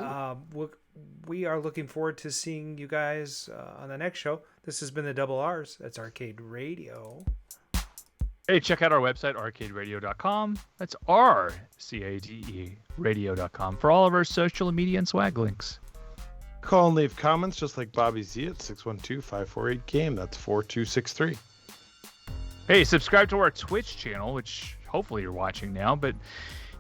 we are looking forward to seeing you guys on the next show. This has been the Double R's. That's Arcade Radio. Hey, check out our website, RcadeRadio.com. That's RCADE radio.com for all of our social media and swag links. Call and leave comments just like Bobby Z at 612-548-GAME. That's 4263. Hey, subscribe to our Twitch channel, which hopefully you're watching now, but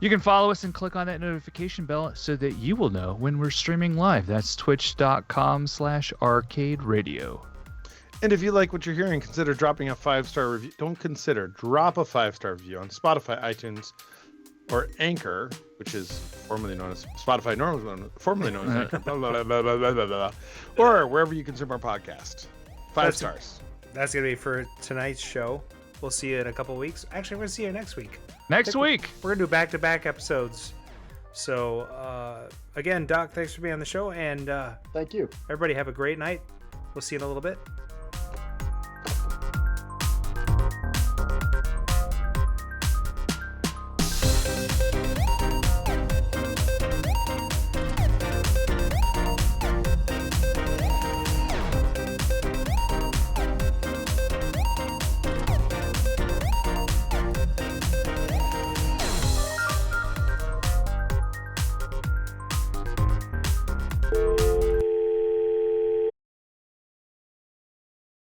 you can follow us and click on that notification bell so that you will know when we're streaming live. That's twitch.com/arcaderadio. And if you like what you're hearing, consider dropping a 5-star review. Drop a 5-star review on Spotify, iTunes, or Anchor, which is formerly known as Spotify, formerly known as Anchor, blah, blah, blah, blah, blah, blah, blah, or wherever you consume our podcast. 5 stars. That's going to be for tonight's show. We'll see you in a couple weeks. Actually, we're going to see you next week. Next week. We're going to do back-to-back episodes. So, again, Doc, thanks for being on the show. And thank you. Everybody have a great night. We'll see you in a little bit.